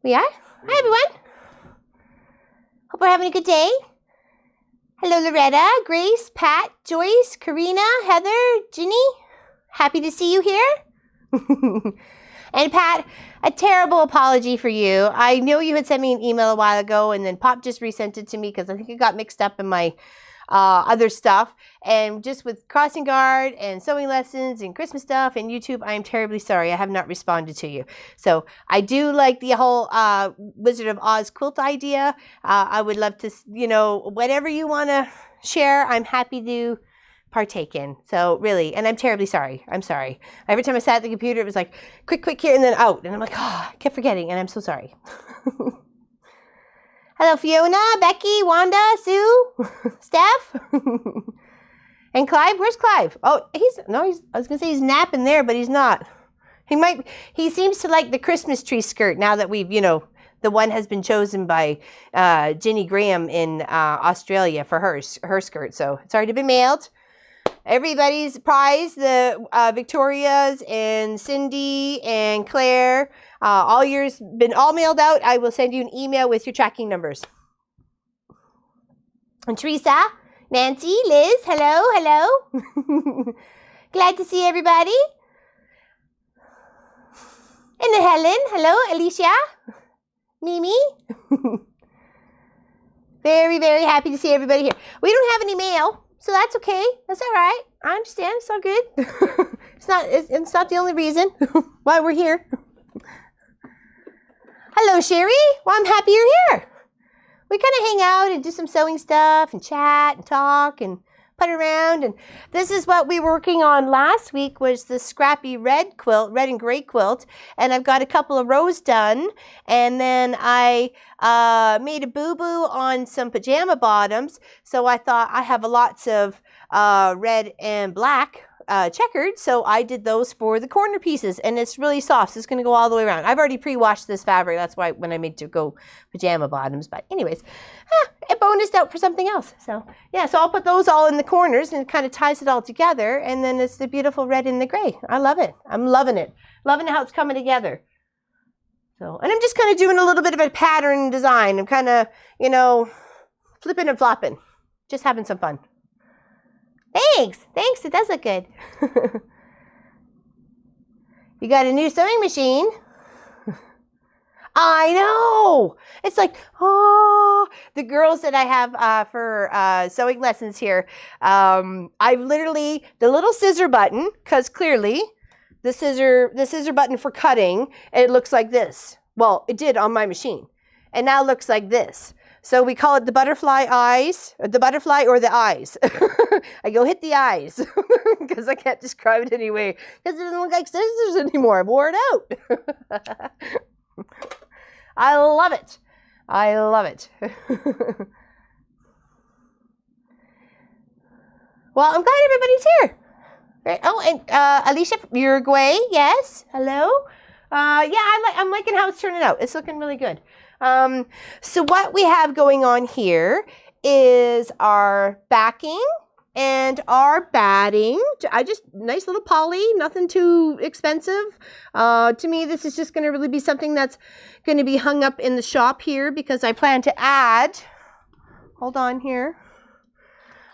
We are? Hi, everyone. Hope we're having a good day. Hello, Loretta, Grace, Pat, Joyce, Karina, Heather, Ginny. Happy to see you here. And Pat, a terrible apology for you. I know you had sent me an email a while ago, and then Pop just resent it to me because I think it got mixed up in my other stuff. And just with crossing guard and sewing lessons and Christmas stuff and YouTube, I am terribly sorry. I have not responded to you. So I do like the whole Wizard of Oz quilt idea. I would love to, whatever you want to share, I'm happy to partake in. So really, and I'm terribly sorry. I'm sorry. Every time I sat at the computer, it was like, quick here, and then out. And I'm like, I kept forgetting, and I'm so sorry. Hello, Fiona, Becky, Wanda, Sue, Steph, and Clive. Where's Clive? Oh, I was going to say he's napping there, but he's not. He seems to like the Christmas tree skirt now that we've, the one has been chosen by Ginny Graham in Australia for her skirt. So it's already been mailed. Everybody's prize, the Victoria's and Cindy and Claire, all yours been all mailed out. I will send you an email with your tracking numbers. And Teresa, Nancy, Liz, hello. Glad to see everybody. And then Helen, hello, Alicia, Mimi. Very, very happy to see everybody here. We don't have any mail. So that's okay. That's all right. I understand. It's all good. It's not the only reason why we're here. Hello, Sherry. Well, I'm happy you're here. We kind of hang out and do some sewing stuff and chat and talk and put around. And this is what we were working on last week was the scrappy red quilt, red and gray quilt. And I've got a couple of rows done. And then I made a boo-boo on some pajama bottoms. So I thought I have lots of red and black checkered. So I did those for the corner pieces. And it's really soft. So it's going to go all the way around. I've already pre-washed this fabric. That's why when I made to go pajama bottoms. But anyways, it bonused out for something else. So yeah, so I'll put those all in the corners and it kind of ties it all together. And then it's the beautiful red and the gray. I love it. I'm loving it. Loving how it's coming together. So, and I'm just kind of doing a little bit of a pattern design. I'm kind of, flipping and flopping. Just having some fun. Thanks. It does look good. You got a new sewing machine. I know. It's like, the girls that I have for sewing lessons here, I've literally, the little scissor button, because clearly the scissor button for cutting, it looks like this. Well, it did on my machine. And now it looks like this. So we call it the butterfly eyes, or the butterfly or the eyes. I go hit the eyes because I can't describe it anyway because it doesn't look like scissors anymore. I've worn it out. I love it. Well, I'm glad everybody's here. Right. Oh, and Alicia from Uruguay, yes. Hello. I'm liking how it's turning out. It's looking really good. So what we have going on here is our backing and our batting. Nice little poly, nothing too expensive. To me, this is just going to really be something that's going to be hung up in the shop here because I plan to add, hold on here.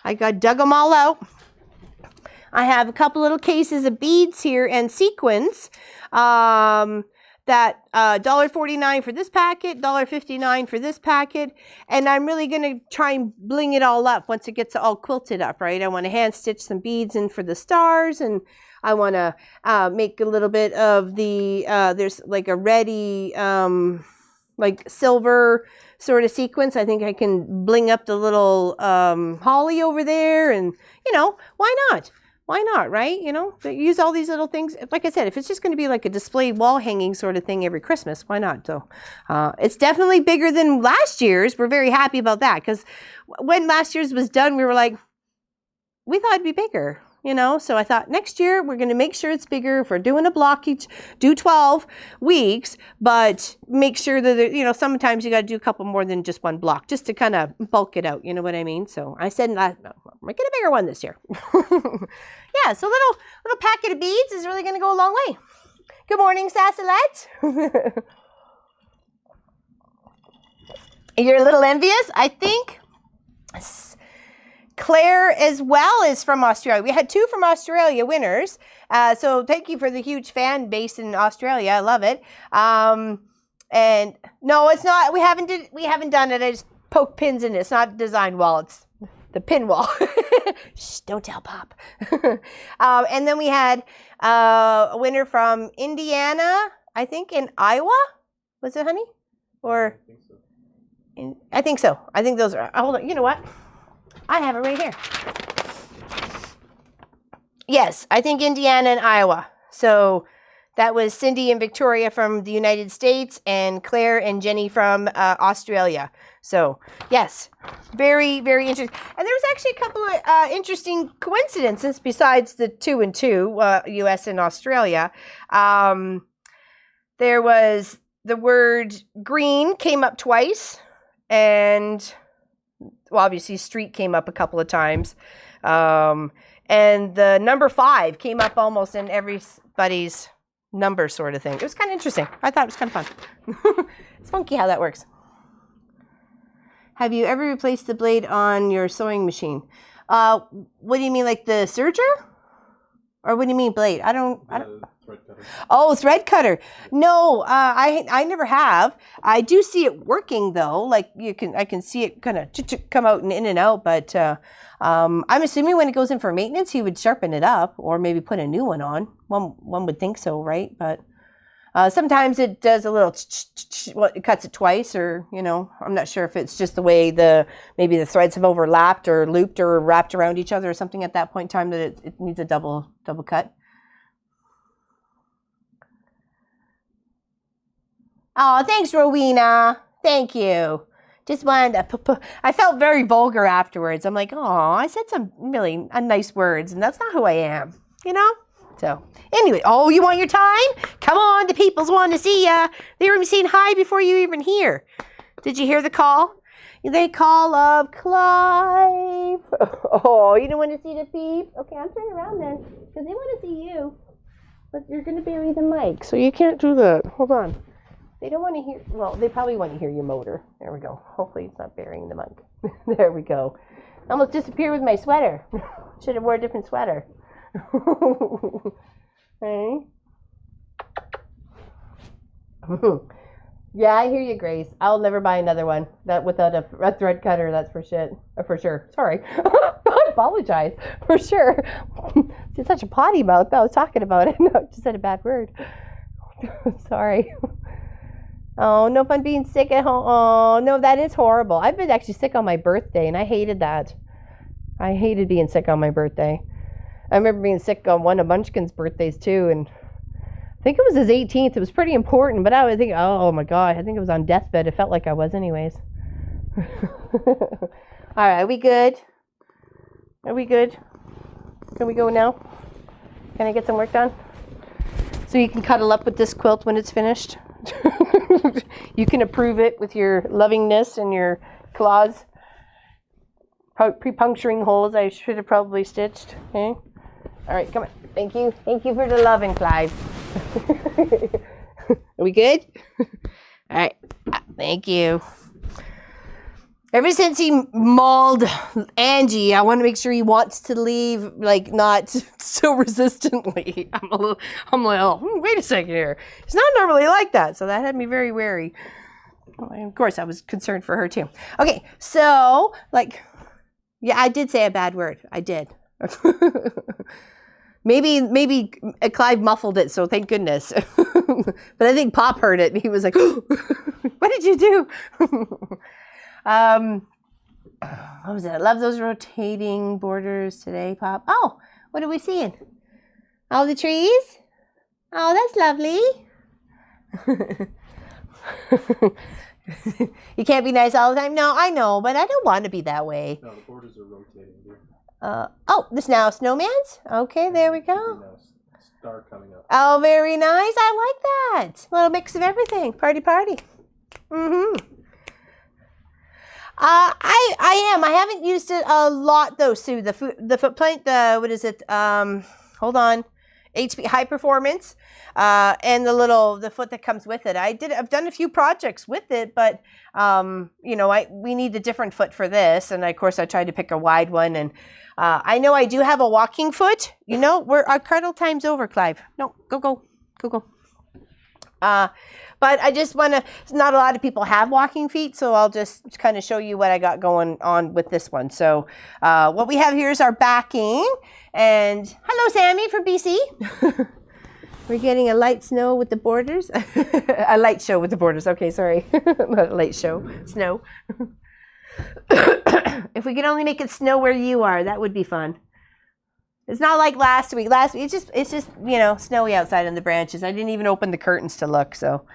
I dug them all out. I have a couple little cases of beads here and sequins. That $1.49 for this packet, $1.59 for this packet, and I'm really going to try and bling it all up once it gets all quilted up, right? I want to hand stitch some beads in for the stars, and I want to make a little bit of the, there's like a ready, like silver sort of sequence. I think I can bling up the little holly over there, and, why not? Why not, right? Use all these little things. Like I said, if it's just going to be like a display wall hanging sort of thing every Christmas, why not? So it's definitely bigger than last year's. We're very happy about that because when last year's was done, we were like, we thought it'd be bigger, So I thought next year we're going to make sure it's bigger. If we're doing a block each, do 12 weeks, but make sure that, sometimes you got to do a couple more than just one block just to kind of bulk it out. You know what I mean? So I said, no, make it a bigger one this year. Yeah, so little packet of beads is really going to go a long way. Good morning, Sassalette. You're a little envious? I think Claire as well is from Australia. We had 2 from Australia winners. So thank you for the huge fan base in Australia. I love it. And no, it's not. We haven't done it. I just poke pins in it. It's not a design wall. It's the pin wall. Shh, don't tell Pop. And then we had a winner from Indiana, I think, in Iowa. Was it, honey? Or I think so. I think those are. Hold on. You know what? I have it right here. Yes, I think Indiana and Iowa. So that was Cindy and Victoria from the United States and Claire and Jenny from Australia. So, yes, very, very interesting. And there was actually a couple of interesting coincidences besides the 2 and 2, U.S. and Australia. There was the word green came up twice, and well, obviously street came up a couple of times. And the number 5 came up almost in everybody's number sort of thing. It was kind of interesting. I thought it was kind of fun. It's funky how that works. Have you ever replaced the blade on your sewing machine? What do you mean, like the serger? Or what do you mean blade? I don't. Thread cutter. Oh, thread cutter. No, I never have. I do see it working though. Like I can see it kind of come out and in and out. But I'm assuming when it goes in for maintenance, he would sharpen it up or maybe put a new one on. One would think so, right? But sometimes it does a little. Well, it cuts it twice, or I'm not sure if it's just the way maybe the threads have overlapped or looped or wrapped around each other or something at that point in time that it needs a double cut. Oh, thanks, Rowena. Thank you. Just wanted to. I felt very vulgar afterwards. I'm like, oh, I said some really nice words, and that's not who I am, So anyway, oh, you want your time? Come on, the peoples want to see ya. They were saying hi before you even here. Did you hear the call? The call of Clive. Oh, you don't want to see the peeps? Okay, I'm turning around then, because they want to see you. But you're going to bury the mic, so you can't do that. Hold on. They don't want to hear, well, they probably want to hear your motor. There we go. Hopefully it's not burying the mic. There we go. Almost disappeared with my sweater. Should have wore a different sweater. Hey? Yeah, I hear you, Grace. I'll never buy another one that without a thread cutter. That's for sure. Sorry. I apologize. For sure. It's such a potty mouth. I was talking about it. No, I just said a bad word. Sorry. Oh, no fun being sick at home. Oh, no, that is horrible. I've been actually sick on my birthday, and I hated that. I hated being sick on my birthday. I remember being sick on one of Munchkin's birthdays, too, and I think it was his 18th. It was pretty important, but I was thinking, oh, my God, I think it was on deathbed. It felt like I was anyways. All right, are we good? Are we good? Can we go now? Can I get some work done? So you can cuddle up with this quilt when it's finished? You can approve it with your lovingness and your claws. Pre-puncturing holes I should have probably stitched. Okay? All right, come on. Thank you. Thank you for the loving, Clive. Are we good? All right. Thank you. Ever since he mauled Angie, I want to make sure he wants to leave, like, not so resistantly. I'm like, oh, wait a second here. He's not normally like that, so that had me very wary. And of course, I was concerned for her, too. Okay, so, like, yeah, I did say a bad word. I did. Maybe Clive muffled it, so thank goodness. But I think Pop heard it, and he was like, what did you do? What was it? I love those rotating borders today, Pop. Oh, what are we seeing? Oh, the trees? Oh, that's lovely. You can't be nice all the time. No, I know, but I don't want to be that way. No, the borders are rotating here. Oh, this now snowman's? Okay, there we go. Star coming up. Oh, very nice. I like that. A little mix of everything. Party. Mm-hmm. I am. I haven't used it a lot though, Sue. The foot plate. What is it? Hold on. HP high performance, and the foot that comes with it. I've done a few projects with it, but you know, we need a different foot for this, and of course I tried to pick a wide one. And I know I do have a walking foot. You know, our cuddle time's over, Clive. No, go. But I just want to, not a lot of people have walking feet, so I'll just kind of show you what I got going on with this one. So what we have here is our backing. And hello, Sammy from BC. We're getting a light snow with the borders. A light show with the borders. Okay, sorry. Not a light show. Snow. If we could only make it snow where you are, that would be fun. It's not like last week. Last week, it's just, you know, snowy outside on the branches. I didn't even open the curtains to look, so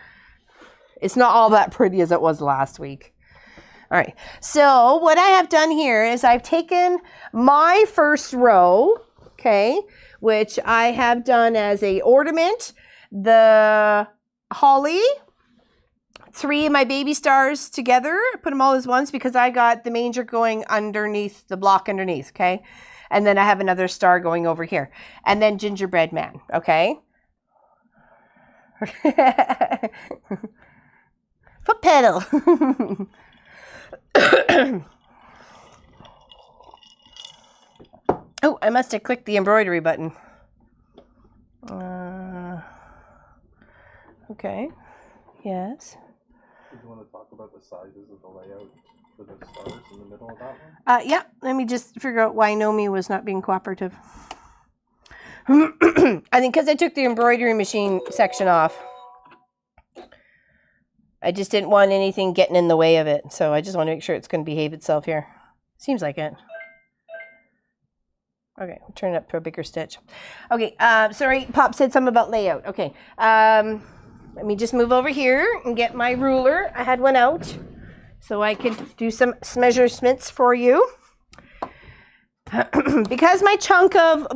it's not all that pretty as it was last week. All right, so what I have done here is I've taken my first row, okay, which I have done as a ornament, the holly, 3 of my baby stars together. I put them all as ones because I got the manger going underneath, the block underneath, okay? And then I have another star going over here. And then gingerbread man, okay? Foot pedal. Oh, I must have clicked the embroidery button. Okay. Yes. Did you want to talk about the sizes of the layout for the stars in the middle of that one? Yeah, let me just figure out why Nomi was not being cooperative. I think because I took the embroidery machine section off. I just didn't want anything getting in the way of it. So I just want to make sure it's going to behave itself here. Seems like it. Okay, we'll turn it up to a bigger stitch. Okay, sorry, Pop said something about layout. Okay, let me just move over here and get my ruler. I had one out so I could do some measurements for you. Because my chunk of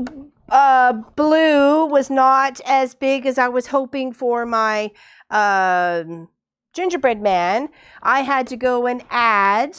blue was not as big as I was hoping for my gingerbread man, I had to go and add,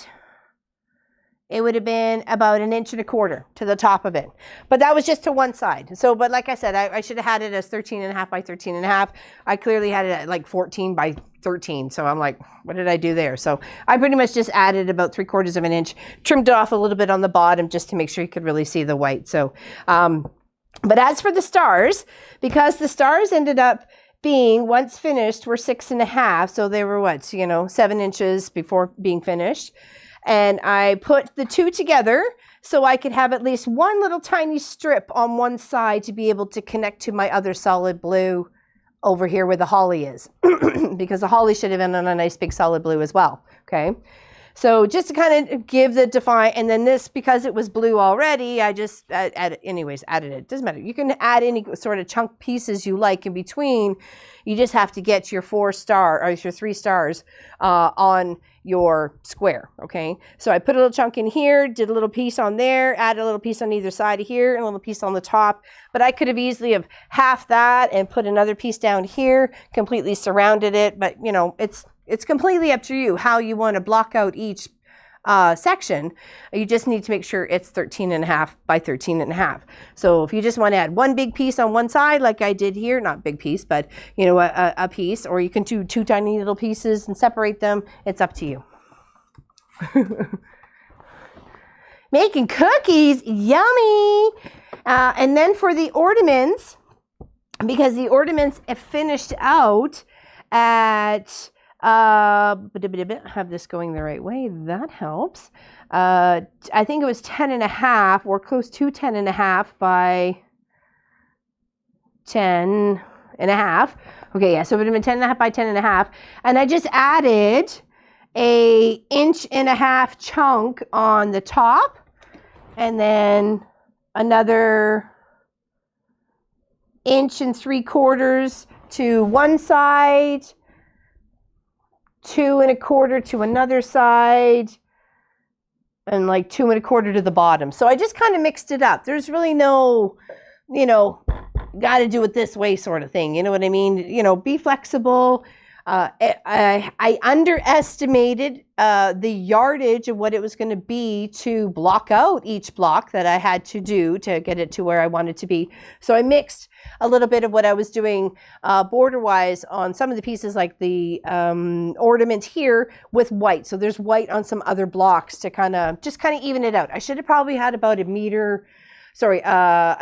it would have been about 1.25 inches to the top of it. But that was just to one side. So, but like I said, I should have had it as 13.5 by 13.5. I clearly had it at like 14 by 13. So I'm like, what did I do there? So I pretty much just added about 3/4 inch, trimmed it off a little bit on the bottom just to make sure you could really see the white. So, but as for the stars, because the stars ended up being, once finished, were 6.5. So they were what, 7 inches before being finished. And I put the two together so I could have at least one little tiny strip on one side to be able to connect to my other solid blue over here where the holly is. Because the holly should have been on a nice big solid blue as well. Okay. So just to kind of give the define, and then this, because it was blue already, I just added it. Doesn't matter. You can add any sort of chunk pieces you like in between. You just have to get your 4 star or your 3 stars on your square. Okay. So I put a little chunk in here, did a little piece on there, added a little piece on either side of here, and a little piece on the top. But I could have easily have half that and put another piece down here, completely surrounded it. But it's completely up to you how you want to block out each section. You just need to make sure it's 13.5 by 13.5. So if you just want to add one big piece on one side, like I did here, not big piece, but a piece, or you can do 2 tiny little pieces and separate them. It's up to you. Making cookies, yummy. And then for the ornaments, because the ornaments finished out at have this going the right way. That helps. I think it was 10.5 or close to 10.5 by 10.5. Okay, yeah, so it would have been 10.5 by 10.5. And I just added a 1.5 inch chunk on the top, and then another 1.75 inches to one side, 2.25 to another side, and like 2.25 to the bottom. So I just kind of mixed it up. There's really no, got to do it this way sort of thing. You know what I mean? Be flexible. I underestimated the yardage of what it was going to be to block out each block that I had to do to get it to where I wanted to be. So I mixed a little bit of what I was doing border-wise on some of the pieces, like the ornament here, with white. So there's white on some other blocks to kind of even it out. I should have probably had about a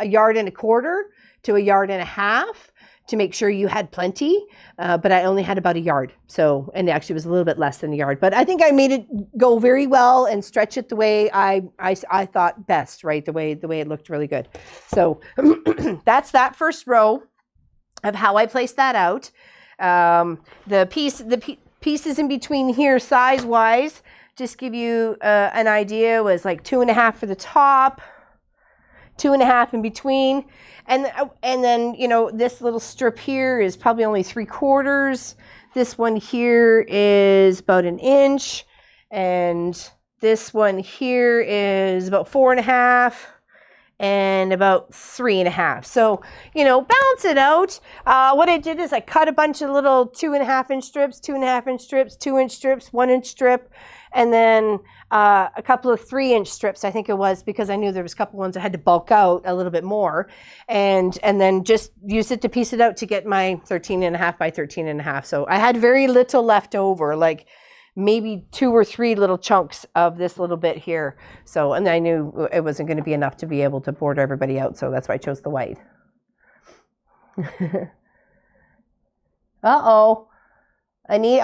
yard and a quarter to a yard and a half to make sure you had plenty, but I only had about a yard. So, and actually it was a little bit less than a yard, but I think I made it go very well and stretch it the way I thought best, right? The way it looked really good. So that's that first row of how I placed that out. The pieces in between here, size-wise, just give you an idea, was like 2.5 for the top, 2.5 in between. And then, you know, this little strip here is probably only 3/4. This one here is about 1 inch. And this one here is about 4.5 and about 3.5. So, you know, balance it out. What I did is I cut a bunch of little 2.5-inch strips, 2.5-inch strips, 2-inch strips, 1-inch strip, and then a couple of 3-inch strips, I think it was, because I knew there was a couple ones I had to bulk out a little bit more, and then just use it to piece it out to get my 13.5 by 13.5. So I had very little left over, like maybe 2 or 3 little chunks of this little bit here. So, and I knew it wasn't going to be enough to be able to border everybody out, so that's why I chose the white. Uh-oh. Big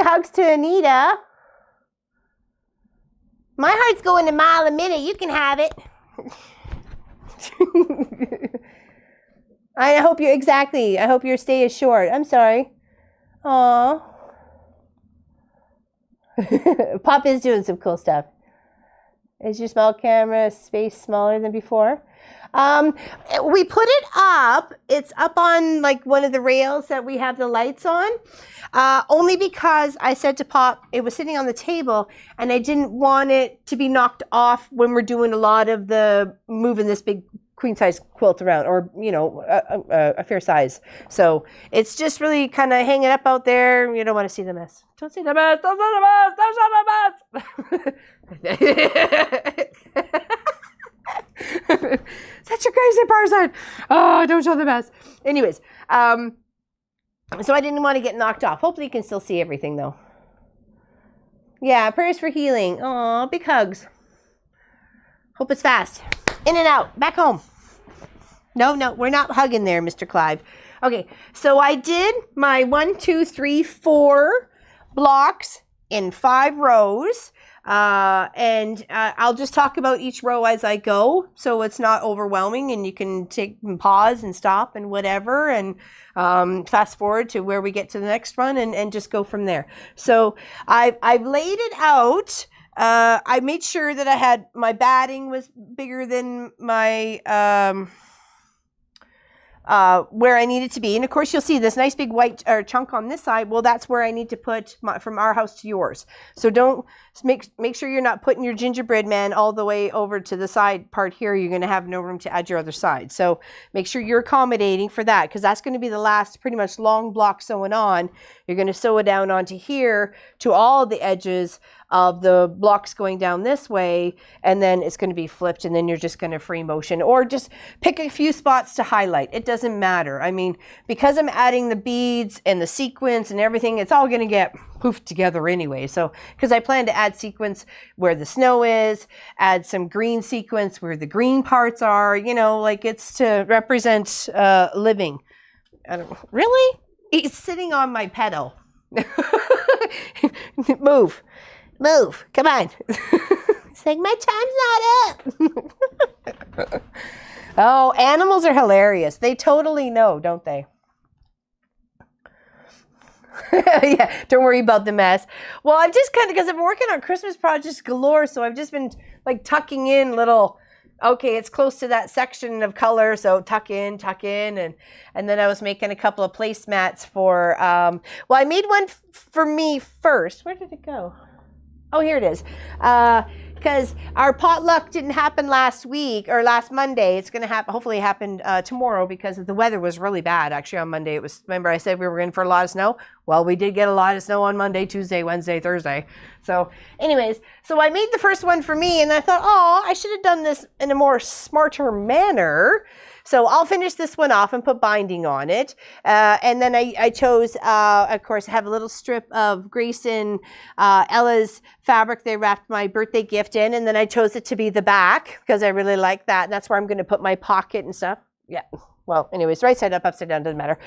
hugs to Anita. My heart's going a mile a minute. You can have it. I hope your stay is short. I'm sorry. Aw. Pop is doing some cool stuff. Is your small camera space smaller than before? We put it up. It's up on like one of the rails that we have the lights on. Only because I said to Pop, it was sitting on the table, and I didn't want it to be knocked off when we're doing a lot of the moving this big queen size quilt around, or, you know, a fair size. So it's just really kind of hanging up out there. You don't want to see the mess. Don't see the mess. Don't see the mess. Don't see the mess. Such a crazy person. Oh, don't show the mess. Anyways, so I didn't want to get knocked off. Hopefully you can still see everything though. Yeah, prayers for healing. Aw, big hugs. Hope it's fast. In and out. Back home. No, we're not hugging there, Mr. Clive. Okay, so I did my 1, 2, 3, 4 blocks in 5 rows. And I'll just talk about each row as I go, so it's not overwhelming, and you can take and pause and stop and whatever, and fast forward to where we get to the next one, and just go from there. So I've laid it out. I made sure that I had my batting was bigger than my where I need it to be. And of course, you'll see this nice big white chunk on this side. Well, that's where I need to put from our house to yours. So don't make sure you're not putting your gingerbread man all the way over to the side part here. You're going to have no room to add your other side. So make sure you're accommodating for that, because that's going to be the last pretty much long block sewing on. You're going to sew it down onto here to all the edges of the blocks going down this way, and then it's going to be flipped, and then you're just going to free motion, or just pick a few spots to highlight. It doesn't matter. I mean, because I'm adding the beads and the sequins and everything, it's all going to get poofed together anyway. So, because I plan to add sequins where the snow is, add some green sequins where the green parts are, you know, like it's to represent living. I don't really? It's sitting on my pedal. Move, come on. It's like, my time's not up. Oh, animals are hilarious. They totally know, don't they? Yeah, don't worry about the mess. Well, I've just kind of, because I'm working on Christmas projects galore, so I've just been like tucking in little, okay, it's close to that section of color, so tuck in, and then I was making a couple of placemats for, well, I made one for me first. Where did it go? Oh, here it is. because our potluck didn't happen last week or last Monday. It's going to happen, hopefully happen tomorrow, because the weather was really bad. Actually, on Monday, remember I said we were in for a lot of snow? Well, we did get a lot of snow on Monday, Tuesday, Wednesday, Thursday. So anyways, so I made the first one for me, and I thought, oh, I should have done this in a more smarter manner. So I'll finish this one off and put binding on it. And then I chose, of course, have a little strip of Grace and Ella's fabric they wrapped my birthday gift in. And then I chose it to be the back because I really like that. And that's where I'm going to put my pocket and stuff. Yeah. Well, anyways, right side up, upside down, doesn't matter.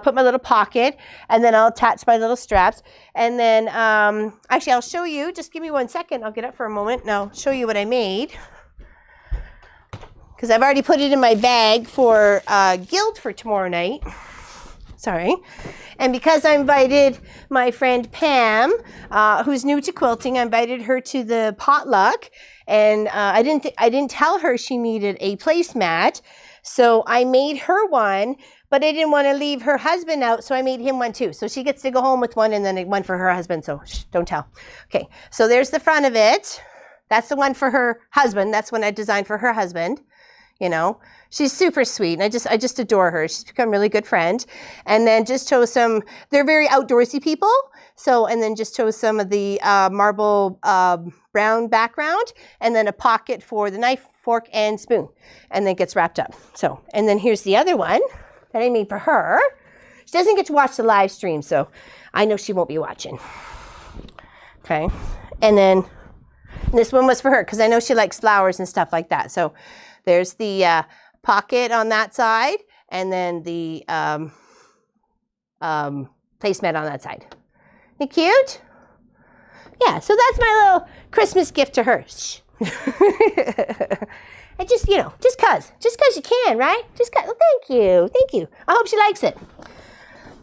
Put my little pocket, and then I'll attach my little straps. And then, actually, I'll show you. Just give me 1 second. I'll get up for a moment, and I'll show you what I made. Because I've already put it in my bag for Guild for tomorrow night. Sorry. And because I invited my friend Pam, who's new to quilting, I invited her to the potluck. And I didn't tell her she needed a placemat. So I made her one, but I didn't want to leave her husband out, so I made him one too. So she gets to go home with one, and then one for her husband, so shh, don't tell. Okay, so there's the front of it. That's the one for her husband. That's one I designed for her husband. You know, she's super sweet, and I just adore her. She's become a really good friend. And then just chose some, they're very outdoorsy people. So, and then just chose some of the marble brown background, and then a pocket for the knife, fork, and spoon. And then it gets wrapped up. So, and then here's the other one that I made for her. She doesn't get to watch the live stream, so I know she won't be watching. Okay. And then this one was for her, because I know she likes flowers and stuff like that. So there's the pocket on that side, and then the placemat on that side. Isn't it cute? Yeah, so that's my little Christmas gift to her. Shh. And just, you know, just cause you can, right? Just cause, oh, thank you. I hope she likes it.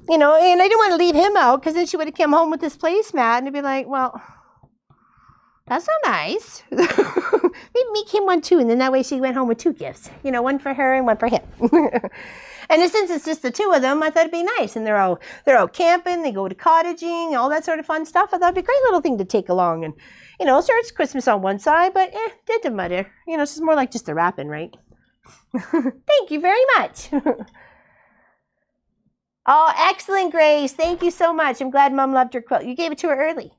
You know, and I didn't want to leave him out, because then she would have come home with this placemat and be like, well, that's not nice. Maybe make him one too, and then that way she went home with 2 gifts. You know, one for her and one for him. And since it's just the 2 of them, I thought it'd be nice. And they're out camping, they go to cottaging, all that sort of fun stuff. I thought it'd be a great little thing to take along. And, you know, sure, it's Christmas on one side, but it doesn't matter. You know, it's just more like just the wrapping, right? Thank you very much. Oh, excellent, Grace. Thank you so much. I'm glad Mom loved your quilt. You gave it to her early.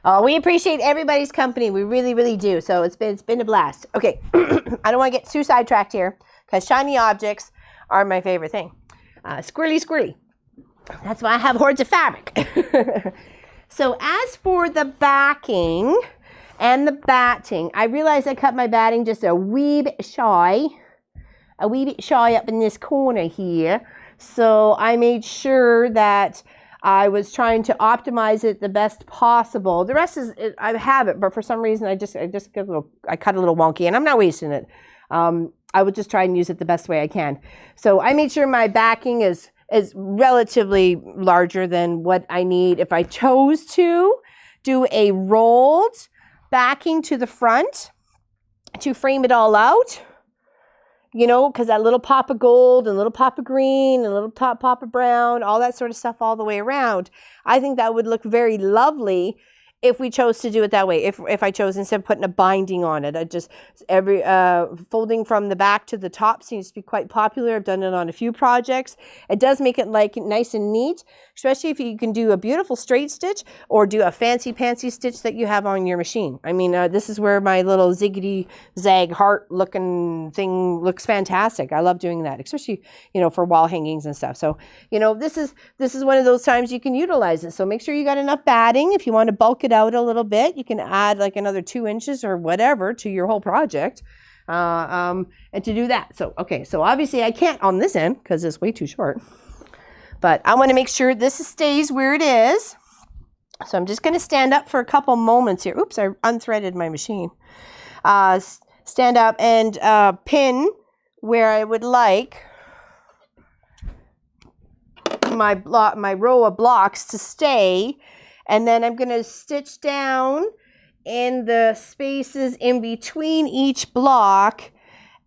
Oh, we appreciate everybody's company. We really, really do. So it's been a blast. Okay, I don't want to get too sidetracked here, because shiny objects are my favorite thing. Squirrely. That's why I have hordes of fabric. So as for the backing and the batting, I realized I cut my batting just a wee bit shy up in this corner here. So I made sure that I was trying to optimize it the best possible. The rest is, I have it, but for some reason I cut a little wonky, and I'm not wasting it. I would just try and use it the best way I can. So I made sure my backing is relatively larger than what I need. If I chose to do a rolled backing to the front to frame it all out, you know, because that little pop of gold and little pop of green and little pop of brown, all that sort of stuff all the way around, I think that would look very lovely if we chose to do it that way. If I chose, instead of putting a binding on it, I just, folding from the back to the top seems to be quite popular. I've done it on a few projects. It does make it like nice and neat, especially if you can do a beautiful straight stitch or do a fancy pantsy stitch that you have on your machine. I mean, this is where my little ziggity zag heart looking thing looks fantastic. I love doing that, especially, you know, for wall hangings and stuff. So, you know, this is one of those times you can utilize it. So make sure you got enough batting. If you want to bulk it out a little bit, you can add like another 2 inches or whatever to your whole project, and to do that. So, okay, so obviously I can't on this end because it's way too short, but I want to make sure this stays where it is. So I'm just going to stand up for a couple moments here. Oops, I unthreaded my machine. Stand up and pin where I would like my row of blocks to stay. And then I'm going to stitch down in the spaces in between each block,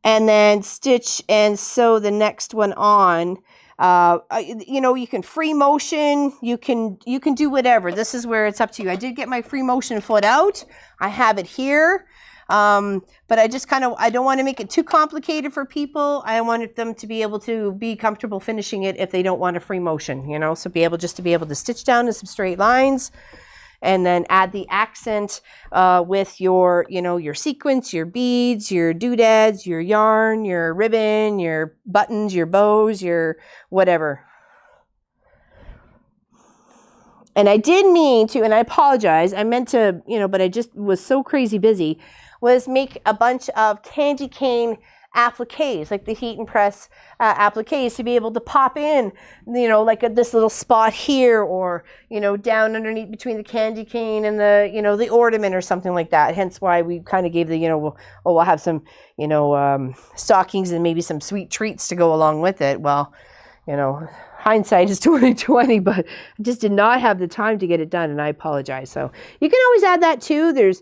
and then stitch and sew the next one on. You know, you can free motion, you can do whatever. This is where it's up to you. I did get my free motion foot out. I have it here. But I just I don't want to make it too complicated for people. I wanted them to be able to be comfortable finishing it if they don't want a free motion, you know, so be able to stitch down to some straight lines and then add the accent, with your, you know, your sequins, your beads, your doodads, your yarn, your ribbon, your buttons, your bows, your whatever. And I did mean to, and I apologize, I meant to, you know, but I just was so crazy busy, was make a bunch of candy cane appliques, like the heat and press appliques, to be able to pop in, you know, like this little spot here, or, you know, down underneath between the candy cane and the, you know, the ornament or something like that. Hence why we kind of gave the, you know, we'll have some, you know, stockings and maybe some sweet treats to go along with it. Well, you know, hindsight is 2020, but I just did not have the time to get it done, and I apologize. So you can always add that too. There's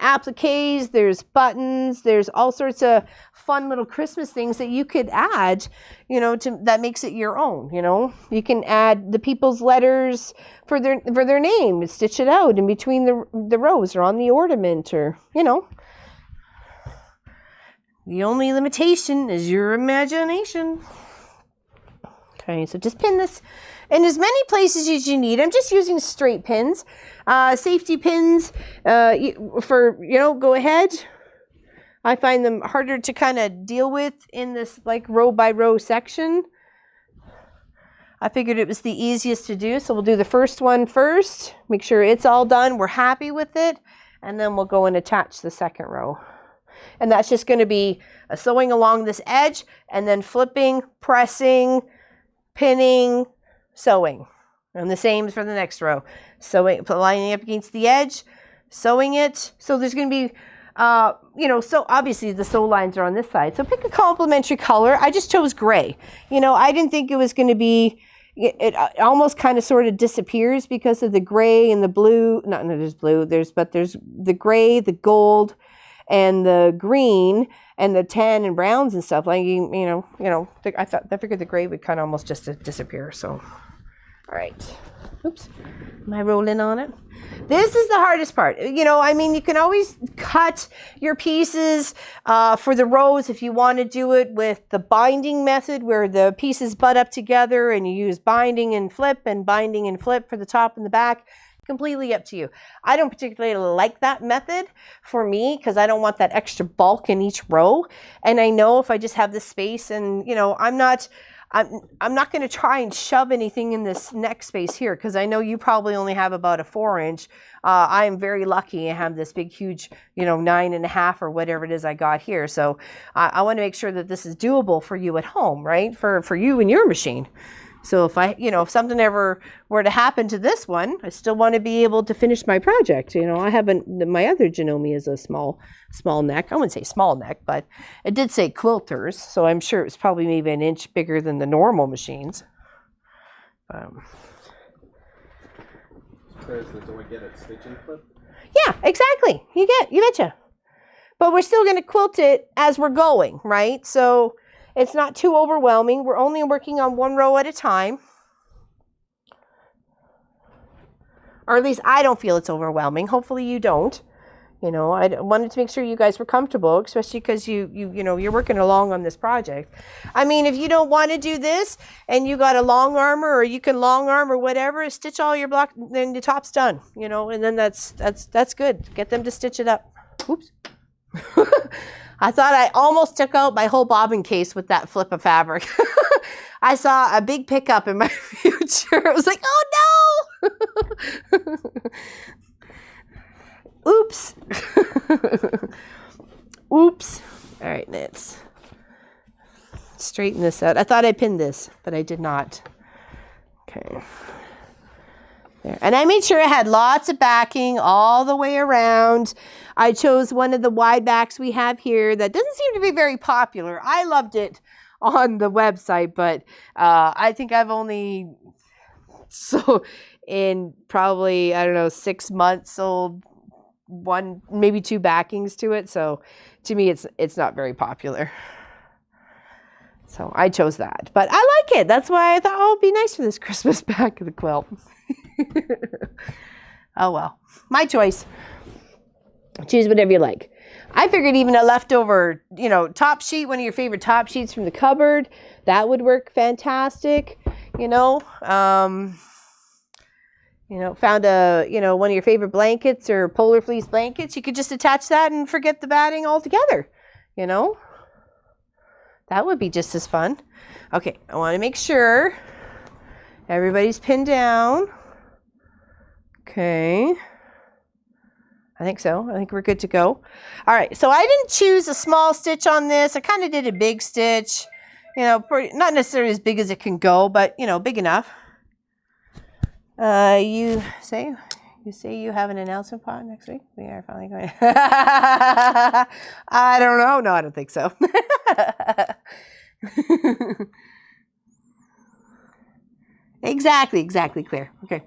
appliques, there's buttons, there's all sorts of fun little Christmas things that you could add, you know, that makes it your own. You know, you can add the people's letters for their name and stitch it out in between the rows or on the ornament, or, you know. The only limitation is your imagination. Okay, so just pin this in as many places as you need. I'm just using straight pins, safety pins, for, you know, go ahead. I find them harder to kind of deal with in this like row by row section. I figured it was the easiest to do, so we'll do the first one first, make sure it's all done, we're happy with it, and then we'll go and attach the second row. And that's just going to be a sewing along this edge, and then flipping, pressing, pinning, sewing, and the same for the next row. Sewing, lining up against the edge, sewing it. So there's going to be, you know, so obviously the sew lines are on this side. So pick a complementary color. I just chose gray. You know, I didn't think it was going to be. It almost kind of sort of disappears because of the gray and the blue. No, there's blue. There's the gray, the gold, and the green, and the tan and browns and stuff. Like, you know, I figured the gray would kind of almost just disappear. So, all right. Oops. Am I rolling on it? This is the hardest part. You know, I mean, you can always cut your pieces for the rows if you want to do it with the binding method, where the pieces butt up together and you use binding and flip for the top and the back. Completely up to you. I don't particularly like that method for me because I don't want that extra bulk in each row. And I know if I just have the space, and, you know, I'm not going to try and shove anything in this neck space here, because I know you probably only have about a 4-inch. I am very lucky I have this big, huge, you know, 9.5 or whatever it is I got here. So I want to make sure that this is doable for you at home, right? For you and your machine. So if something ever were to happen to this one, I still want to be able to finish my project. You know, my other Janome is a small neck. I wouldn't say small neck, but it did say quilters. So I'm sure it was probably maybe an inch bigger than the normal machines. Do we get a stitching clip? Yeah, exactly. You betcha. But we're still going to quilt it as we're going, right? So it's not too overwhelming. We're only working on one row at a time. Or at least I don't feel it's overwhelming. Hopefully you don't. You know, I wanted to make sure you guys were comfortable, especially because you're working along on this project. I mean, if you don't want to do this and you got a long armor, or you can long arm or whatever, stitch all your block, then the top's done, you know, and then that's good. Get them to stitch it up. Oops. I thought I almost took out my whole bobbin case with that flip of fabric. I saw a big pickup in my future. I was like, oh no! Oops. Oops. All right, let's straighten this out. I thought I pinned this, but I did not. Okay. There. And I made sure it had lots of backing all the way around. I chose one of the wide backs we have here that doesn't seem to be very popular. I loved it on the website, but I think I've only, in probably, 6 months, sold 1, maybe 2 backings to it. So to me, it's not very popular. So I chose that. But I like it. That's why I thought, oh, it'd be nice for this Christmas back of the quilt. Oh, well. My choice. Choose whatever you like. I figured even a leftover, top sheet, one of your favorite top sheets from the cupboard, that would work fantastic. Found one of your favorite blankets or polar fleece blankets, you could just attach that and forget the batting altogether. That would be just as fun. Okay, I want to make sure everybody's pinned down. Okay. I think so. I think we're good to go. All right, so I didn't choose a small stitch on this. I kind of did a big stitch, not necessarily as big as it can go, but, big enough. You say you have an announcement pot next week? We are finally going. I don't know. No, I don't think so. Exactly, Claire. Okay.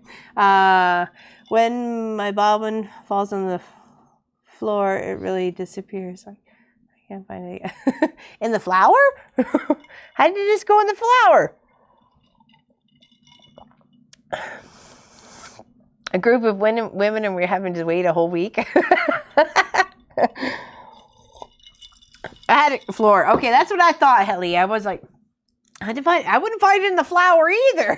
When my bobbin falls on the floor, it really disappears. I can't find it. In the flower? How did it just go in the flower? A group of women and we're having to wait a whole week. Attic floor. Okay, that's what I thought, Helly. I was like, I wouldn't find it in the flour either.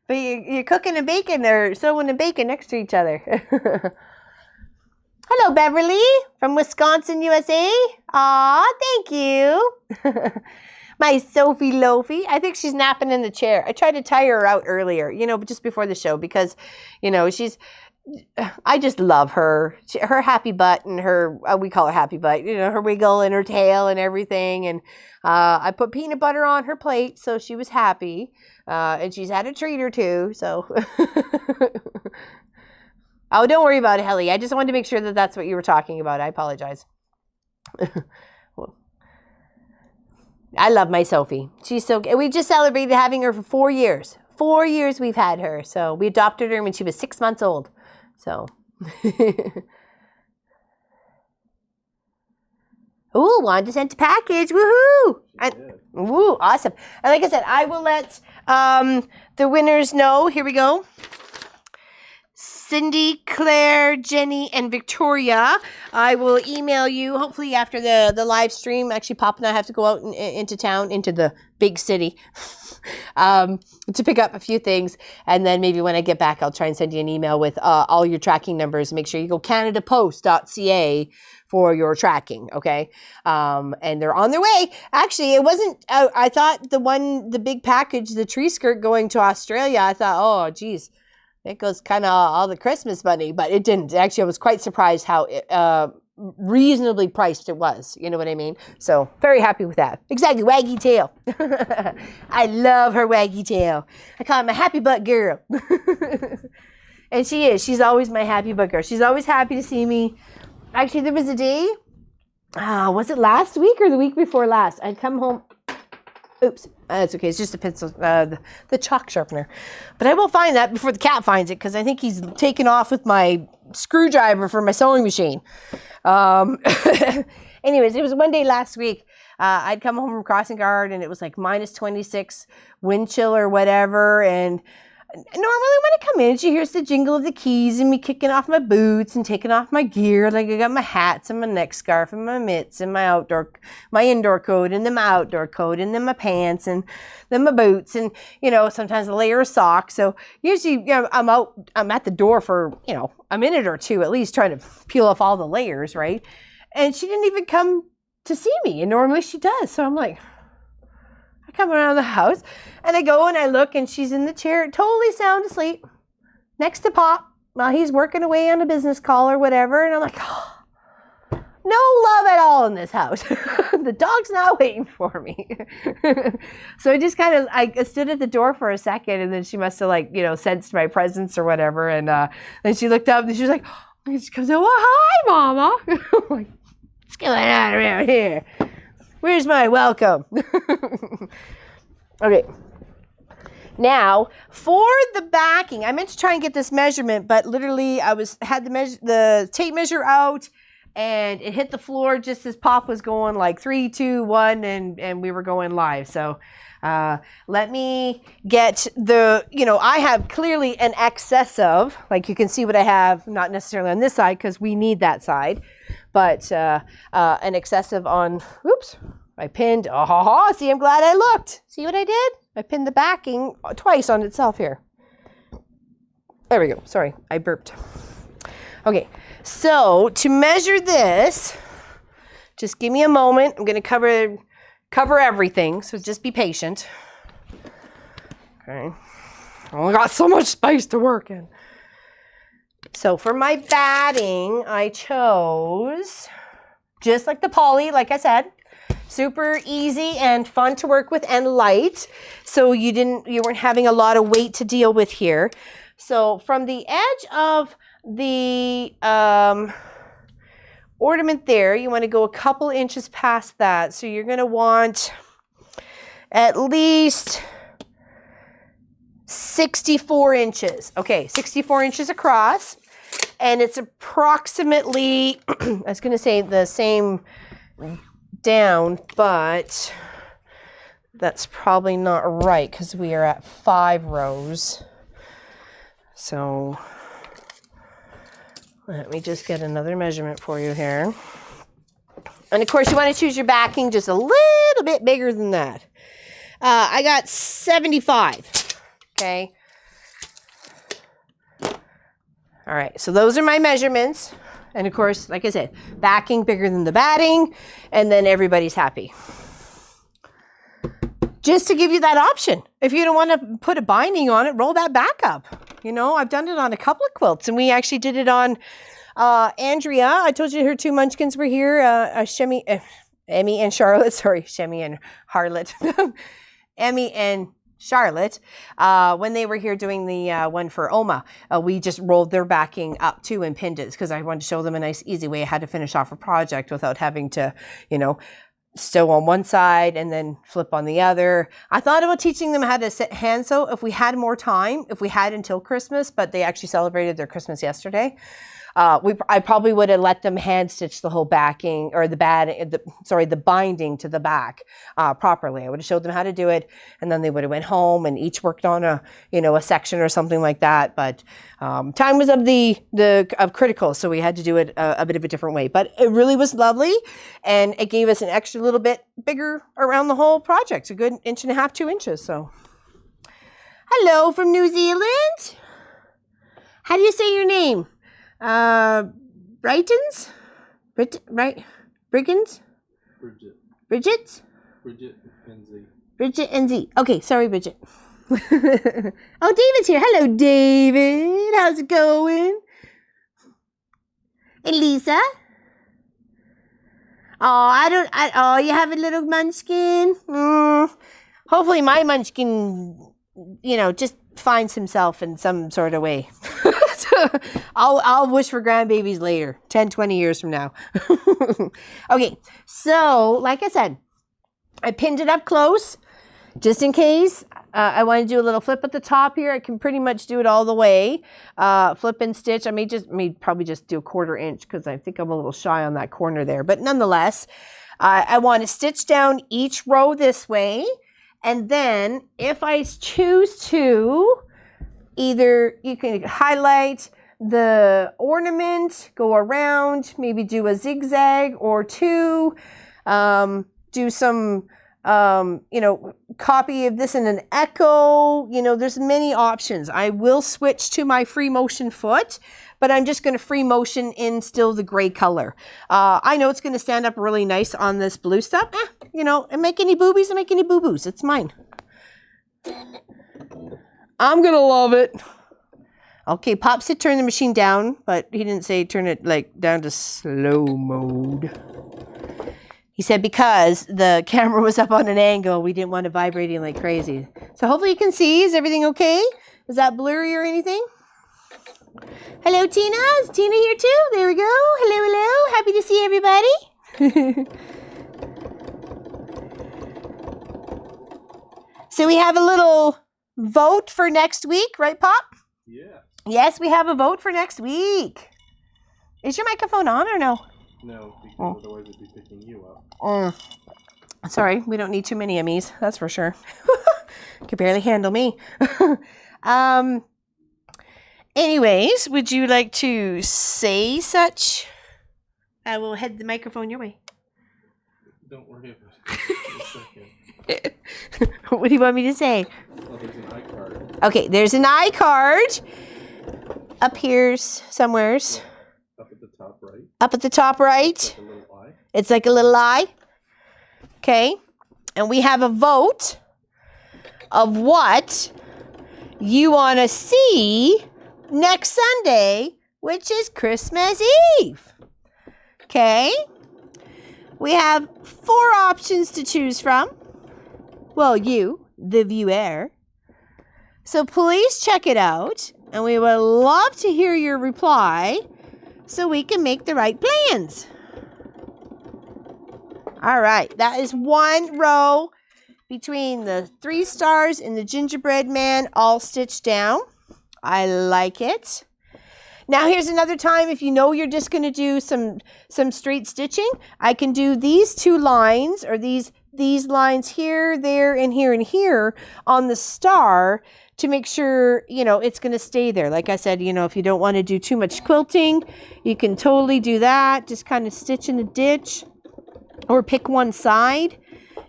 But you're cooking and baking or sewing and baking next to each other. Hello, Beverly from Wisconsin, USA. Aw, thank you. My Sophie Loafy. I think she's napping in the chair. I tried to tire her out earlier, just before the show because, I just love her. Her happy butt and her, we call her happy butt, her wiggle and her tail and everything. And I put peanut butter on her plate, so she was happy. And she's had a treat or two, so. Oh, don't worry about it, Helly. I just wanted to make sure that that's what you were talking about. I apologize. I love my Sophie. She's so good. We just celebrated having her for 4 years. 4 years we've had her. So we adopted her when she was 6 months old. So. Ooh, Wanda sent a package. Woohoo! Woo, awesome. And like I said, I will let the winners know. Here we go. Cindy, Claire, Jenny, and Victoria. I will email you hopefully after the live stream. Actually, Pop and I have to go out into town, into the big city, to pick up a few things. And then maybe when I get back, I'll try and send you an email with all your tracking numbers. Make sure you go canadapost.ca for your tracking, okay? And they're on their way. Actually, it wasn't, I thought the big package, the tree skirt going to Australia, I thought, oh, geez, it goes kind of all the Christmas money, but it didn't. Actually, I was quite surprised how reasonably priced it was. You know what I mean? So very happy with that. Exactly, waggy tail. I love her waggy tail. I call her my happy butt girl. And she is. She's always my happy butt girl. She's always happy to see me. Actually, there was a day, was it last week or the week before last? I'd come home. Oops, that's okay. It's just a pencil, the chalk sharpener. But I will find that before the cat finds it because I think he's taken off with my screwdriver for my sewing machine. Anyways, it was one day last week. I'd come home from crossing guard and it was like minus 26 wind chill or whatever. And normally when I come in, she hears the jingle of the keys and me kicking off my boots and taking off my gear. Like I got my hats and my neck scarf and my mitts and my indoor coat and then my outdoor coat and then my pants and then my boots and, sometimes a layer of socks. So usually, I'm at the door for, a minute or two at least trying to peel off all the layers, right? And she didn't even come to see me. And normally she does. So I'm like, come around the house and I go and I look and she's in the chair totally sound asleep next to Pop while he's working away on a business call or whatever. And I'm like, oh, no love at all in this house. The dog's not waiting for me. So I just I stood at the door for a second and then she must have sensed my presence or whatever. And then she looked up and she was like, oh, she comes out, well, hi Mama. I'm like, what's going on around here? Where's my welcome? Okay. Now, for the backing, I meant to try and get this measurement, but literally I had the tape measure out and it hit the floor just as Pop was going like 3, 2, 1, and we were going live. So let me get the, I have clearly an excess of, like you can see what I have, not necessarily on this side because we need that side, but an excessive on, oops, I pinned, see, I'm glad I looked. See what I did? I pinned the backing twice on itself here. There we go. Sorry, I burped. Okay, so to measure this, just give me a moment. I'm going to cover everything, so just be patient. Okay. I only got so much space to work in. So for my batting, I chose, just like the poly, like I said, super easy and fun to work with and light. So you weren't having a lot of weight to deal with here. So from the edge of the ornament there, you want to go a couple inches past that. So you're going to want at least 64 inches. Okay, 64 inches across. And it's approximately, I was going to say the same down, but that's probably not right because we are at 5 rows. So let me just get another measurement for you here. And of course you want to choose your backing just a little bit bigger than that. I got 75. Okay. All right, so those are my measurements. And of course, like I said, backing bigger than the batting, and then everybody's happy. Just to give you that option. If you don't want to put a binding on it, roll that back up. I've done it on a couple of quilts, and we actually did it on Andrea. I told you her 2 munchkins were here, Emmy and Charlotte. Sorry, Shemmy and Harlot. Emmy and Charlotte, when they were here doing the one for Oma, we just rolled their backing up too and pinned it because I wanted to show them a nice easy way how to finish off a project without having to, sew on one side and then flip on the other. I thought about teaching them how to hand sew if we had more time, if we had until Christmas, but they actually celebrated their Christmas yesterday. I probably would have let them hand stitch the whole backing or the binding to the back properly. I would have showed them how to do it, and then they would have went home and each worked on a section or something like that. But time was of critical, so we had to do it a bit of a different way. But it really was lovely, and it gave us an extra little bit bigger around the whole project, a good 1.5 inches, 2 inches. So, hello from New Zealand. How do you say your name? Brightons? Briggins? Bridget and Z. Bridget and Z. Okay, sorry, Bridget. Oh, David's here. Hello, David. How's it going? And Lisa? Oh, you have a little munchkin? Hopefully my munchkin, just finds himself in some sort of way. I'll wish for grandbabies later, 10, 20 years from now. Okay, so like I said, I pinned it up close just in case. I want to do a little flip at the top here. I can pretty much do it all the way. Flip and stitch. I may probably just do a 1/4 inch because I think I'm a little shy on that corner there. But nonetheless, I want to stitch down each row this way. And then if I choose to, either you can highlight the ornament, go around, maybe do a zigzag or 2, do some, copy of this in an echo. There's many options. I will switch to my free motion foot, but I'm just going to free motion in still the gray color. I know it's going to stand up really nice on this blue stuff. And make any boobies and make any boo-boos. It's mine. I'm going to love it. Okay, Pop said turn the machine down, but he didn't say turn it down to slow mode. He said because the camera was up on an angle, we didn't want it vibrating like crazy. So hopefully you can see. Is everything okay? Is that blurry or anything? Hello, Tina. Is Tina here too? There we go. Hello, hello. Happy to see everybody. So we have a little vote for next week, right, Pop? Yeah. Yes, we have a vote for next week. Is your microphone on or no? No, because otherwise it'd be picking you up. Sorry, we don't need too many Emmys, that's for sure. Could barely handle me. Anyways, would you like to say such? I will head the microphone your way. Don't worry about it. What do you want me to say? Oh, there's an iCard. Okay, there's an iCard. Up here's somewheres. Up at the top right. Up at the top right. Like a little eye. It's like a little eye. Okay. And we have a vote of what you want to see next Sunday, which is Christmas Eve. Okay. We have 4 options to choose from. Well, you, the viewer. So please check it out. And we would love to hear your reply so we can make the right plans. All right. That is 1 row between the 3 stars and the gingerbread man all stitched down. I like it. Now here's another time if you know you're just going to do some straight stitching. I can do these 2 lines or these lines here, there, and here on the star to make sure, you know, it's going to stay there. Like I said, you know, if you don't want to do too much quilting, you can totally do that. Just kind of stitch in the ditch or pick one side.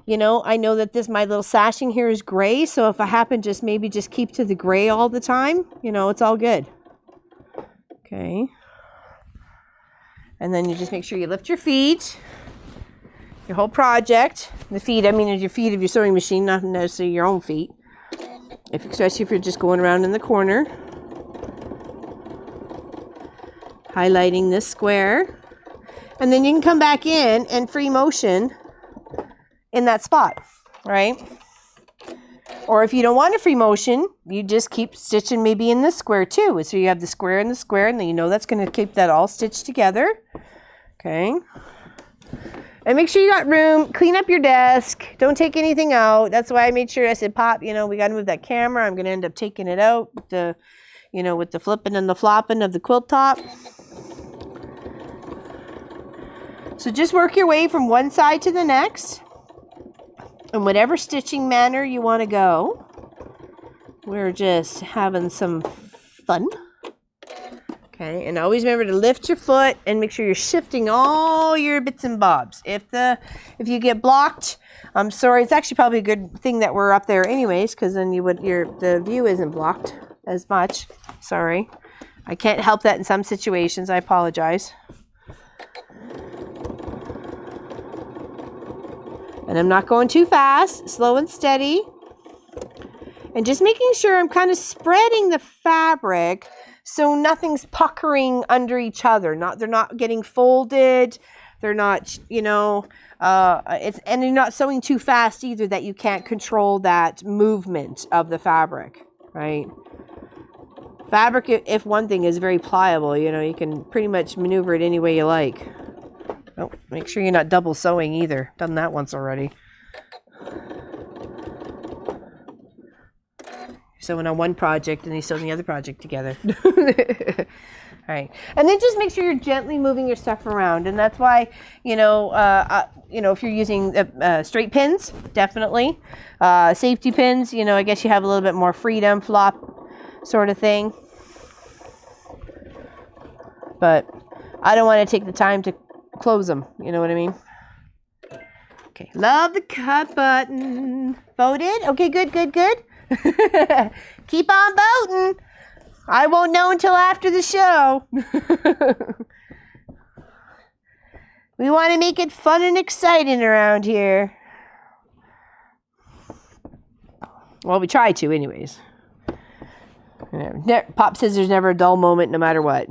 You know, I know that my little sashing here is gray. So if I happen maybe just keep to the gray all the time, you know, it's all good. Okay. And then you just make sure you lift your feet. Your whole project. The feet, I mean, your feet of your sewing machine, not necessarily your own feet. Especially if you're just going around in the corner. Highlighting this square. And then you can come back in and free motion in that spot, right? Or if you don't want a free motion, you just keep stitching maybe in this square too. So you have the square and the square, and then you know that's going to keep that all stitched together. Okay. And make sure you got room. Clean up your desk. Don't take anything out. That's why I made sure I said, Pop, you know, we got to move that camera. I'm going to end up taking it out with the, you know, with the flipping and the flopping of the quilt top. So just work your way from one side to the next. In whatever stitching manner you want to go. We're just having some fun. Okay, and always remember to lift your foot and make sure you're shifting all your bits and bobs. If you get blocked, I'm sorry. It's actually probably a good thing that we're up there anyways, because then the view isn't blocked as much. Sorry, I can't help that in some situations. I apologize. And I'm not going too fast, slow and steady. And just making sure I'm kind of spreading the fabric so nothing's puckering under each other. They're not getting folded. They're not, you know, and you're not sewing too fast either that you can't control that movement of the fabric, right? Fabric, if one thing, is very pliable, you know, you can pretty much maneuver it any way you like. Oh, make sure you're not double sewing either. Done that once already. Sewing on one project and you sew the other project together. All right, and then just make sure you're gently moving your stuff around, and that's why, you know, if you're using straight pins, definitely safety pins. You know, I guess you have a little bit more freedom, flop sort of thing. But I don't want to take the time to close them, you know what I mean? Okay, love the cut button. Voted? Okay, good. Keep on voting. I won't know until after the show. We want to make it fun and exciting around here. Well, we try to anyways. Pop says there's never a dull moment no matter what.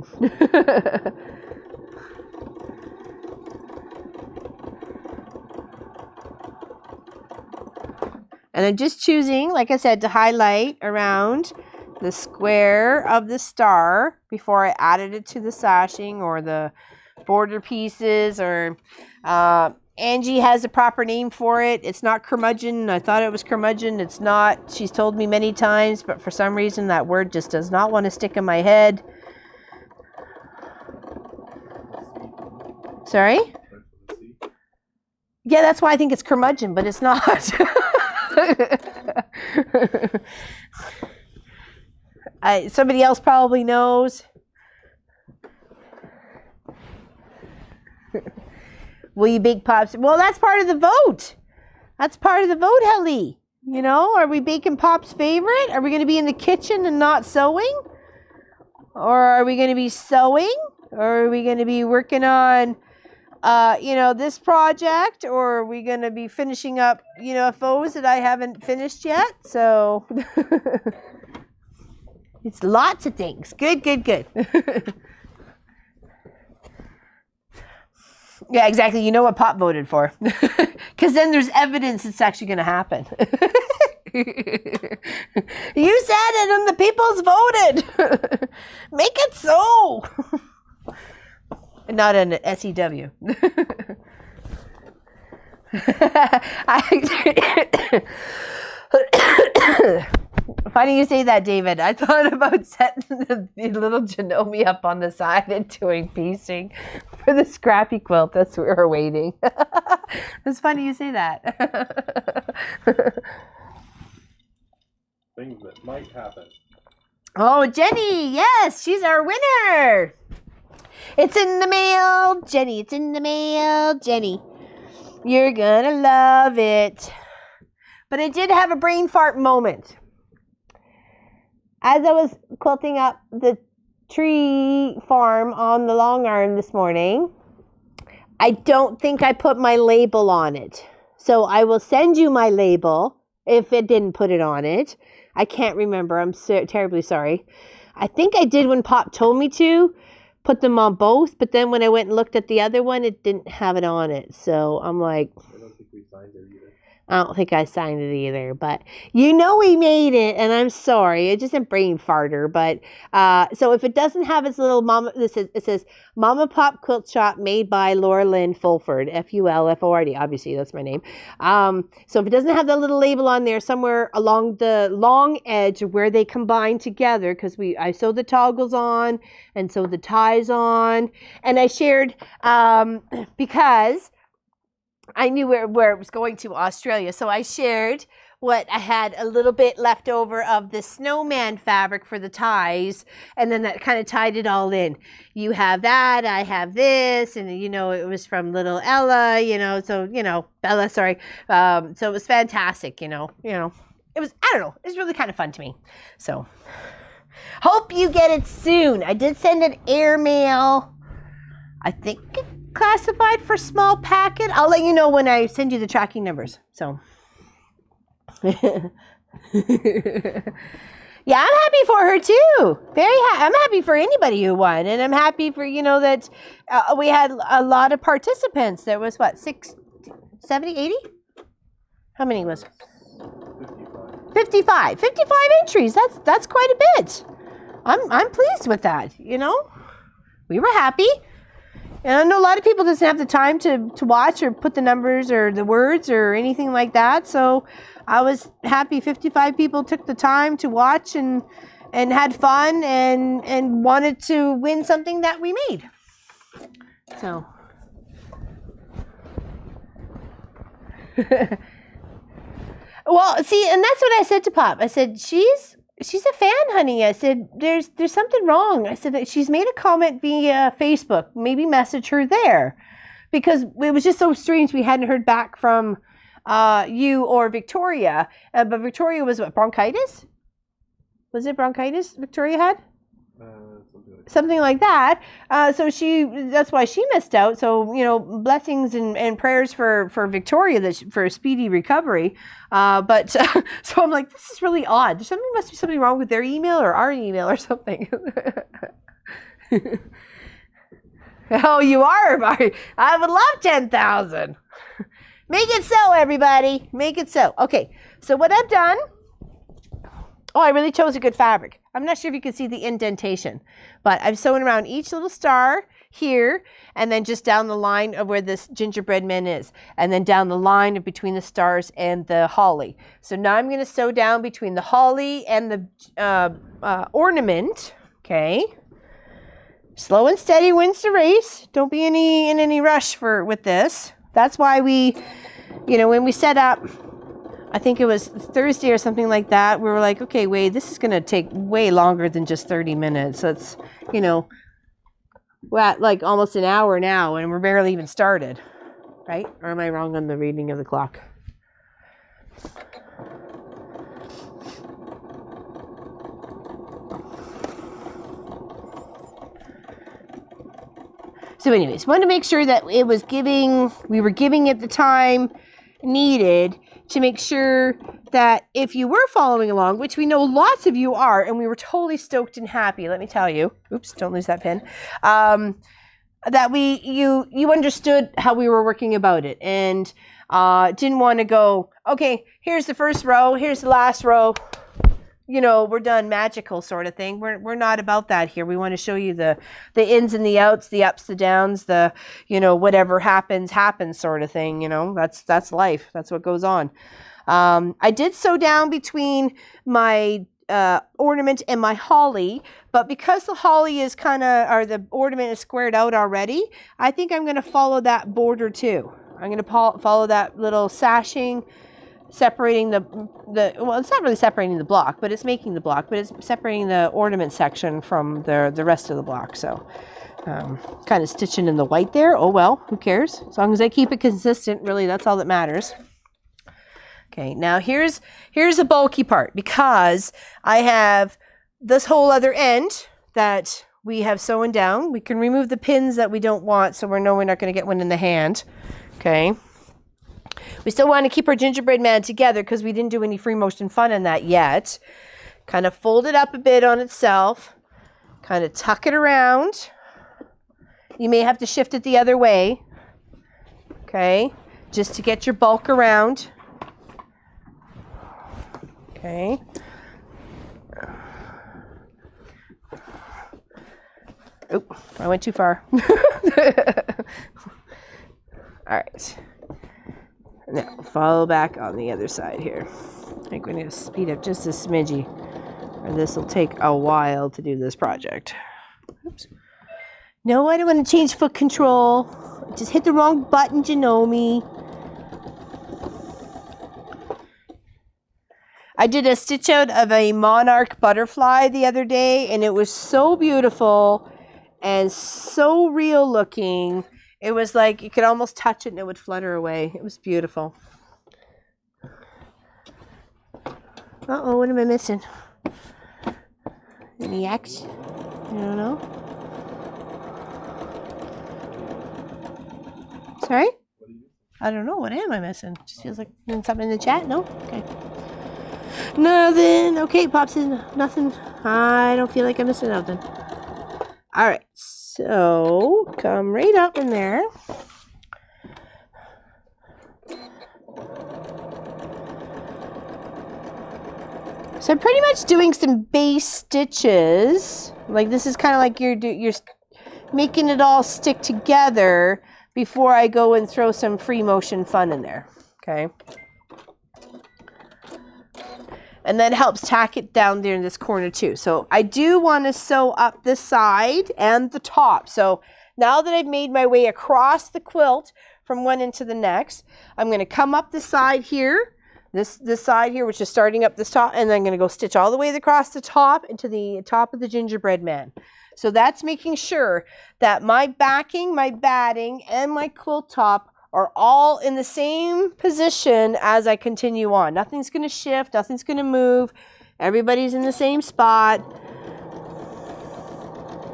And I'm just choosing, like I said, to highlight around the square of the star before I added it to the sashing or the border pieces. Or Angie has a proper name for it. It's not curmudgeon. I thought it was curmudgeon. It's not. She's told me many times, but for some reason that word just does not want to stick in my head. Sorry? Yeah, that's why I think it's curmudgeon, but it's not. Somebody else probably knows. Will you bake pops? Well, that's part of the vote. That's part of the vote, Helly. You know, are we baking Pop's favorite? Are we going to be in the kitchen and not sewing? Or are we going to be sewing? Or are we going to be working on, this project? Or are we going to be finishing up UFOs that I haven't finished yet? So it's lots of things. Good. Yeah, exactly. You know what Pop voted for. Because then there's evidence it's actually going to happen. You said it and the people's voted. Make it so. Not an SEW. Funny you say that, David. I thought about setting the little Janome up on the side and doing piecing for the scrappy quilt. That's what we were waiting. It's funny you say that. Things that might happen. Oh, Jenny, yes, she's our winner. It's in the mail, Jenny. It's in the mail, Jenny. You're gonna love it. But I did have a brain fart moment. As I was quilting up the tree farm on the long arm this morning, I don't think I put my label on it. So I will send you my label if it didn't put it on it. I can't remember. I'm terribly sorry. I think I did when Pop told me to put them on both, but then when I went and looked at the other one, it didn't have it on it. So I'm like, I don't think we signed it either. I don't think I signed it either, but we made it, and I'm sorry. It's just a brain farter, but so if it doesn't have its little mama, it says Mama Pop Quilt Shop made by Laura Lynn Fulford, Fulford, obviously that's my name. So if it doesn't have the little label on there, somewhere along the long edge where they combine together, because I sewed the toggles on and sewed the ties on, and I shared because I knew where it was going to, Australia. So I shared what I had a little bit left over of the snowman fabric for the ties. And then that kind of tied it all in. You have that, I have this. And, it was from little Ella, Bella, sorry. So it was fantastic, it was, I don't know, it was really kind of fun to me. So hope you get it soon. I did send an airmail. I think classified for small packet. I'll let you know when I send you the tracking numbers. So yeah, I'm happy for her too. I'm happy for anybody who won, and I'm happy for that we had a lot of participants. There was 60, 70, 80? How many was 55 entries. That's quite a bit. I'm pleased with that. We were happy. And I know a lot of people doesn't have the time to watch or put the numbers or the words or anything like that. So I was happy 55 people took the time to watch and had fun and wanted to win something that we made. So well, see, and that's what I said to Pop. I said, she's a fan, honey. I said, there's something wrong. I said that she's made a comment via Facebook. Maybe message her there. Because it was just so strange we hadn't heard back from you or Victoria. But Victoria was bronchitis? Was it bronchitis Victoria had? Something like that. So that's why she missed out. So, blessings and prayers for Victoria for a speedy recovery. But so I'm like, this is really odd. Must be something wrong with their email or our email or something. Oh, you are? I would love 10,000. Make it so, everybody. Make it so. Okay. So what I've done. Oh, I really chose a good fabric. I'm not sure if you can see the indentation, but I've sewn around each little star here and then just down the line of where this gingerbread man is, and then down the line of between the stars and the holly. So now I'm going to sew down between the holly and the ornament. Okay. Slow and steady wins the race. Don't be in any rush with this. That's why we, when we set up, I think it was Thursday or something like that, we were like, okay, wait, this is going to take way longer than just 30 minutes. It's, we're at like almost an hour now and we're barely even started, right? Or am I wrong on the reading of the clock? So anyways, wanted to make sure that we were giving it the time needed to make sure that if you were following along, which we know lots of you are, and we were totally stoked and happy, let me tell you, oops, don't lose that pen, that you understood how we were working about it and didn't want to go, okay, here's the first row, here's the last row, we're done, magical sort of thing. We're not about that here. We want to show you the ins and the outs, the ups, the downs, the, whatever happens sort of thing. That's life. That's what goes on. I did sew down between my ornament and my holly, but because the holly is the ornament is squared out already, I think I'm going to follow that border too. I'm going to follow that little sashing, separating well, it's not really separating the block, but it's making the block, but it's separating the ornament section from the rest of the block. So kind of stitching in the white there. Oh well, who cares? As long as I keep it consistent, really, that's all that matters. Okay, now here's a bulky part because I have this whole other end that we have sewn down. We can remove the pins that we don't want, so we're not going to get one in the hand. Okay. We still want to keep our gingerbread man together because we didn't do any free motion fun in that yet. Kind of fold it up a bit on itself. Kind of tuck it around. You may have to shift it the other way. Okay. Just to get your bulk around. Okay. Oop, I went too far. All right. Now, follow back on the other side here. I think we need to speed up just a smidgy, or this will take a while to do this project. Oops. No, I don't want to change foot control. I just hit the wrong button, you know me. I did a stitch out of a monarch butterfly the other day, and it was so beautiful and so real looking. It was like you could almost touch it and it would flutter away. It was beautiful. Uh-oh, what am I missing? Any X? I don't know. Sorry? I don't know. What am I missing? Just feels like something in the chat. No? Okay. Nothing. Okay, Pops says nothing. I don't feel like I'm missing nothing. All right. So come right up in there. So I'm pretty much doing some base stitches. Like this is kind of like you're making it all stick together before I go and throw some free motion fun in there. Okay. And that helps tack it down there in this corner too. So I do want to sew up this side and the top. So now that I've made my way across the quilt from one end to the next, I'm going to come up the side here, this side here, which is starting up this top, and then I'm going to go stitch all the way across the top into the top of the gingerbread man. So that's making sure that my backing, my batting, and my quilt top are all in the same position as I continue on. Nothing's going to shift. Nothing's going to move. Everybody's in the same spot.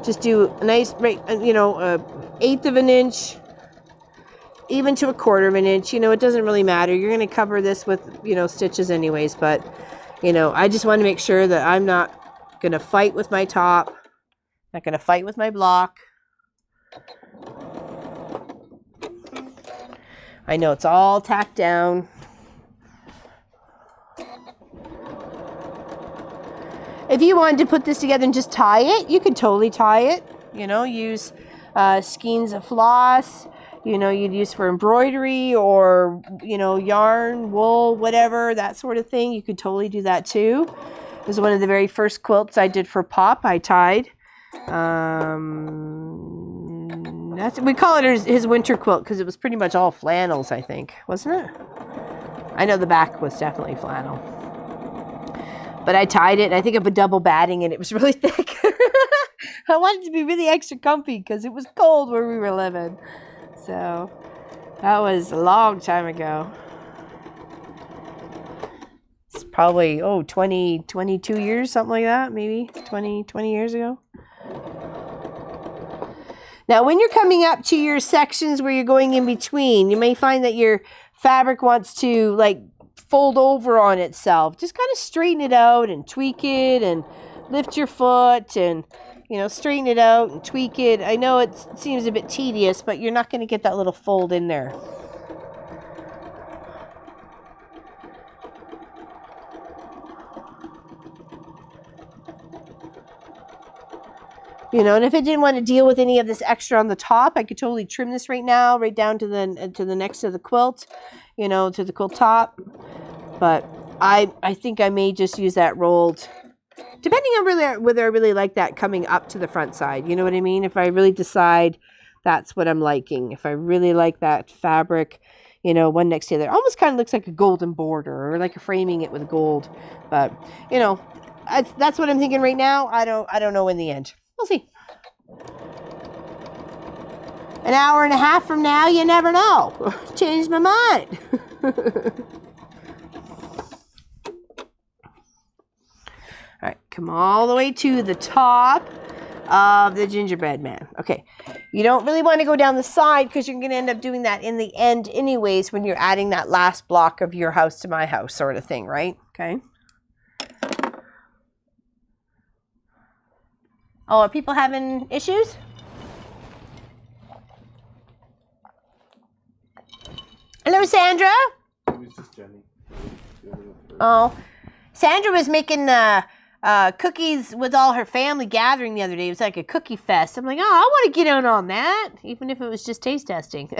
Just do a nice, eighth of an inch, even to a quarter of an inch. It doesn't really matter. You're going to cover this with, stitches anyways. But, I just want to make sure that I'm not going to fight with my top. Not going to fight with my block. I know it's all tacked down. If you wanted to put this together and just tie it, you could totally tie it. Use skeins of floss, you'd use for embroidery or, yarn, wool, whatever, that sort of thing. You could totally do that too. It was one of the very first quilts I did for Pop. I tied. we call it his winter quilt because it was pretty much all flannels, I think, wasn't it? I know the back was definitely flannel. But I tied it, and I think I put double batting, and it was really thick. I wanted it to be really extra comfy because it was cold where we were living. So that was a long time ago. It's probably, 20, 22 years, something like that, maybe 20 years ago. Now, when you're coming up to your sections where you're going in between, you may find that your fabric wants to like fold over on itself. Just kind of straighten it out and tweak it and lift your foot and, straighten it out and tweak it. I know it seems a bit tedious, but you're not going to get that little fold in there. And if I didn't want to deal with any of this extra on the top, I could totally trim this right now, right down to the next to the quilt, to the quilt top. But I think I may just use that rolled, depending on whether I really like that coming up to the front side. You know what I mean? If I really decide that's what I'm liking, if I really like that fabric, one next to the other, almost kind of looks like a golden border or like framing it with gold. But that's what I'm thinking right now. I don't know in the end. We'll see. An hour and a half from now, you never know. Changed my mind. All right, come all the way to the top of the gingerbread man. Okay, you don't really want to go down the side because you're going to end up doing that in the end anyways when you're adding that last block of your house to my house sort of thing, right? Okay. Oh, are people having issues? Hello, Sandra. It was just Jenny. Oh, Sandra was making cookies with all her family gathering the other day. It was like a cookie fest. I'm like, I want to get in on that, even if it was just taste testing.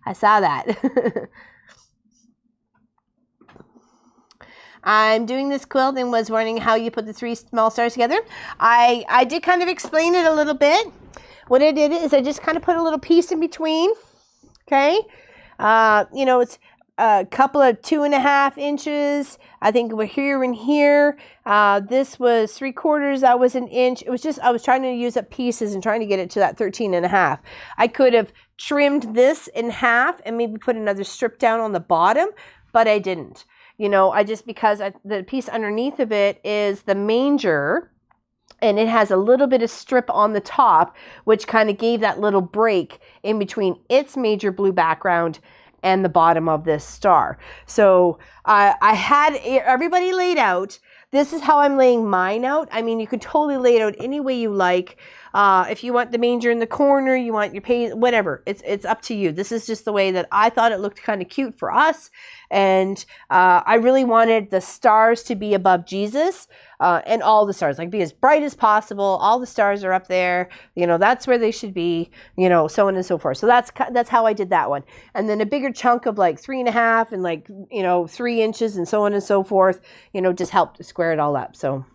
I saw that. I'm doing this quilt and was wondering how you put the 3 small stars together. I did kind of explain it a little bit. What I did is I just kind of put a little piece in between. Okay. It's a couple of 2.5 inches. I think we're here and here. This was 3/4. That was 1 inch. It was just, I was trying to use up pieces and trying to get it to that 13.5. I could have trimmed this in half and maybe put another strip down on the bottom, but I didn't. Because the piece underneath of it is the manger, and it has a little bit of strip on the top, which kind of gave that little break in between its major blue background and the bottom of this star. So I had everybody laid out. This is how I'm laying mine out. I mean, you could totally lay it out any way you like. If you want the manger in the corner, you want your page, whatever. It's up to you. This is just the way that I thought it looked kind of cute for us. And I really wanted the stars to be above Jesus, and all the stars, like be as bright as possible. All the stars are up there. That's where they should be, so on and so forth. So that's how I did that one. And then a bigger chunk of like 3.5 and like, 3 inches and so on and so forth, just helped square it all up. So.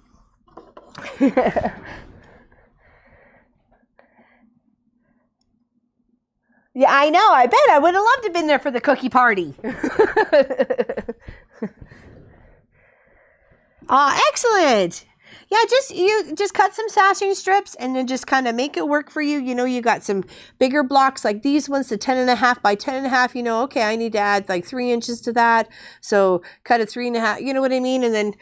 Yeah, I know. I bet I would have loved to have been there for the cookie party. Excellent. Yeah, you just cut some sashing strips and then just kind of make it work for you. You got some bigger blocks like these ones, the 10.5 by 10.5. Okay, I need to add like 3 inches to that. So cut a 3.5. You know what I mean? And then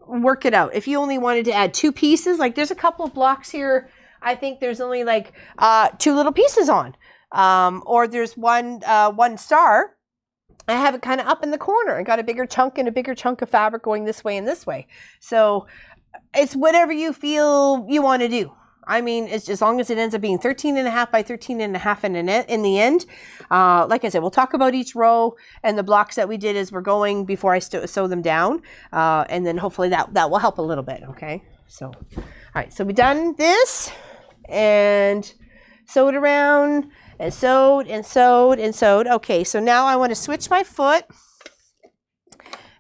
work it out. If you only wanted to add 2 pieces, like there's a couple of blocks here. I think there's only like 2 little pieces on. Or there's one star. I have it kind of up in the corner. I got a bigger chunk and a bigger chunk of fabric going this way and this way. So it's whatever you feel you want to do. I mean, it's as long as it ends up being 13.5 by 13.5 in the end. Like I said, we'll talk about each row and the blocks that we did as we're going before I sew them down. And then hopefully that will help a little bit. Okay. So, all right. So we done this and sewed around. And sewed and sewed and sewed. Okay, so now I want to switch my foot.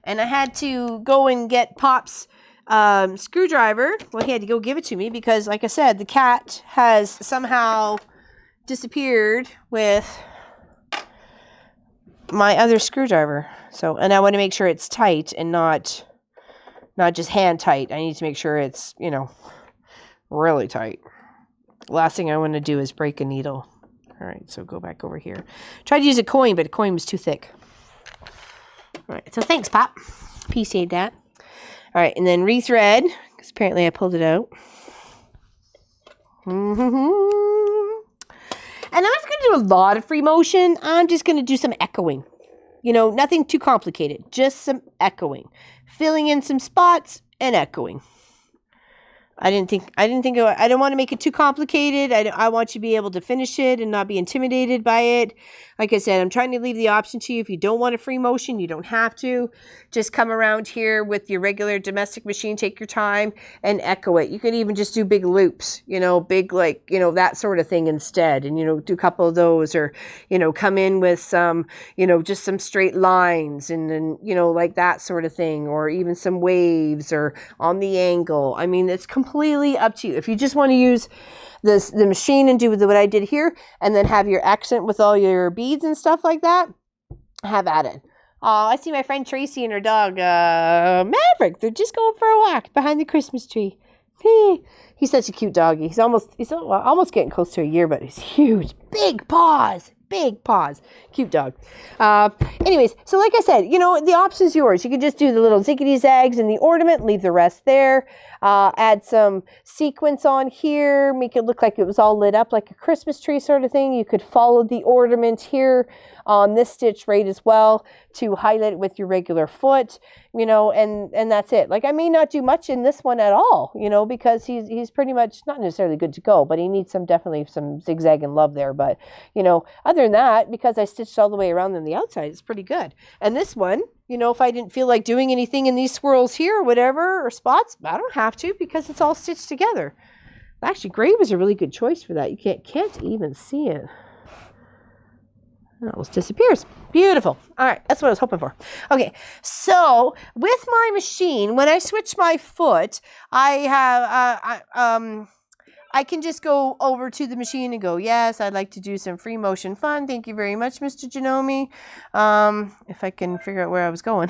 And I had to go and get Pop's screwdriver. Well, he had to go give it to me because, like I said, the cat has somehow disappeared with my other screwdriver. So, and I want to make sure it's tight and not just hand tight. I need to make sure it's, you know, really tight. Last thing I want to do is break a needle. All right, so go back over here. Tried to use a coin, but a coin was too thick. All right, so thanks, Pop. Appreciate that. All right, and then rethread, because apparently I pulled it out. And I'm not going to do a lot of free motion. I'm just going to do some echoing. You know, nothing too complicated. Just some echoing. Filling in some spots and echoing. I don't want to make it too complicated. I want you to be able to finish it and not be intimidated by it. Like I said, I'm trying to leave the option to you. If you don't want a free motion, you don't have to. Just come around here with your regular domestic machine, take your time and echo it. You could even just do big loops, you know, big, like, you know, that sort of thing instead. And, you know, do a couple of those, or, you know, come in with some, you know, just some straight lines and then, you know, like that sort of thing, or even some waves or on the angle. I mean, it's completely up to you. If you just want to use the machine and do what I did here, and then have your accent with all your beads and stuff like that, have at it. Oh, I see my friend Tracy and her dog, Maverick. They're just going for a walk behind the Christmas tree. He's such a cute doggy. He's almost getting close to a year, but he's huge. Big paws. Cute dog. Anyways, so like I said, you know, the option's yours. You could just do the little ziggity zags and the ornament, leave the rest there. Add some sequins on here, make it look like it was all lit up like a Christmas tree sort of thing. You could follow the ornament here on this stitch right as well to highlight it with your regular foot, you know, and that's it. Like, I may not do much in this one at all, you know, because he's pretty much not necessarily good to go, but he needs definitely some zigzag and love there. But, you know, other than that, because I stitched all the way around on the outside, it's pretty good. And this one, you know, if I didn't feel like doing anything in these swirls here or whatever, or spots, I don't have to, because it's all stitched together. Actually, gray was a really good choice for that. You can't even see it. It almost disappears. Beautiful. All right, that's what I was hoping for. Okay, so with my machine, when I switch my foot, I can just go over to the machine and go, yes, I'd like to do some free motion fun. Thank you very much, Mr. Janome. If I can figure out where I was going.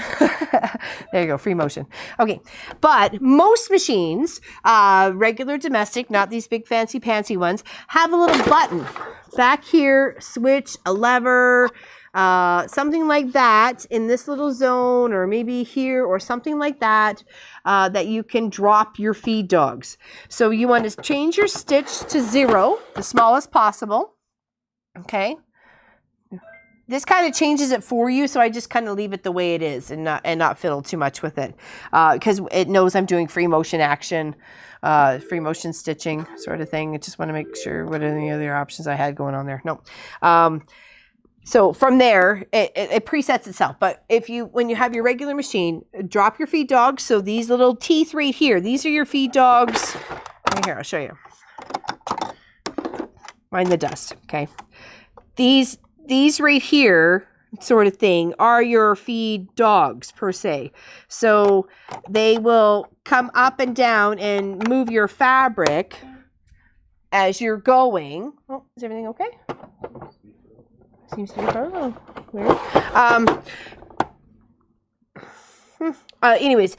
There you go, free motion. Okay, but most machines, regular domestic, not these big fancy pantsy ones, have a little button back here, switch, a lever, something like that in this little zone, or maybe here or something like that, that you can drop your feed dogs. So you want to change your stitch to 0, the smallest possible. Okay. This kind of changes it for you, so I just kind of leave it the way it is and not fiddle too much with it, because it knows I'm doing free motion action, free motion stitching sort of thing. I just want to make sure what are the other options I had going on there. No. So from there, it presets itself. But when you have your regular machine, drop your feed dogs. So these little teeth right here, these are your feed dogs. Right here, I'll show you. Mind the dust, okay? These right here, sort of thing, are your feed dogs per se. So they will come up and down and move your fabric as you're going. Oh, is everything okay? Seems to be fine. Weird. Anyways,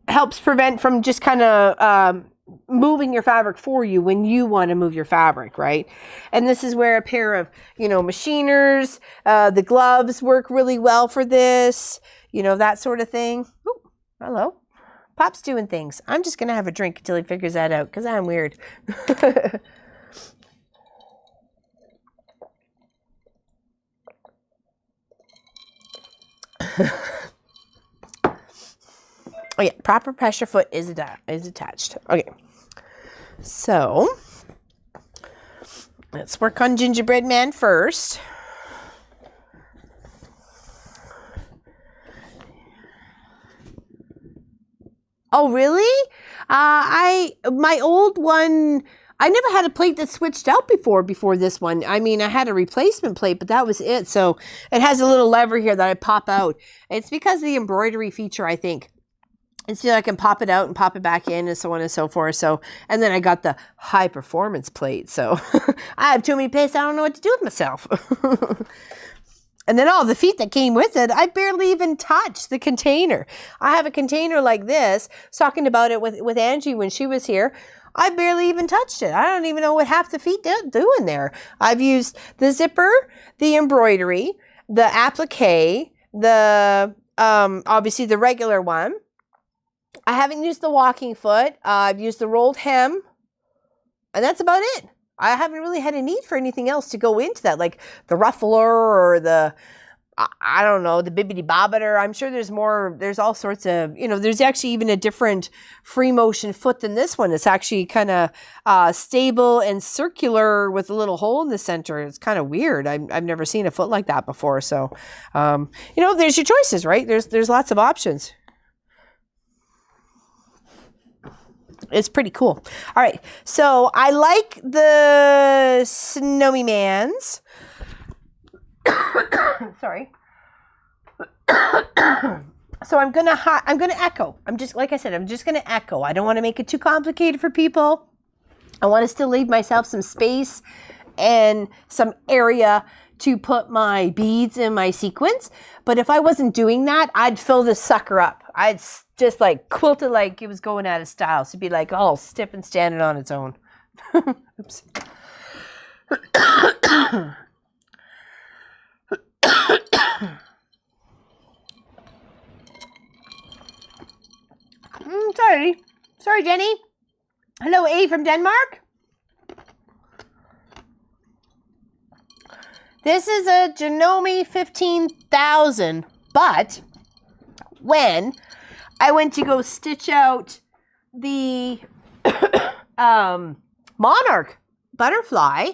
helps prevent from just kind of moving your fabric for you when you want to move your fabric, right? And this is where a pair of, you know, machiners, the gloves work really well for this, you know, that sort of thing. Ooh, hello. Pop's doing things. I'm just going to have a drink until he figures that out, because I'm weird. Oh yeah, proper pressure foot is attached. Okay, so let's work on Gingerbread Man first. Oh really? My old one, I never had a plate that switched out before this one. I mean, I had a replacement plate, but that was it. So it has a little lever here that I pop out. It's because of the embroidery feature, I think, And so I can pop it out and pop it back in and so on and so forth. So, and then I got the high performance plate. So I have too many plates. I don't know what to do with myself. And then all the feet that came with it, I barely even touched the container. I have a container like this. I was talking about it with Angie when she was here. I barely even touched it. I don't even know what half the feet do in there. I've used the zipper, the embroidery, the applique, the obviously the regular one. I haven't used the walking foot. I've used the rolled hem, and that's about it. I haven't really had a need for anything else to go into that, like the ruffler or the, I don't know, the bibbidi bobbiter. I'm sure there's more, there's all sorts of, there's actually even a different free motion foot than this one. It's actually kind of stable and circular with a little hole in the center. It's kind of weird. I've never seen a foot like that before. So, there's your choices, right? There's lots of options. It's pretty cool. All right. So I like the Snowy Mans. Sorry. So I'm gonna echo. I'm just gonna echo. I don't want to make it too complicated for people. I want to still leave myself some space and some area to put my beads in my sequins. But if I wasn't doing that, I'd fill this sucker up. I'd just like quilt it like it was going out of style. So it'd be like all stiff and standing on its own. Oops. Sorry, Jenny. Hello, A from Denmark. This is a Janome 15,000, but when I went to go stitch out the Monarch butterfly,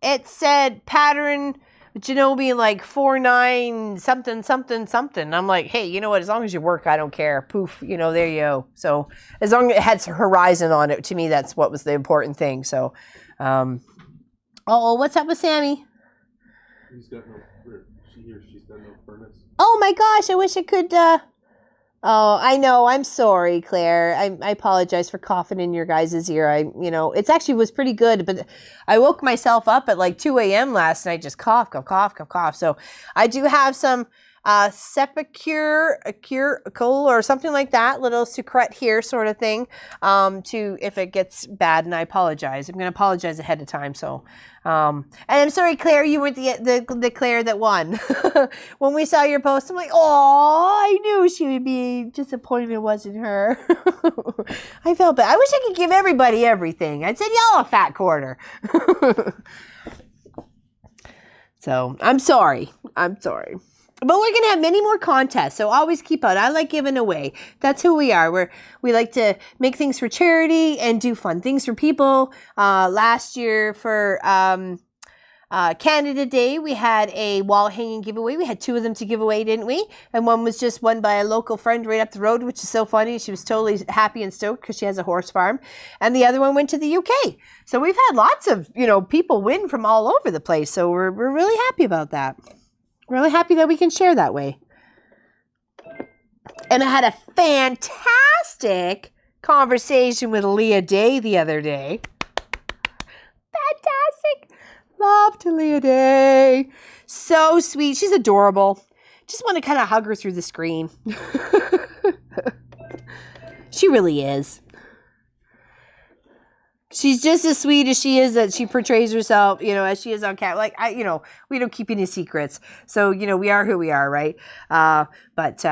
it said pattern Janome like 49 something something something. I'm like, hey, you know what? As long as you work, I don't care. Poof, there you go. So as long as it had some horizon on it, to me, that's what was the important thing. So, what's up with Sammy? She's got no furnace. Oh my gosh, I wish I could, oh, I know. I'm sorry, Claire. I apologize for coughing in your guys' ear. It actually was pretty good, but I woke myself up at like 2 a.m. last night, just cough. So I do have some Sepicure or something like that, little sucrete here sort of thing, to if it gets bad, and I apologize. I'm going to apologize ahead of time. So, and I'm sorry, Claire, you were the Claire that won. When we saw your post, I'm like, oh, I knew she would be disappointed it wasn't her. I felt bad. I wish I could give everybody everything. I'd send y'all a fat quarter. So I'm sorry. But we're going to have many more contests, so always keep out. I like giving away. That's who we are. We like to make things for charity and do fun things for people. Last year for Canada Day, we had a wall hanging giveaway. We had 2 of them to give away, didn't we? And one was just won by a local friend right up the road, which is so funny. She was totally happy and stoked because she has a horse farm. And the other one went to the UK. So we've had lots of, people win from all over the place. So we're really happy about that. Really happy that we can share that way. And I had a fantastic conversation with Leah Day the other day. Fantastic. Love to Leah Day. So sweet. She's adorable. Just want to kind of hug her through the screen. She really is. She's just as sweet as she is that she portrays herself, as she is on camera. Like, we don't keep any secrets. So, we are who we are, right? It was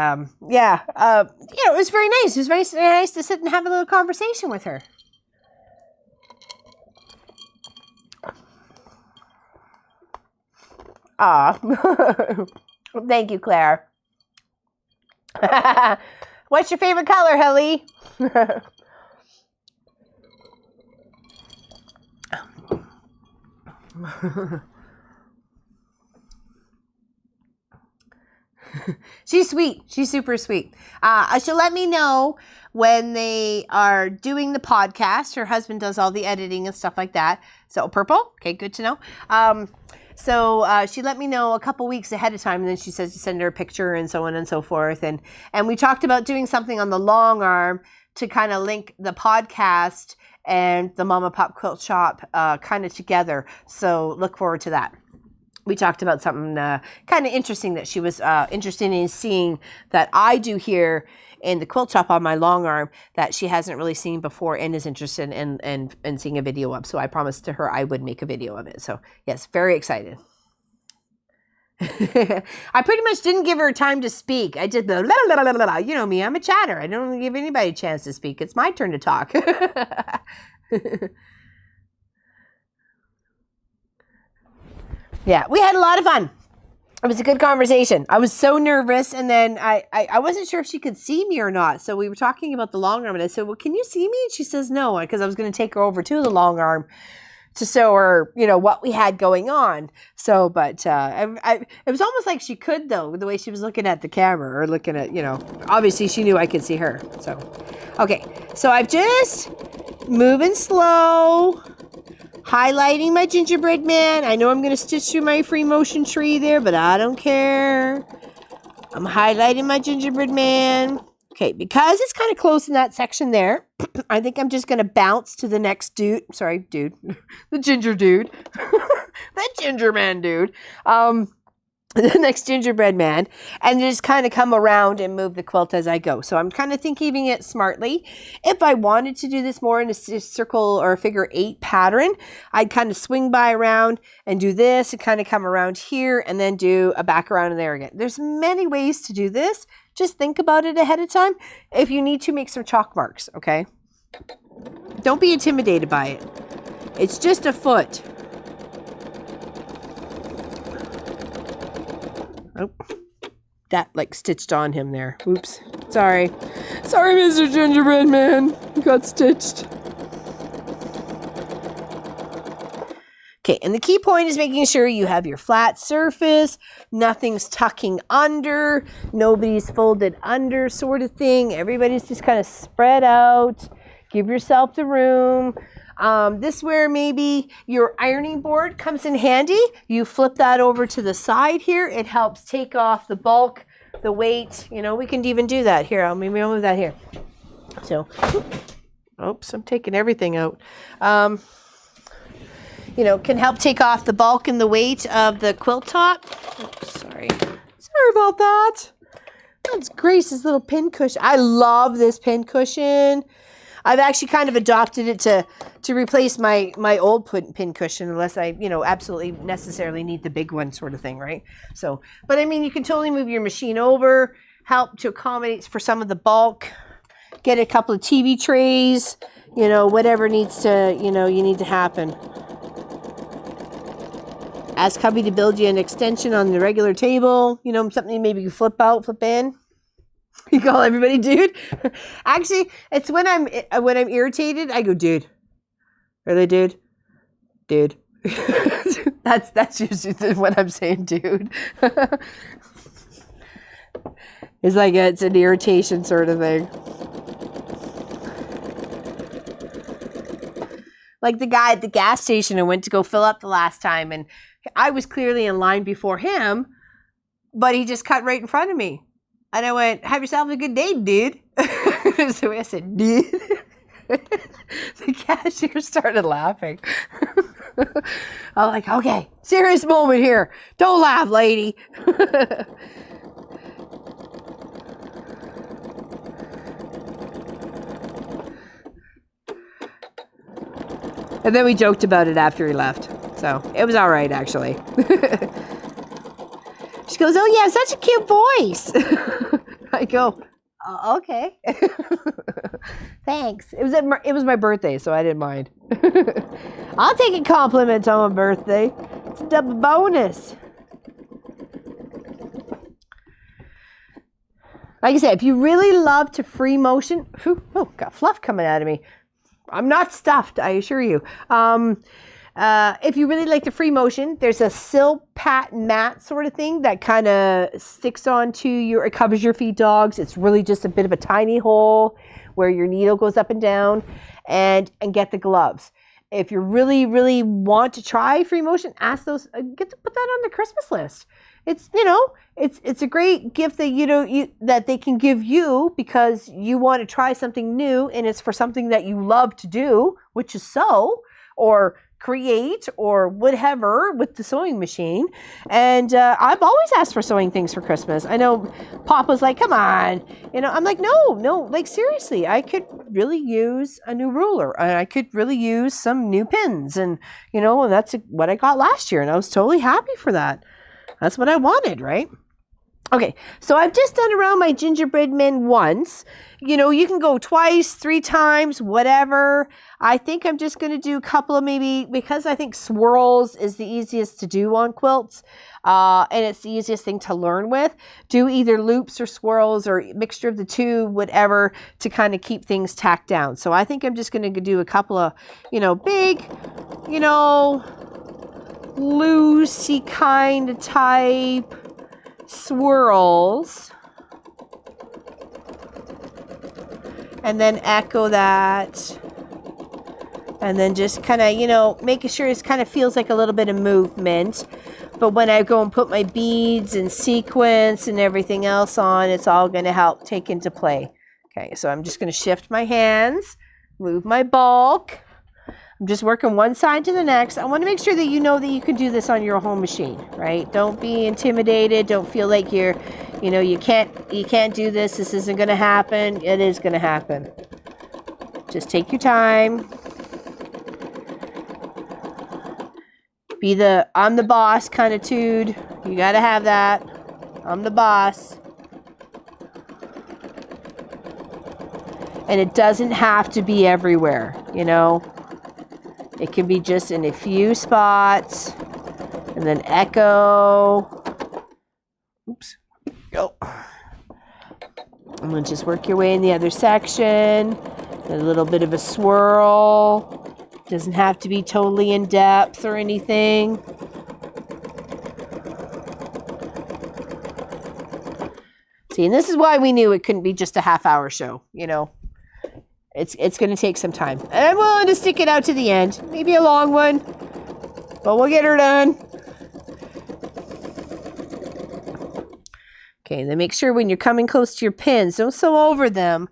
very nice. It was very nice to sit and have a little conversation with her. Thank you, Claire. What's your favorite color, Helly? She's sweet. She's super sweet. She'll let me know when they are doing the podcast. Her husband does all the editing and stuff like that. So purple. Okay, good to know. So she let me know a couple weeks ahead of time, and then she says to send her a picture and so on and so forth. And we talked about doing something on the long arm to kind of link the podcast and the Mama Pop Quilt Shop kind of together. So look forward to that. We talked about something kind of interesting that she was interested in seeing that I do here in the quilt shop on my long arm that she hasn't really seen before and is interested in seeing a video of. So I promised to her I would make a video of it. So yes, very excited. I pretty much didn't give her time to speak. I just, blah, blah, blah, blah, blah. You know me, I'm a chatter. I don't give anybody a chance to speak. It's my turn to talk. Yeah, we had a lot of fun. It was a good conversation. I was so nervous, and then I wasn't sure if she could see me or not. So we were talking about the long arm, and I said, well, can you see me? And she says no, because I was going to take her over to the long arm to show her, you know, what we had going on. So, but it was almost like she could, though, the way she was looking at the camera or looking at, you know, obviously she knew I could see her. So, okay. So I've just moving slow, highlighting my gingerbread man. I know I'm going to stitch through my free motion tree there, but I don't care. I'm highlighting my gingerbread man. Okay, because it's kind of close in that section there, I think I'm just going to bounce to the next dude. Sorry, dude. The ginger dude. The ginger man dude. The next gingerbread man, and just kind of come around and move the quilt as I go. So I'm kind of thinking it smartly. If I wanted to do this more in a circle or a figure 8 pattern, I'd kind of swing by around and do this and kind of come around here and then do a back around in there again. There's many ways to do this. Just think about it ahead of time. If you need to, make some chalk marks, okay? Don't be intimidated by it. It's just a foot. Oh, that like stitched on him there. Oops. Sorry. Sorry, Mr. Gingerbread Man. You got stitched. Okay, and the key point is making sure you have your flat surface. Nothing's tucking under. Nobody's folded under sort of thing. Everybody's just kind of spread out. Give yourself the room. This where maybe your ironing board comes in handy. You flip that over to the side here. It helps take off the bulk, the weight. You know, we can even do that here. I'll move that here. So, oops, I'm taking everything out. You know, can help take off the bulk and the weight of the quilt top. Oops, sorry. Sorry about that. That's Grace's little pin cushion. I love this pin cushion. I've actually kind of adopted it to replace my old pin cushion, unless I, you know, absolutely necessarily need the big one sort of thing, right? So, but I mean, you can totally move your machine over, help to accommodate for some of the bulk, get a couple of TV trays, you know, whatever needs to, you know, you need to happen. Ask hubby to build you an extension on the regular table, you know, something maybe you flip out, flip in. You call everybody dude. Actually, it's when I'm irritated, I go dude. Really, dude? Dude. that's usually what I'm saying, dude. It's like it's an irritation sort of thing. Like the guy at the gas station who went to go fill up the last time, and I was clearly in line before him, but he just cut right in front of me. And I went, have yourself a good day, dude. So I said, dude. The cashier started laughing. I'm like, okay, serious moment here. Don't laugh, lady. And then we joked about it after he left. So it was all right, actually. She goes, oh, yeah, such a cute voice. I go, oh, okay. Thanks. It was my birthday, so I didn't mind. I'll take a compliment on my birthday. It's a double bonus. Like I said, if you really love to free motion, got fluff coming out of me. I'm not stuffed, I assure you. If you really like the free motion, there's a Silpat mat sort of thing that kind of sticks onto it covers your feed dogs. It's really just a bit of a tiny hole where your needle goes up and down, and get the gloves. if you really, really want to try free motion, ask those, get to put that on the Christmas list. It's, you know, it's a great gift that, you know, that they can give you because you want to try something new and it's for something that you love to do, which is sew or create or whatever with the sewing machine. And I've always asked for sewing things for Christmas. I know Papa's like, come on, you know, I'm like, no, like seriously, I could really use a new ruler and I could really use some new pins, and you know, and that's what I got last year and I was totally happy for that. That's what I wanted, right? Okay, so I've just done around my gingerbread men once. You know, you can go twice, 3 times, whatever. I think I'm just going to do a couple of maybe, because I think swirls is the easiest to do on quilts. And it's the easiest thing to learn with. Do either loops or swirls or a mixture of the two, whatever, to kind of keep things tacked down. So I think I'm just going to do a couple of, you know, big, you know, loosey kind of type swirls, and then echo that, and then just kind of, you know, making sure it kind of feels like a little bit of movement. But when I go and put my beads and sequins and everything else on, it's all going to help take into play. Okay, so I'm just going to shift my hands, move my bulk. I'm just working one side to the next. I want to make sure that you know that you can do this on your home machine, right? Don't be intimidated. Don't feel like you're, you know, you can't do this. This isn't going to happen. It is going to happen. Just take your time. Be the I'm the boss kind of tude. You got to have that. I'm the boss. And it doesn't have to be everywhere, you know. It can be just in a few spots, and then echo. Oops. Go. And then just work your way in the other section. A little bit of a swirl. Doesn't have to be totally in depth or anything. See, and this is why we knew it couldn't be just a half-hour show, you know. It's going to take some time. And I'm willing to stick it out to the end. Maybe a long one, but we'll get her done. Okay, then make sure when you're coming close to your pins, don't sew over them,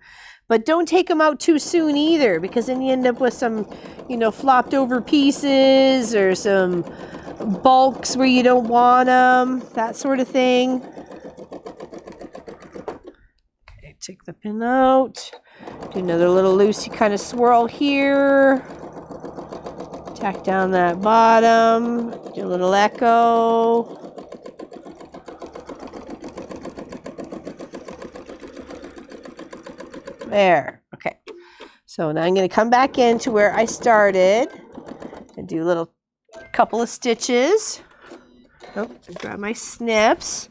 but don't take them out too soon either, because then you end up with some, you know, flopped over pieces or some bulks where you don't want them, that sort of thing. Okay, take the pin out. Do another little loosey kind of swirl here. Tack down that bottom. Do a little echo. There. Okay. So now I'm going to come back into where I started and do a little couple of stitches. Oh, grab my snips.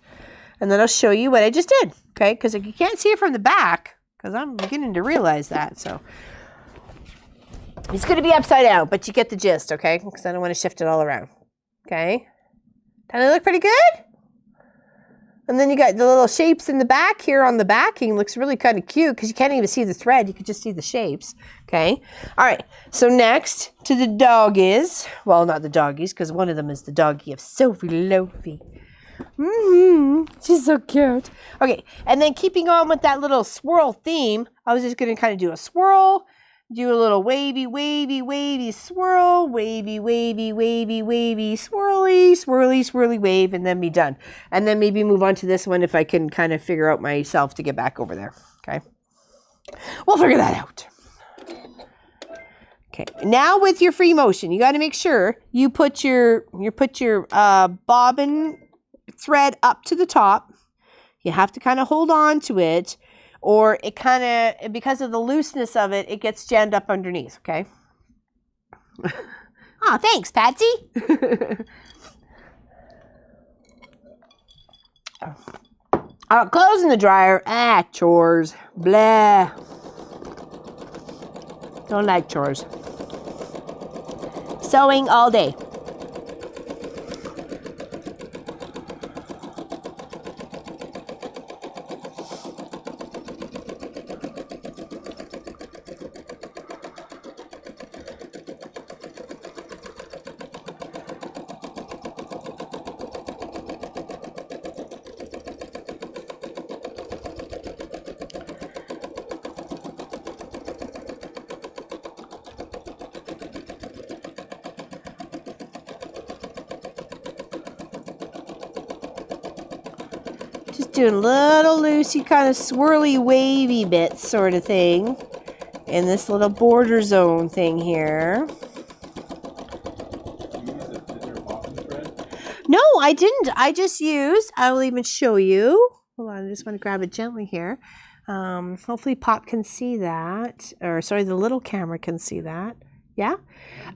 And then I'll show you what I just did. Okay, because you can't see it from the back. Because I'm beginning to realize that. So it's going to be upside down, but you get the gist, okay? Because I don't want to shift it all around. Okay? Doesn't it look pretty good? And then you got the little shapes in the back here on the backing. Looks really kind of cute because you can't even see the thread. You can just see the shapes. Okay? All right. So next to the doggies. Well, not the doggies, because one of them is the doggie of Sophie Lofi. She's so cute. Okay, and then keeping on with that little swirl theme, I was just going to kind of do a swirl, do a little wavy, wavy, wavy swirl, wavy, wavy, wavy, wavy, swirly, swirly, swirly wave, and then be done. And then maybe move on to this one if I can kind of figure out myself to get back over there. Okay, we'll figure that out. Okay, now with your free motion, you got to make sure you put your bobbin thread up to the top. You have to kind of hold on to it, or it kind of, because of the looseness of it, it gets jammed up underneath, okay? Oh, thanks, Patsy. Clothes in the dryer. Chores. Blah. Don't like chores. Sewing all day. Just doing little loosey, kind of swirly, wavy bits sort of thing in this little border zone thing here. No, I didn't. I just used, I will even show you. Hold on, I just want to grab it gently here. Hopefully Pop can see that. Or sorry, the little camera can see that. Yeah?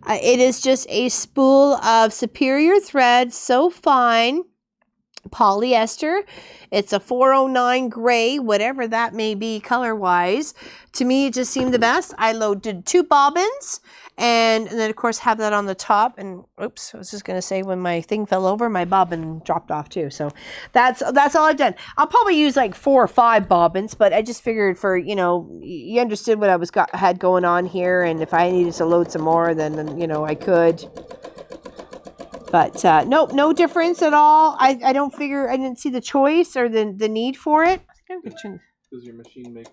It is just a spool of superior thread, so fine, polyester. It's a 409 gray, whatever that may be color-wise. To me, it just seemed the best. I loaded 2 bobbins and then, of course, have that on the top. And, oops, I was just going to say when my thing fell over, my bobbin dropped off too. So that's all I've done. I'll probably use like 4 or 5 bobbins, but I just figured for, you know, you understood what I had going on here. And if I needed to load some more, then you know, I could. But no difference at all. I don't figure, I didn't see the choice or the need for it. Does your machine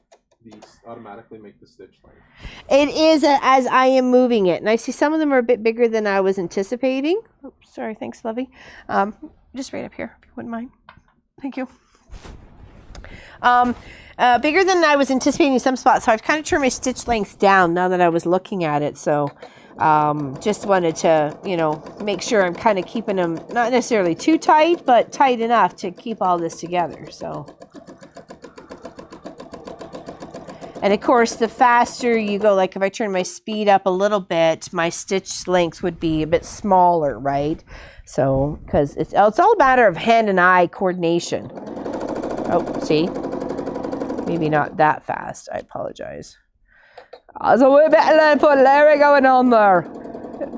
automatically make the stitch length? It is as I am moving it. And I see some of them are a bit bigger than I was anticipating. Oh, sorry, thanks, Lovey. Just right up here, if you wouldn't mind. Thank you. Bigger than I was anticipating in some spots. So I've kind of turned my stitch length down now that I was looking at it. So just wanted to, you know, make sure I'm kind of keeping them not necessarily too tight, but tight enough to keep all this together. So, and of course, the faster you go, like if I turn my speed up a little bit, my stitch length would be a bit smaller, right? So, because it's all a matter of hand and eye coordination. Oh, see? Maybe not that fast. I apologize. There's a wee bit of Larry going on there.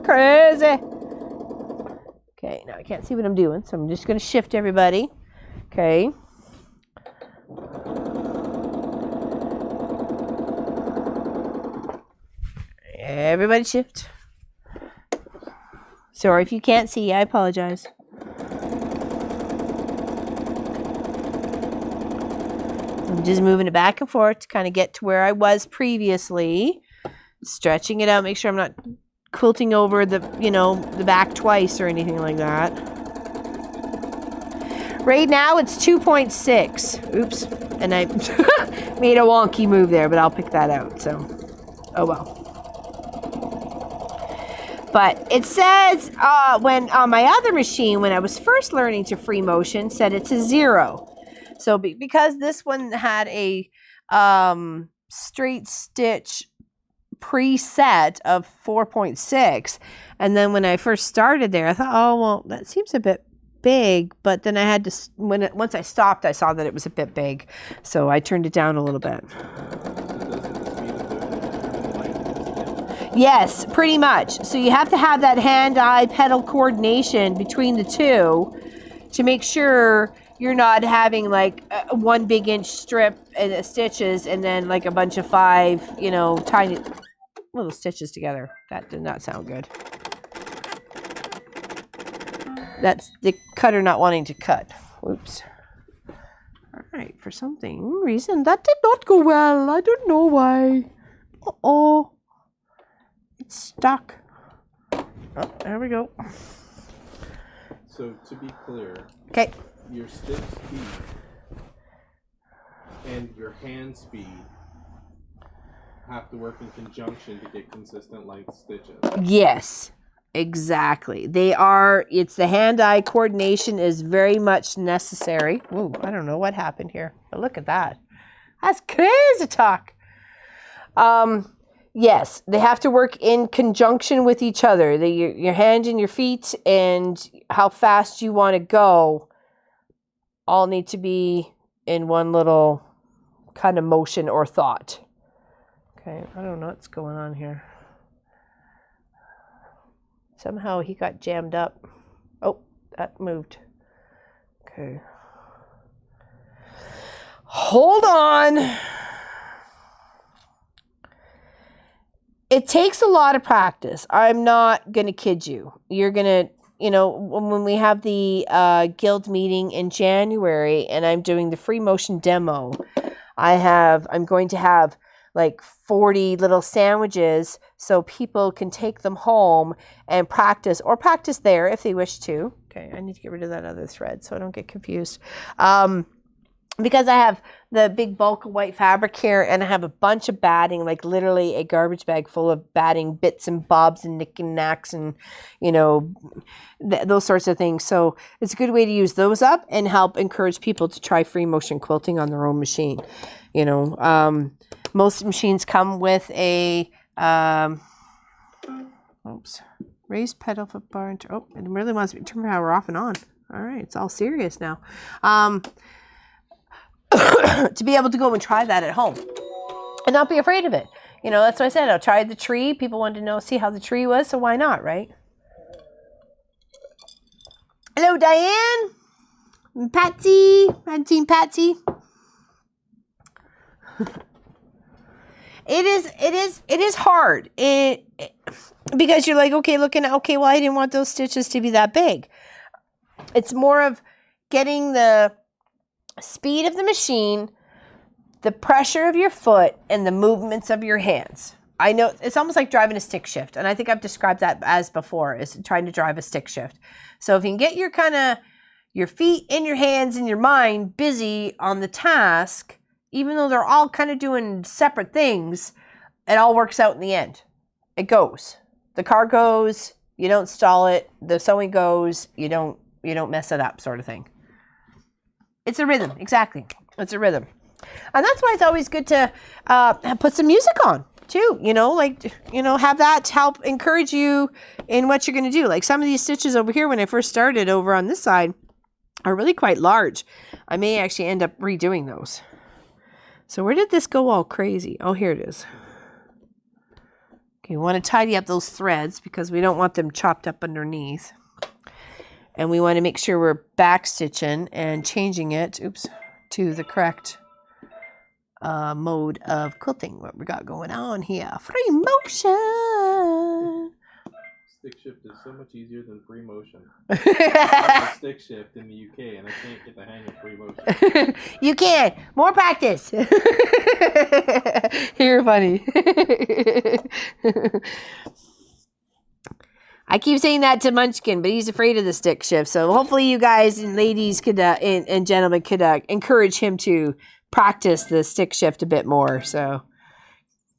Crazy. Okay, now I can't see what I'm doing, so I'm just going to shift everybody. Okay. Everybody shift. Sorry if you can't see, I apologize. I'm just moving it back and forth to kind of get to where I was previously. Stretching it out, make sure I'm not quilting over the, you know, the back twice or anything like that. Right now it's 2.6. Oops. And I made a wonky move there, but I'll pick that out. So, oh well. But it says when on my other machine, when I was first learning to free motion, said it's a 0. So because this one had a straight stitch preset of 4.6, and then when I first started there, I thought, oh well, that seems a bit big. But then I had to once I stopped, I saw that it was a bit big, so I turned it down a little bit. Yes, pretty much. So you have to have that hand-eye pedal coordination between the two to make sure you're not having like one big inch strip and stitches and then like a bunch of 5, you know, tiny little stitches together. That did not sound good. That's the cutter not wanting to cut. Oops. All right, for some reason that did not go well. I don't know why. Uh-oh. It's stuck. Oh, there we go. So to be clear, okay, your stitch speed and your hand speed have to work in conjunction to get consistent length stitches. Yes, exactly. They are. It's the hand-eye coordination is very much necessary. Ooh, I don't know what happened here, but look at that. That's crazy talk. Yes, they have to work in conjunction with each other. Your hand and your feet and how fast you want to go all need to be in one little kind of motion or thought. Okay, I don't know what's going on here. Somehow he got jammed up. Oh, that moved. Okay. Hold on. It takes a lot of practice. I'm not going to kid you. You're going to, you know, when we have the guild meeting in January and I'm doing the free motion demo, I'm going to have like 40 little sandwiches so people can take them home and practice or practice there if they wish to. Okay, I need to get rid of that other thread so I don't get confused. because I have the big bulk of white fabric here and I have a bunch of batting, like literally a garbage bag full of batting bits and bobs and knick and knacks and, you know, those sorts of things. So it's a good way to use those up and help encourage people to try free motion quilting on their own machine. You know, most machines come with a, raised pedal foot bar. Oh, it really wants me to turn my power off and on. All right, it's all serious now. To be able to go and try that at home and not be afraid of it. You know, that's what I said. I tried the tree. People wanted to see how the tree was, so why not, right? Hello, Diane. Patsy. Team Patsy. It is hard. Because you're like, okay, well, I didn't want those stitches to be that big. It's more of getting the speed of the machine, the pressure of your foot, and the movements of your hands. I know it's almost like driving a stick shift, and I think I've described that as before, as trying to drive a stick shift. So if you can get your feet and your hands and your mind busy on the task, even though they're all kind of doing separate things, it all works out in the end. It goes. The car goes, you don't stall it. The sewing goes, you don't mess it up, sort of thing. It's a rhythm, exactly. It's a rhythm. And that's why it's always good to put some music on, too. You know, like, you know, have that help encourage you in what you're going to do. Like some of these stitches over here, when I first started over on this side, are really quite large. I may actually end up redoing those. So where did this go all crazy? Oh, here it is. Okay, we want to tidy up those threads because we don't want them chopped up underneath. And we want to make sure we're back stitching and changing it, to the correct mode of quilting. What we got going on here. Free motion. Stick shift is so much easier than free motion. I stick shift in the UK and I can't get the hang of free motion. You can. More practice. You're funny. I keep saying that to Munchkin, but he's afraid of the stick shift. So hopefully you guys and ladies could and gentlemen could encourage him to practice the stick shift a bit more. So,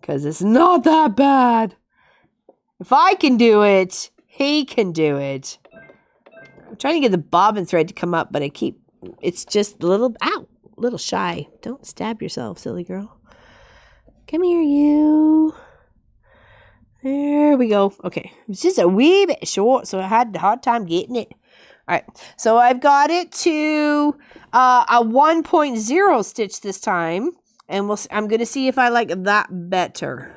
because it's not that bad. If I can do it, he can do it. I'm trying to get the bobbin thread to come up, but it's just a little shy. Don't stab yourself, silly girl. Come here, you. There we go. Okay. It's just a wee bit short, so I had a hard time getting it. All right. So I've got it to a 1.0 stitch this time. And I'm going to see if I like that better.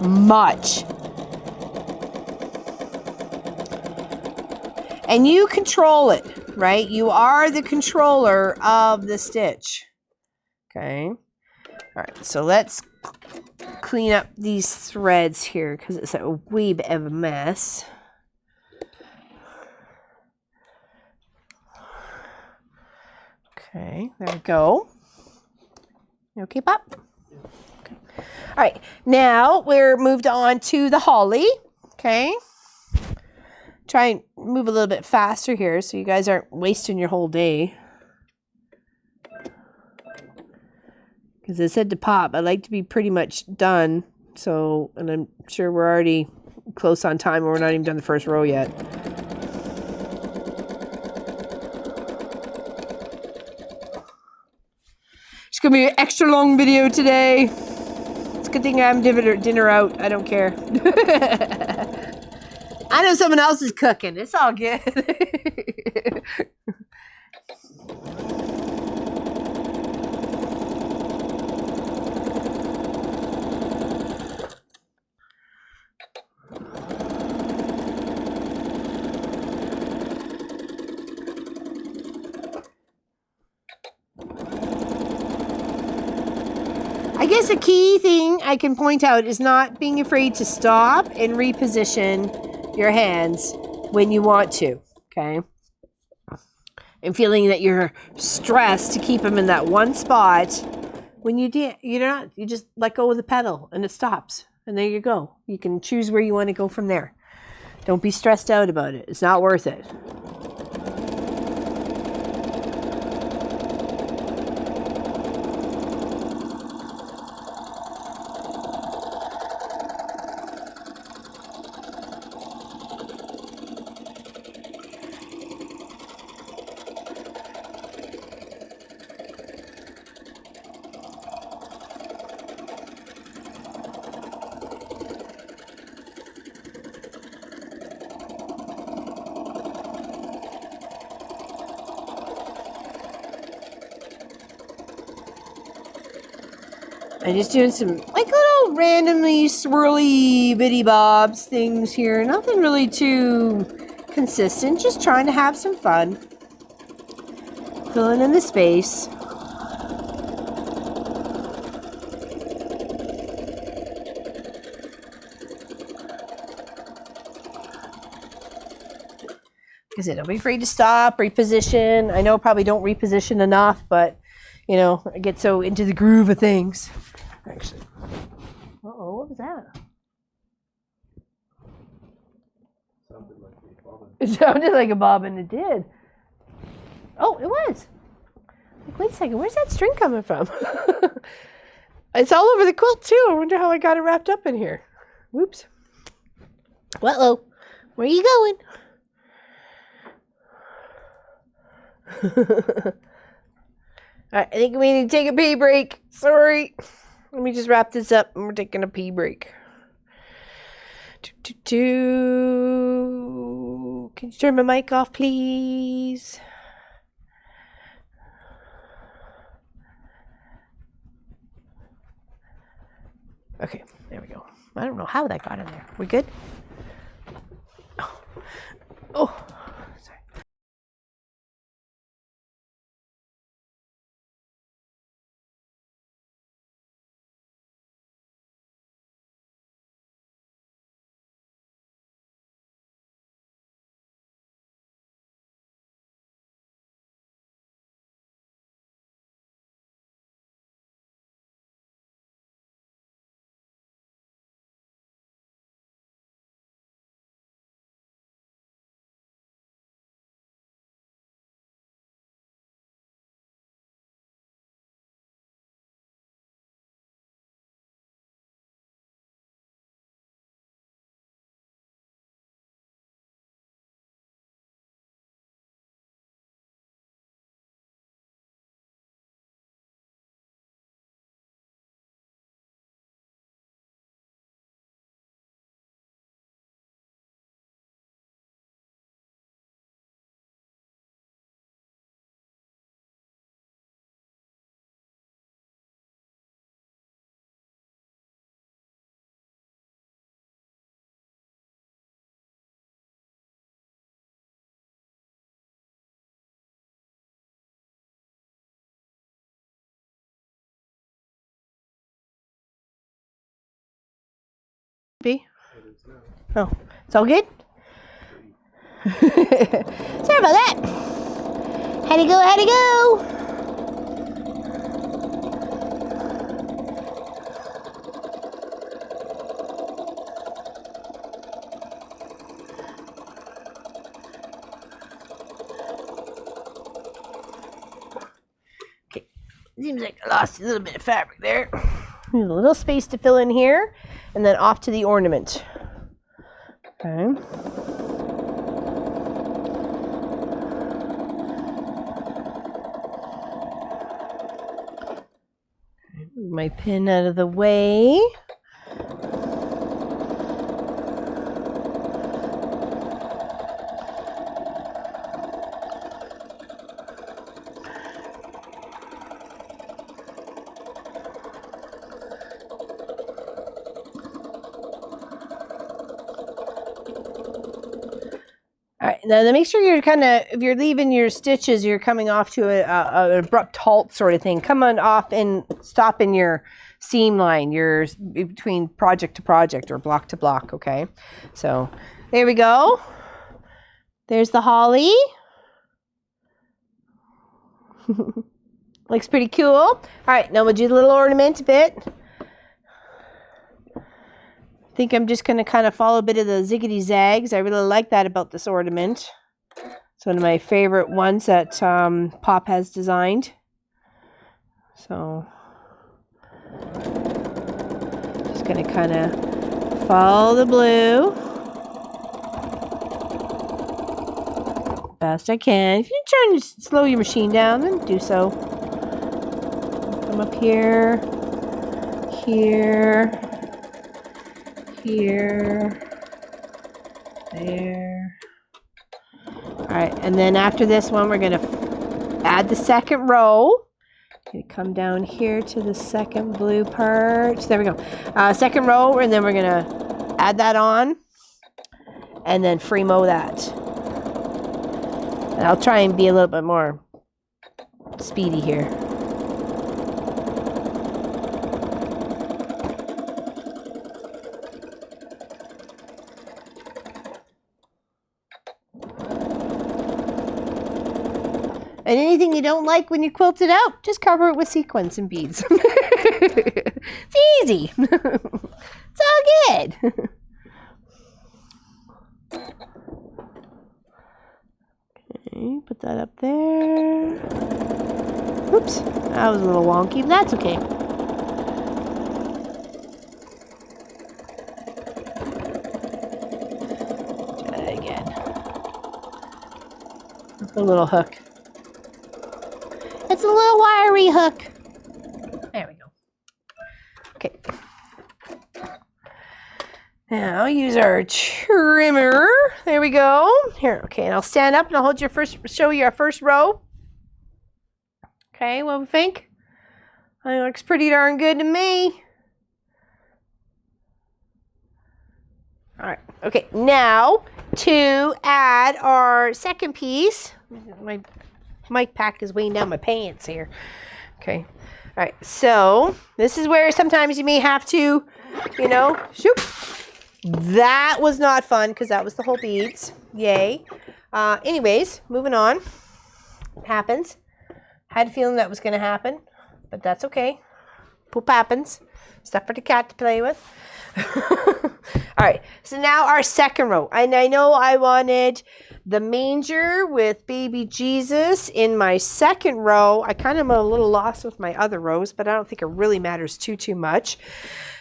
Much. And you control it, right? You are the controller of the stitch. Okay. All right. So let's clean up these threads here because it's a wee bit of a mess. Okay, there we go. You okay, Pop? Okay. All right, now we're moved on to the holly. Okay. Try and move a little bit faster here so you guys aren't wasting your whole day. Because I said to Pop, I like to be pretty much done. So, and I'm sure we're already close on time, or we're not even done the first row yet. It's going to be an extra long video today. It's a good thing I'm dinner out. I don't care. I know someone else is cooking. It's all good. I guess a key thing I can point out is not being afraid to stop and reposition your hands when you want to, okay? And feeling that you're stressed to keep them in that one spot. When you just let go of the pedal and it stops. And there you go. You can choose where you want to go from there. Don't be stressed out about it. It's not worth it. I'm just doing some like little randomly swirly bitty bobs things here. Nothing really too consistent. Just trying to have some fun. Filling in the space. Like I said, don't be afraid to stop, reposition. I know I probably don't reposition enough, but you know, I get so into the groove of things. Actually. Uh-oh, what was that? Sounded like a bobbin. It sounded like a bobbin, it did. Oh, it was. Like, wait a second, where's that string coming from? It's all over the quilt too. I wonder how I got it wrapped up in here. Whoops. Uh-oh. Where are you going? All right, I think we need to take a pee break. Sorry. Let me just wrap this up and we're taking a pee break. Can you turn my mic off, please? Okay, there we go. I don't know how that got in there. We good? Oh, sorry. B? Oh, it's all good? Sorry about that. How'd it go? How'd it go? Okay, seems like I lost a little bit of fabric there. There's a little space to fill in here, and then off to the ornament. Okay. Move my pin out of the way. All right, now make sure you're kind of, if you're leaving your stitches, you're coming off to an abrupt halt sort of thing. Come on off and stop in your seam line, your between project to project or block to block, okay? So there we go. There's the holly. Looks pretty cool. All right, now we'll do the little ornament bit. I think I'm just going to kind of follow a bit of the ziggity zags. I really like that about this ornament. It's one of my favorite ones that Pop has designed. So just going to kind of follow the blue best I can. If you try to slow your machine down, then do so. Come up here, here, here, there. All right, and then after this one, we're going to add the second row. Okay, come down here to the second blue part. There we go. Second row, and then we're gonna add that on, and then free mow that. And I'll try and be a little bit more speedy here. And anything you don't like when you quilt it out, just cover it with sequins and beads. It's easy. It's all good. Okay, put that up there. Oops, that was a little wonky, but that's okay. Try that again. A little hook. It's a little wiry hook. There we go. Okay. Now I'll use our trimmer. There we go. Here, okay, and I'll stand up and I'll show you our first row. Okay, what do we think? It looks pretty darn good to me. All right, okay, now to add our second piece. My mic pack is weighing down my pants here. Okay, all right, so this is where sometimes you may have to, shoot. That was not fun because that was the whole beads. Yay. Anyways, moving on. It happens. Had a feeling that was going to happen, but that's okay. Poop happens. Stuff for the cat to play with. All right, so now our second row. And I know I wanted the manger with baby Jesus in my second row. I kind of am a little lost with my other rows, but I don't think it really matters too much.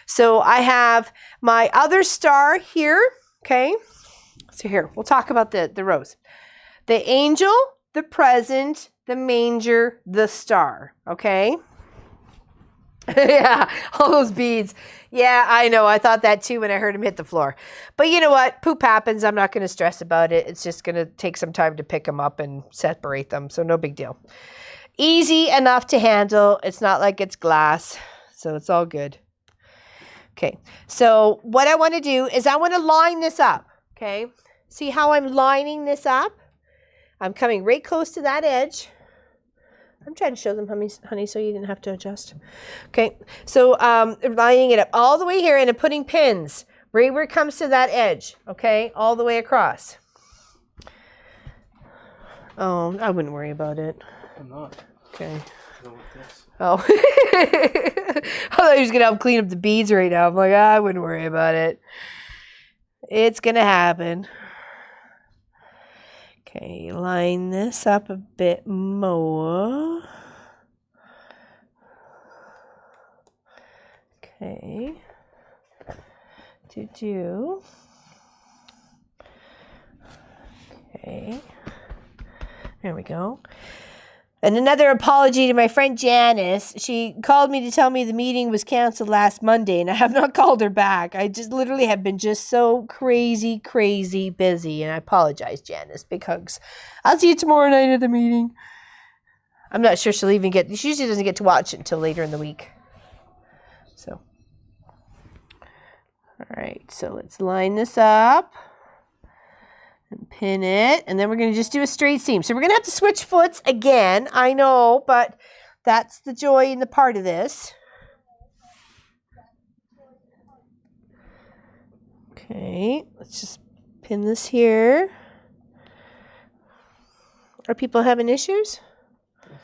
So I have my other star here, okay? So here, we'll talk about the rows. The angel, the present, the manger, the star, okay? Yeah, all those beads. Yeah, I know. I thought that too when I heard him hit the floor. But you know what? Poop happens. I'm not going to stress about it. It's just going to take some time to pick them up and separate them, so no big deal. Easy enough to handle. It's not like it's glass, so it's all good. Okay, so what I want to do is I want to line this up, okay? See how I'm lining this up? I'm coming right close to that edge. I'm trying to show them, honey, so you didn't have to adjust. Okay, so lining it up all the way here and I'm putting pins right where it comes to that edge, okay? All the way across. Oh, I wouldn't worry about it. I'm not. Okay. Go with this. Oh. I thought he was going to help clean up the beads right now. I'm like, I wouldn't worry about it. It's going to happen. Okay, line this up a bit more. Okay. Okay. There we go. And another apology to my friend Janice. She called me to tell me the meeting was canceled last Monday, and I have not called her back. I just literally have been just so crazy busy, and I apologize, Janice. Big hugs. I'll see you tomorrow night at the meeting. I'm not sure she'll even she usually doesn't get to watch it until later in the week. So, all right, so let's line this up. And pin it, and then we're going to just do a straight seam. So we're going to have to switch foots again, I know, but that's the joy in the part of this. Okay, let's just pin this here. Are people having issues?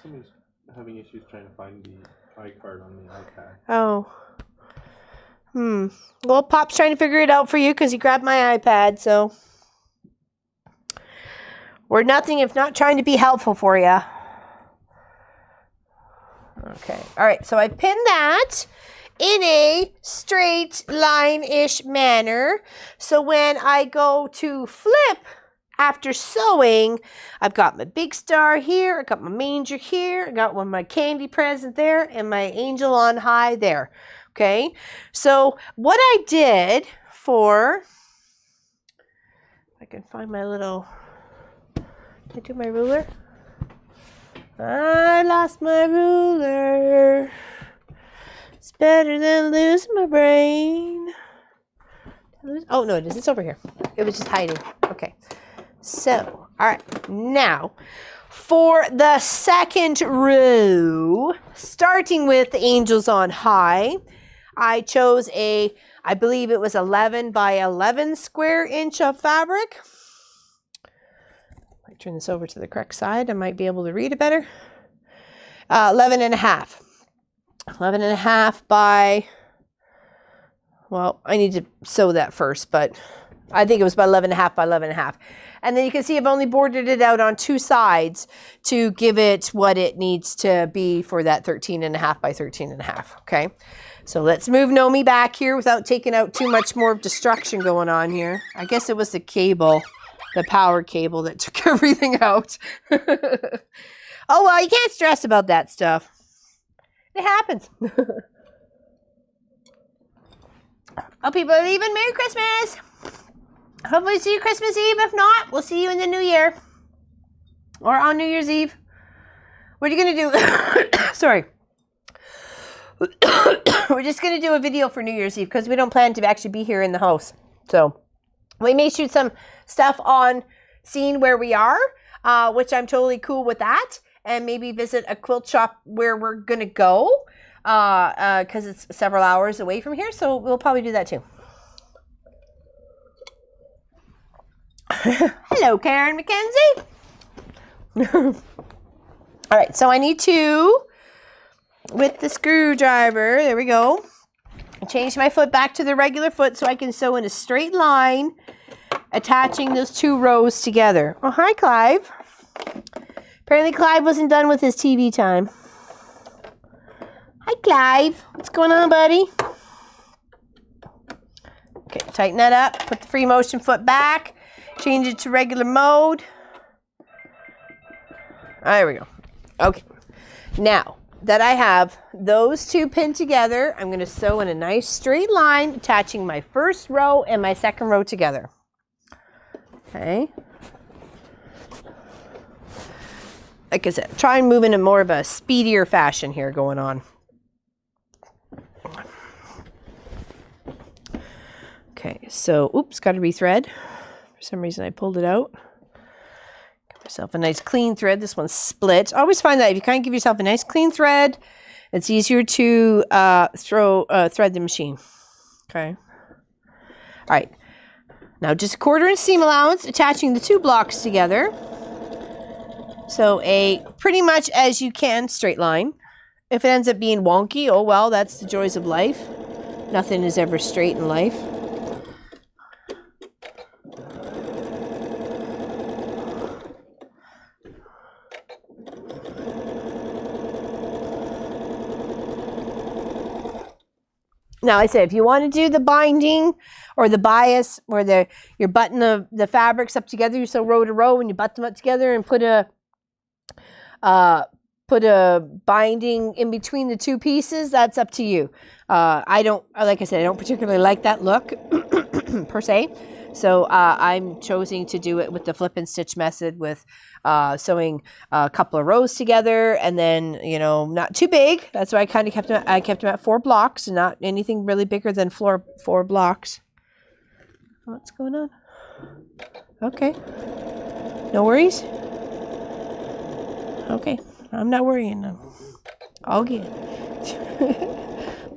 Somebody's having issues trying to find the iCard on the iPad. Oh. Well, Pop's trying to figure it out for you because he grabbed my iPad, so... We're nothing if not trying to be helpful for you. Okay. All right. So I pinned that in a straight line-ish manner. So when I go to flip after sewing, I've got my big star here. I got my manger here. I got my candy present there and my angel on high there. Okay. So what I did for, if I can find my little... Can I do my ruler? I lost my ruler. It's better than losing my brain. Oh, no, it is. It's over here. It was just hiding. Okay. So, all right. Now, for the second row, starting with the angels on high, I chose I believe it was 11 by 11 square inch of fabric. I turn this over to the correct side. I might be able to read it better. 11 and a half. 11 and a half by, well, I need to sew that first, but I think it was about 11 and a half by 11 and a half. And then you can see I've only bordered it out on two sides to give it what it needs to be for that 13 and a half by 13 and a half. Okay. So let's move Nomi back here without taking out too much more destruction going on here. I guess it was the cable, the power cable that took everything out. Oh, well, you can't stress about that stuff. It happens. Oh, people are leaving. Merry Christmas. Hopefully see you Christmas Eve. If not, we'll see you in the new year. Or on New Year's Eve. What are you going to do? Sorry. We're just going to do a video for New Year's Eve because we don't plan to actually be here in the house. So we may shoot some stuff on scene where we are, which I'm totally cool with that. And maybe visit a quilt shop where we're going to go because it's several hours away from here. So we'll probably do that too. Hello, Karen McKenzie. All right, so I need to, with the screwdriver, there we go, change my foot back to the regular foot so I can sew in a straight line, attaching those two rows together. Oh, hi, Clive. Apparently Clive wasn't done with his TV time. Hi, Clive. What's going on, buddy? Okay, tighten that up. Put the free motion foot back. Change it to regular mode. There we go. Okay. Now that I have those two pinned together, I'm going to sew in a nice straight line, attaching my first row and my second row together. Okay. Like I said, try and move in a more of a speedier fashion here going on. Okay, so, oops, got to rethread. For some reason I pulled it out. Give myself a nice clean thread. This one's split. I always find that if you kind of give yourself a nice clean thread, it's easier to thread the machine. Okay. All right. Now just a 1/4 inch seam allowance, attaching the two blocks together. So a pretty much as you can straight line. If it ends up being wonky, oh well, that's the joys of life. Nothing is ever straight in life. Now, I said, if you want to do the binding or the bias where you're butting the fabrics up together, you sew row to row and you butt them up together and put a binding in between the two pieces, that's up to you. I don't, like I said, I don't particularly like that look per se. So I'm choosing to do it with the flip and stitch method with sewing a couple of rows together and then, you know, not too big. That's why I kind of kept them at 4 blocks and not anything really bigger than 4 blocks. What's going on? Okay. No worries? Okay. I'm not worrying now. All good.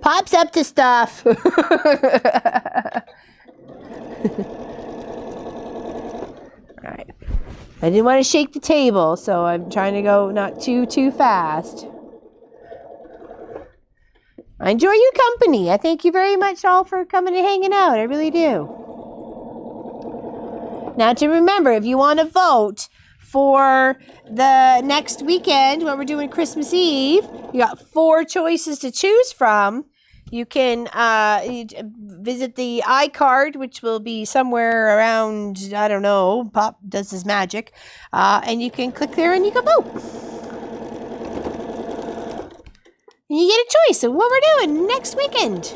Pops up to stuff. Alright. I didn't want to shake the table, so I'm trying to go not too fast. I enjoy your company. I thank you very much all for coming and hanging out. I really do. Now to remember, if you want to vote for the next weekend when we're doing Christmas Eve, you got 4 choices to choose from. You can visit the iCard, which will be somewhere around, I don't know, Pop does his magic. And you can click there and you can vote. And you get a choice of what we're doing next weekend.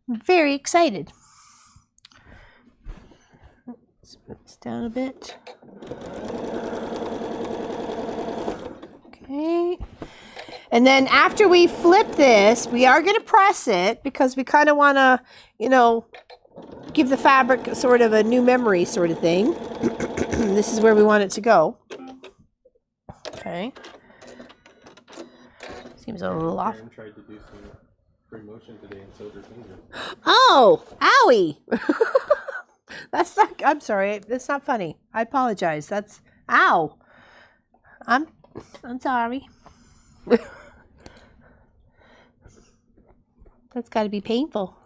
I'm very excited. Let's put this down a bit. And then after we flip this, we are going to press it because we kind of want to, you know, give the fabric sort of a new memory sort of thing. This is where we want it to go. Okay. Seems a little off. Karen tried to do some free motion today and sewed her finger. Oh, owie. That's not, I'm sorry. That's not funny. I apologize. That's, ow. I'm sorry. That's got to be painful.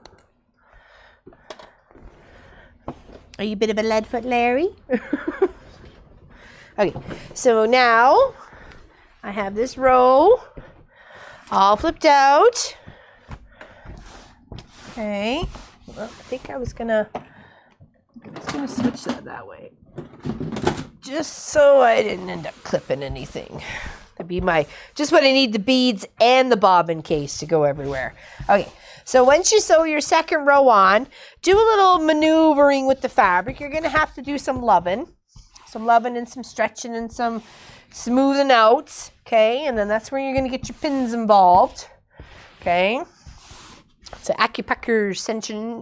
Are you a bit of a leadfoot, Larry? Okay, so now I have this row all flipped out. Okay, well, I think I was gonna switch that way, just so I didn't end up clipping anything. That'd be just what I need, the beads and the bobbin case to go everywhere. Okay, so once you sew your second row on, do a little maneuvering with the fabric. You're gonna have to do some loving and some stretching and some smoothing out, okay? And then that's where you're gonna get your pins involved, okay? It's an acupuncture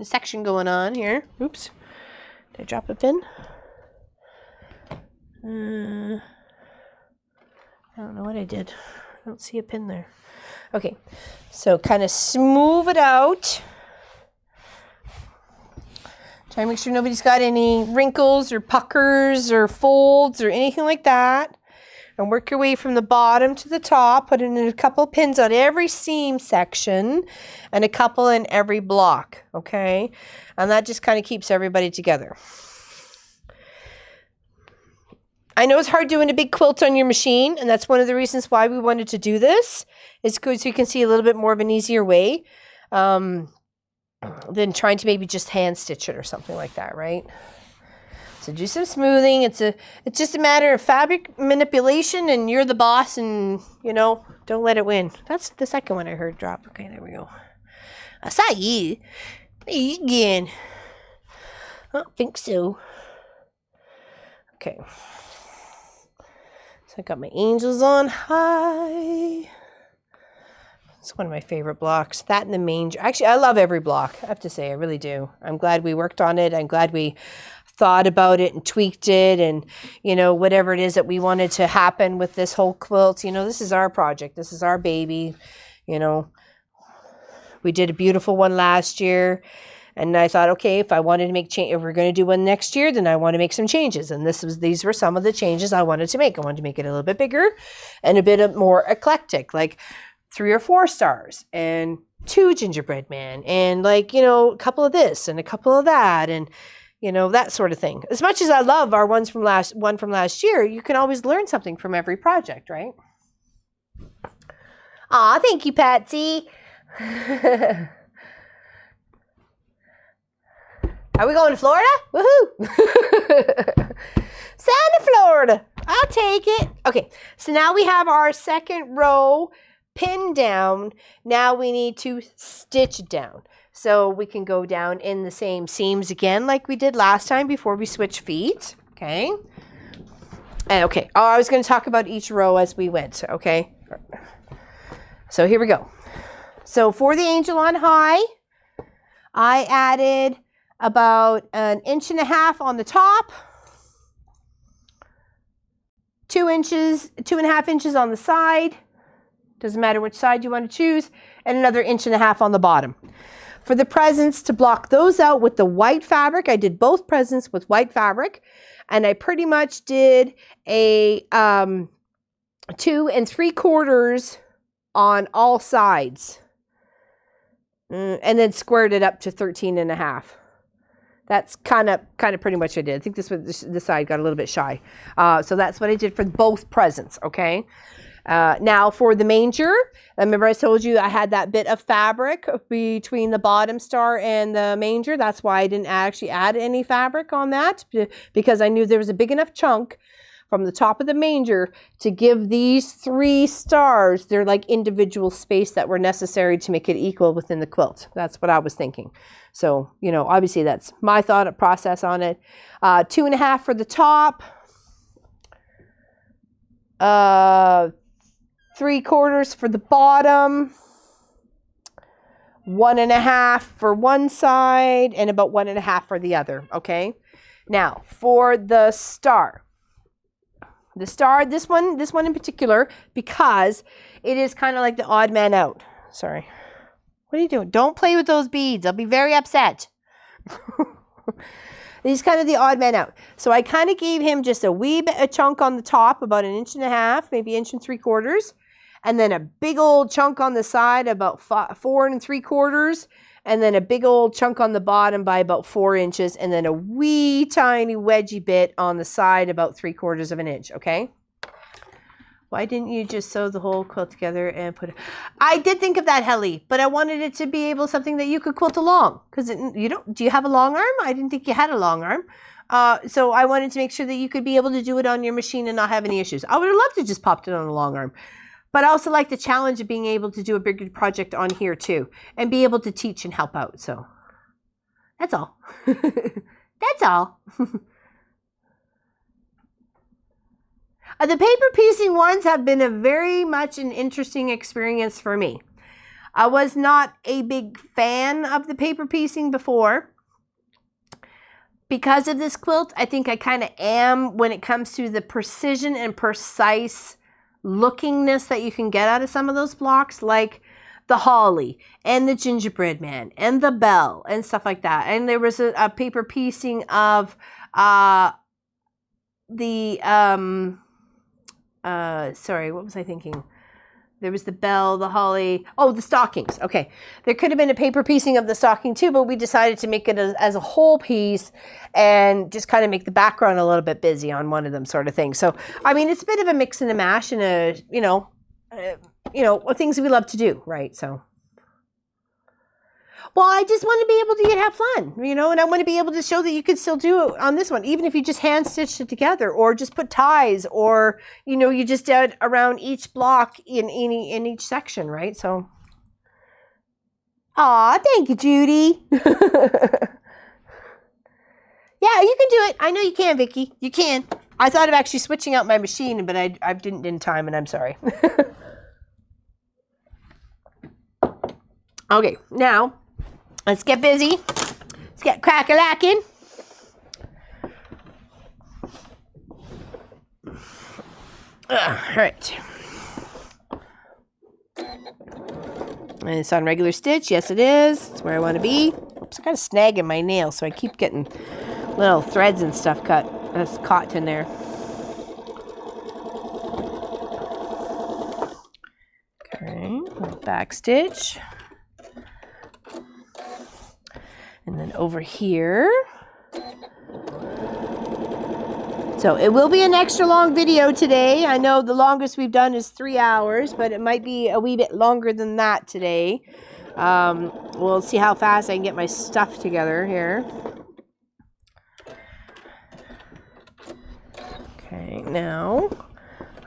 section going on here. Oops, did I drop a pin? I don't know what I did. I don't see a pin there. Okay, so kind of smooth it out. Try to make sure nobody's got any wrinkles or puckers or folds or anything like that. And work your way from the bottom to the top. Put in a couple pins on every seam section and a couple in every block, okay? And that just kind of keeps everybody together. I know it's hard doing a big quilt on your machine, and that's one of the reasons why we wanted to do this. It's good so you can see a little bit more of an easier way than trying to maybe just hand stitch it or something like that, right? So do some smoothing. It's just a matter of fabric manipulation, and you're the boss, and you know, don't let it win. That's the second one I heard drop. Okay, there we go. I saw you. You again. I don't think so. Okay. So I got my angels on high. It's one of my favorite blocks. That and the manger. Actually, I love every block. I have to say, I really do. I'm glad we worked on it. I'm glad we thought about it and tweaked it, and you know, whatever it is that we wanted to happen with this whole quilt. You know, this is our project. This is our baby. You know, we did a beautiful one last year, and I thought, okay, if I wanted to make change, if we're going to do one next year, then I want to make some changes. And these were some of the changes I wanted to make. I wanted to make it a little bit bigger and a bit more eclectic, like 3 or 4 stars and 2 gingerbread man, and like, you know, a couple of this and a couple of that, and you know, that sort of thing. As much as I love our one from last year, you can always learn something from every project, right? Aw, thank you, Patsy. Are we going to Florida? Woohoo! Santa Florida. I'll take it. Okay, so now we have our second row pinned down. Now we need to stitch it down. So we can go down in the same seams again like we did last time before we switch feet, okay? And okay, I was going to talk about each row as we went, okay? So here we go. So for the angel on high, I added about 1.5 inches on the top, 2 inches, 2.5 inches on the side, doesn't matter which side you want to choose, and another 1.5 inches on the bottom. For the presents, to block those out with the white fabric, I did both presents with white fabric, and I pretty much did a 2 3/4 on all sides, and then squared it up to 13.5. That's kind of pretty much what I did. I think this side got a little bit shy, so that's what I did for both presents. Okay. Now for the manger, remember I told you I had that bit of fabric between the bottom star and the manger. That's why I didn't actually add any fabric on that, because I knew there was a big enough chunk from the top of the manger to give these 3 stars their like individual space that were necessary to make it equal within the quilt. That's what I was thinking. So, you know, obviously that's my thought process on it. 2.5 for the top. 3/4 for the bottom, 1.5 for one side, and about 1.5 for the other, okay? Now, for the star. The star, this one in particular, because it is kind of like the odd man out. Sorry. What are you doing? Don't play with those beads. I'll be very upset. He's kind of the odd man out. So I kind of gave him just a wee bit of chunk on the top, about 1.5 inches, maybe 1.75 inches. And then a big old chunk on the side, about 4 3/4. And then a big old chunk on the bottom by about 4 inches. And then a wee tiny wedgy bit on the side, about 3/4 of an inch, okay? Why didn't you just sew the whole quilt together and put it? I did think of that, Helly, but I wanted it to be able something that you could quilt along. Because you don't, do you have a long arm? I didn't think you had a long arm. So I wanted to make sure that you could be able to do it on your machine and not have any issues. I would have loved to just popped it on a long arm. But I also like the challenge of being able to do a bigger project on here too. And be able to teach and help out. So that's all. That's all. The paper piecing ones have been a very much an interesting experience for me. I was not a big fan of the paper piecing before. Because of this quilt, I think I kind of am when it comes to the precision and precise lookingness that you can get out of some of those blocks, like the holly and the gingerbread man and the bell and stuff like that. And there was a paper piecing of sorry, what was I thinking? There was the bell, the holly, oh, the stockings. Okay. There could have been a paper piecing of the stocking too, but we decided to make it as a whole piece and just kind of make the background a little bit busy on one of them sort of thing. So, I mean, it's a bit of a mix and a mash and things we love to do, right? So, well, I just want to be able to have fun, and I want to be able to show that you could still do it on this one, even if you just hand stitched it together or just put ties or, you just did around each block in each section, right? So, aw, thank you, Judy. Yeah, you can do it. I know you can, Vicky. You can. I thought of actually switching out my machine, but I didn't in time, and I'm sorry. Okay, now let's get busy. Let's get crack-a-lacking. All right. And it's on regular stitch. Yes, it is. It's where I want to be. Oops, I got a snag in my nail, so I keep getting little threads and stuff caught in there. Okay, back stitch. And then over here. So it will be an extra long video today. I know the longest we've done is 3 hours, but it might be a wee bit longer than that today. We'll see how fast I can get my stuff together here. Okay, now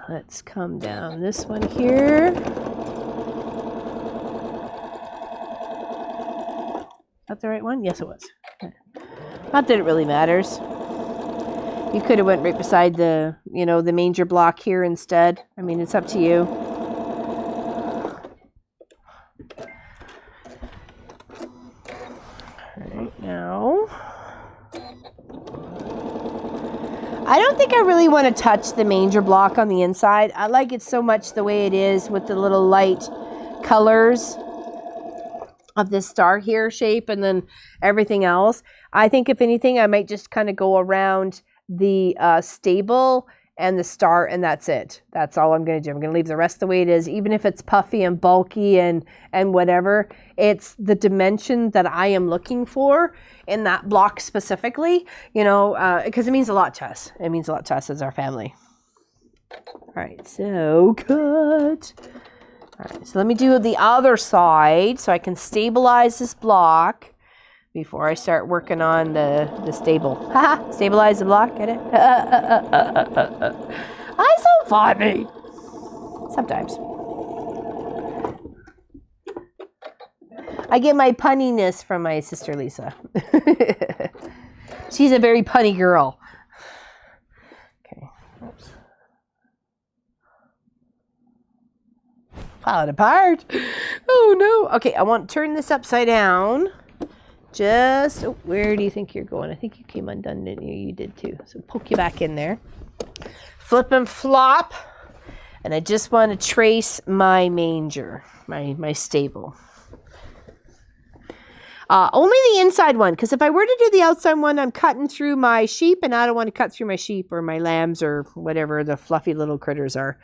let's come down this one here. Is that the right one? Yes, it was. Not that it really matters. You could have went right beside the, the manger block here instead. I mean, it's up to you. All right, now. I don't think I really want to touch the manger block on the inside. I like it so much the way it is with the little light colors of this star here shape and then everything else. I think if anything, I might just kind of go around the stable and the star, and that's it. That's all I'm going to do. I'm going to leave the rest the way it is, even if it's puffy and bulky and whatever. It's the dimension that I am looking for in that block specifically, because it means a lot to us. It means a lot to us as our family. All right, so cut. All right, so let me do the other side so I can stabilize this block before I start working on the stable. Haha, stabilize the block, get it? I'm so funny. Sometimes. I get my punniness from my sister Lisa. She's a very punny girl. Okay, oops. falling apart. Oh no. Okay, I want to turn this upside down. Just, oh, where do you think you're going? I think you came undone, didn't you? You did too. So poke you back in there. Flip and flop. And I just want to trace my manger, my stable. Only the inside one, because if I were to do the outside one, I'm cutting through my sheep, and I don't want to cut through my sheep or my lambs or whatever the fluffy little critters are.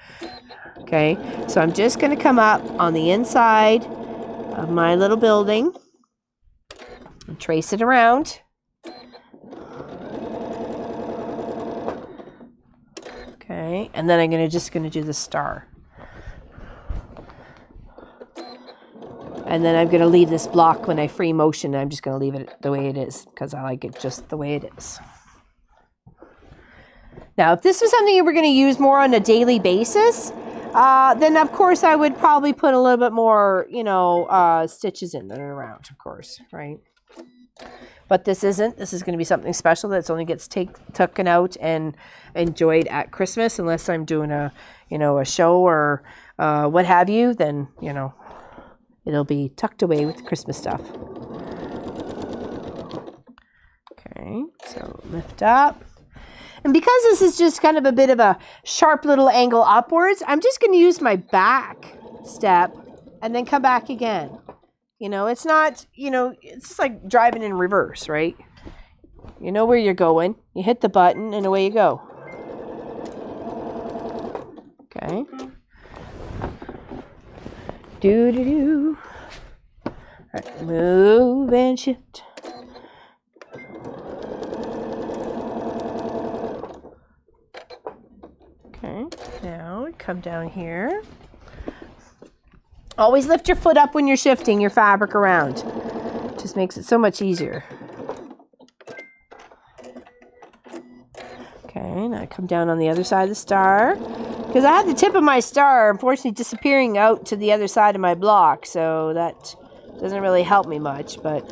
Okay, so I'm just going to come up on the inside of my little building and trace it around. Okay, and then I'm just going to do the star. And then I'm going to leave this block when I free motion. I'm just going to leave it the way it is because I like it just the way it is. Now, if this was something you were going to use more on a daily basis, then of course I would probably put a little bit more, stitches in and around, of course, right? But this isn't. This is going to be something special that only gets taken out and enjoyed at Christmas, unless I'm doing a show or what have you. Then it'll be tucked away with the Christmas stuff. Okay, so lift up. And because this is just kind of a bit of a sharp little angle upwards, I'm just going to use my back step and then come back again. It's not, it's just like driving in reverse, right? You know where you're going. You hit the button and away you go. Okay. Do. All right, move and shift. Okay, now come down here. Always lift your foot up when you're shifting your fabric around. Just makes it so much easier. Okay, now I come down on the other side of the star. Because I had the tip of my star, unfortunately, disappearing out to the other side of my block, so that doesn't really help me much, but...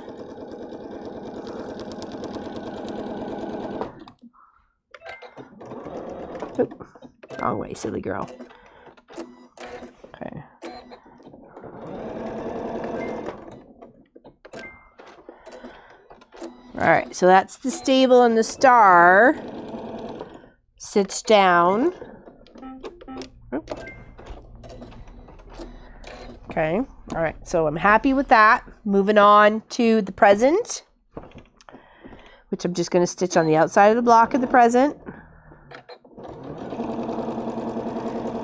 Oop, wrong way, silly girl. Okay. Alright, so that's the stable and the star. Sits down. Okay, all right, so I'm happy with that. Moving on to the present, which I'm just going to stitch on the outside of the block of the present.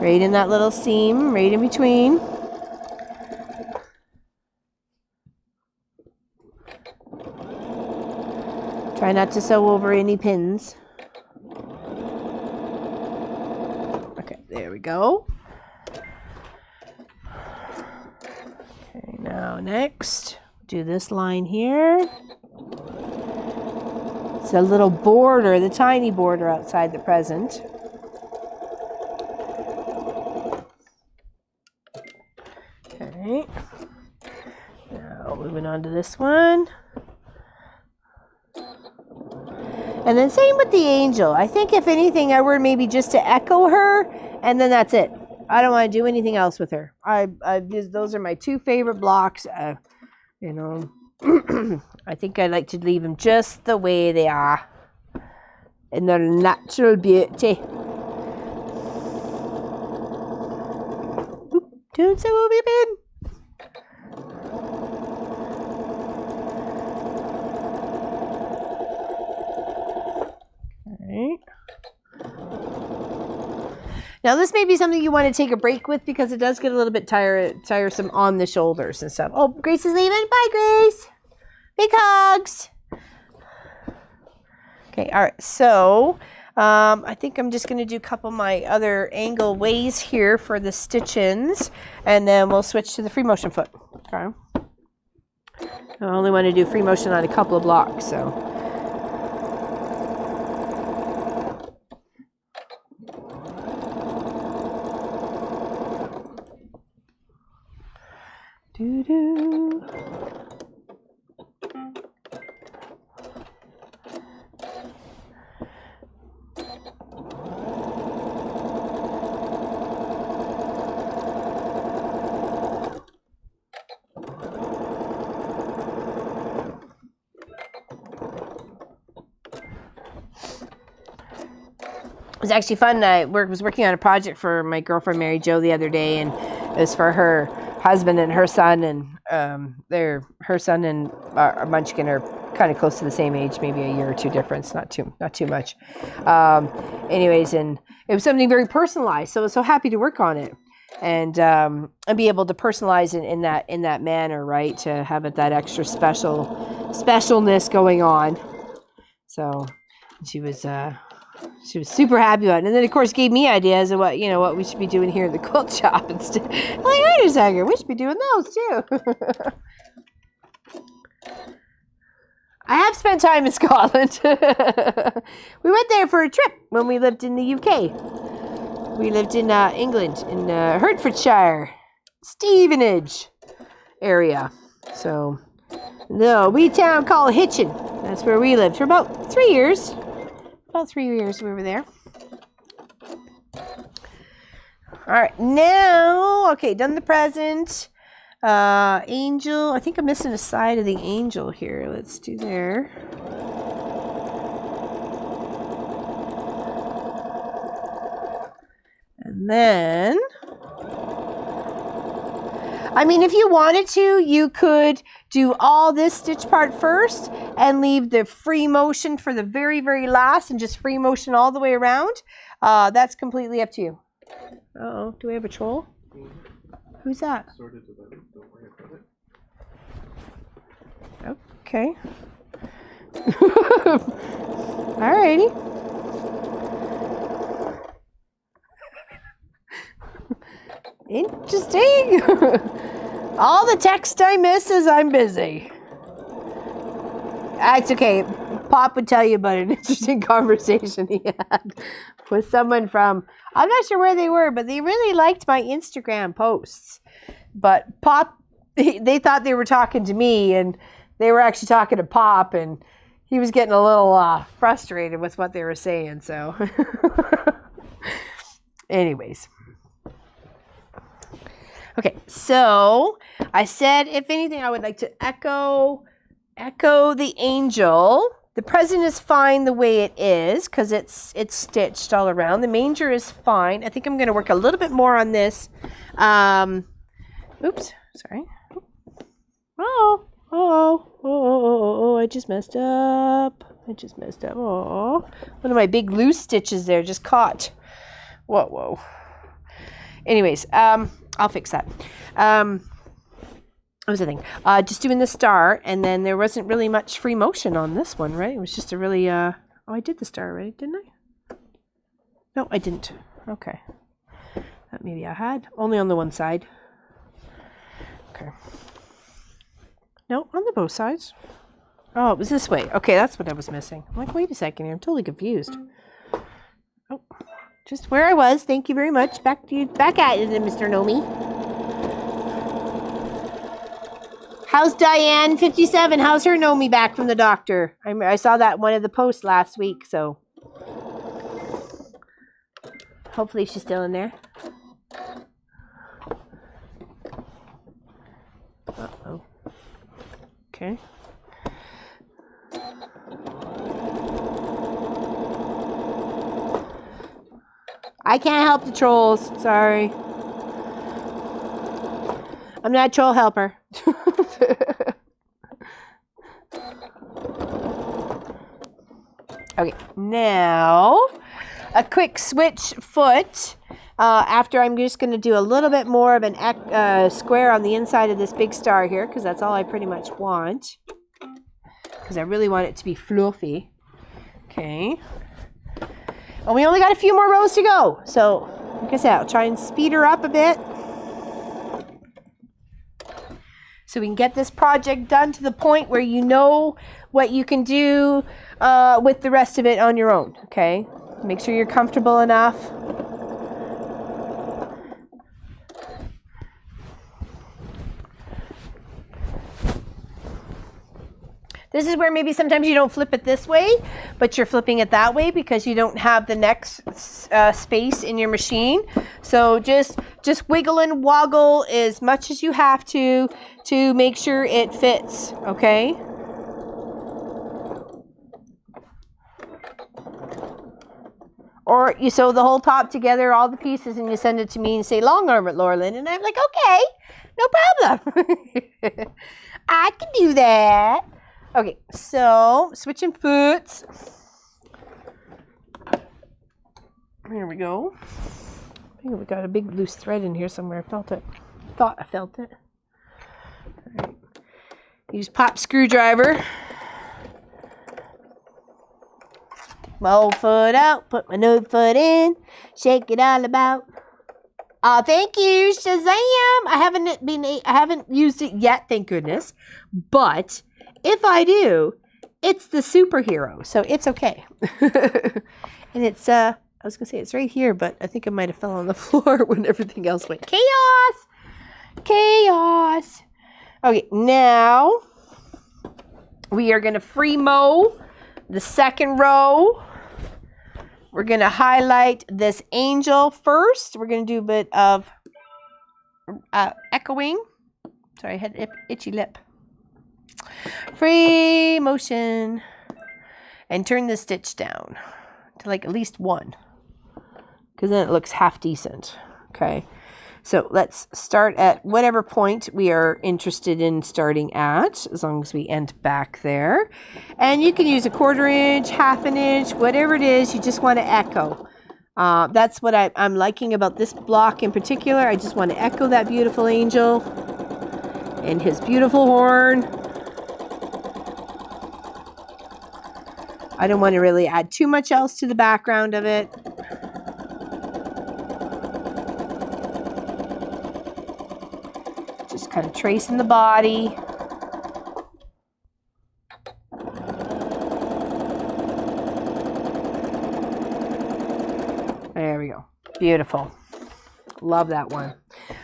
Right in that little seam, right in between. Try not to sew over any pins. Okay, there we go. Okay, now next, do this line here. It's a little border, the tiny border outside the present. Okay. Now moving on to this one. And then same with the angel. I think if anything, I were maybe just to echo her, and then that's it. I don't want to do anything else with her. Those are my two favorite blocks. I think I like to leave them just the way they are, in their natural beauty. Don't sew over your pin. Now this may be something you want to take a break with because it does get a little bit tiresome on the shoulders and stuff. Oh, Grace is leaving. Bye, Grace. Big hugs. Okay, all right. So I think I'm just going to do a couple of my other angle ways here for the stitch-ins, and then we'll switch to the free motion foot. Okay. I only want to do free motion on a couple of blocks, so. Doo-doo. was actually fun. I was working on a project for my girlfriend Mary Jo the other day, and it was for her husband and her son, and her son and Munchkin are kind of close to the same age, maybe a year or two difference, not too much. Anyways, and it was something very personalized, so I was so happy to work on it and be able to personalize it in that manner, right? To have it that extra specialness going on. So she was super happy about it, and then of course gave me ideas of what we should be doing here at the quilt shop instead. I'm like, wait a second, we should be doing those too. I have spent time in Scotland. We went there for a trip when we lived in the UK. We lived in England, in Hertfordshire, Stevenage area. So, the wee town called Hitchin. That's where we lived for about 3 years. About 3 years we were there. All right, now, okay, done the present. Angel, I think I'm missing a side of the angel here. Let's do there. And then, I mean, if you wanted to, you could do all this stitch part first and leave the free motion for the very, very last and just free motion all the way around. That's completely up to you. Uh-oh, do we have a troll? Who's that? Sorted to them. Don't worry about it. Okay. Alrighty. Interesting. All the text I miss is I'm busy. It's okay. Pop would tell you about an interesting conversation he had with someone from, I'm not sure where they were, but they really liked my Instagram posts. But Pop, they thought they were talking to me, and they were actually talking to Pop, and he was getting a little frustrated with what they were saying. So, anyways. Okay, so I said, if anything, I would like to echo the angel. The present is fine the way it is because it's stitched all around. The manger is fine. I think I'm going to work a little bit more on this. Oops, sorry. Oh, I just messed up. Oh, one of my big loose stitches there just caught. Whoa. Anyways, I'll fix that. What was the thing? Just doing the star, and then there wasn't really much free motion on this one, right? It was just a really, oh, I did the star, right? Didn't I? No, I didn't. Okay. That maybe I had. Only on the one side. Okay. No, on the both sides. Oh, it was this way. Okay, that's what I was missing. I'm like, wait a second here. I'm totally confused. Oh, just where I was. Thank you very much. Back at you, Mr. Nomi. How's Diane 57? How's her Nomi back from the doctor? I saw that in one of the posts last week, so hopefully she's still in there. Uh-oh. Okay. I can't help the trolls. Sorry. I'm not a troll helper. Okay, now a quick switch foot. After I'm just going to do a little bit more of an square on the inside of this big star here, because that's all I pretty much want. Because I really want it to be fluffy. Okay. And we only got a few more rows to go. So, like I said, I'll try and speed her up a bit. So we can get this project done to the point where you know what you can do with the rest of it on your own, okay? Make sure you're comfortable enough. This is where maybe sometimes you don't flip it this way, but you're flipping it that way because you don't have the next space in your machine. So just wiggle and woggle as much as you have to make sure it fits, okay? Or you sew the whole top together, all the pieces, and you send it to me and say, long arm it, Laurelyn. And I'm like, okay, no problem. I can do that. Okay, so switching foots. Here we go. I think we got a big loose thread in here somewhere. I felt it. Thought I felt it. All right. Use pop screwdriver. My old foot out, put my new foot in, shake it all about. Oh, thank you, Shazam! I haven't used it yet, thank goodness. But if I do, it's the superhero, so it's okay. And it's I was gonna say it's right here, but I think I might have fell on the floor when everything else went chaos. Chaos. Okay, now we are gonna free mow the second row. We're going to highlight this angel first. We're going to do a bit of echoing. Sorry, I had itchy lip. Free motion. And turn the stitch down to like at least 1. Because then it looks half decent. Okay. So let's start at whatever point we are interested in starting at, as long as we end back there. And you can use a 1/4 inch, 1/2 inch, whatever it is, you just want to echo. That's what I'm liking about this block in particular. I just want to echo that beautiful angel and his beautiful horn. I don't want to really add too much else to the background of it. Just kind of tracing the body. There we go. Beautiful. Love that one.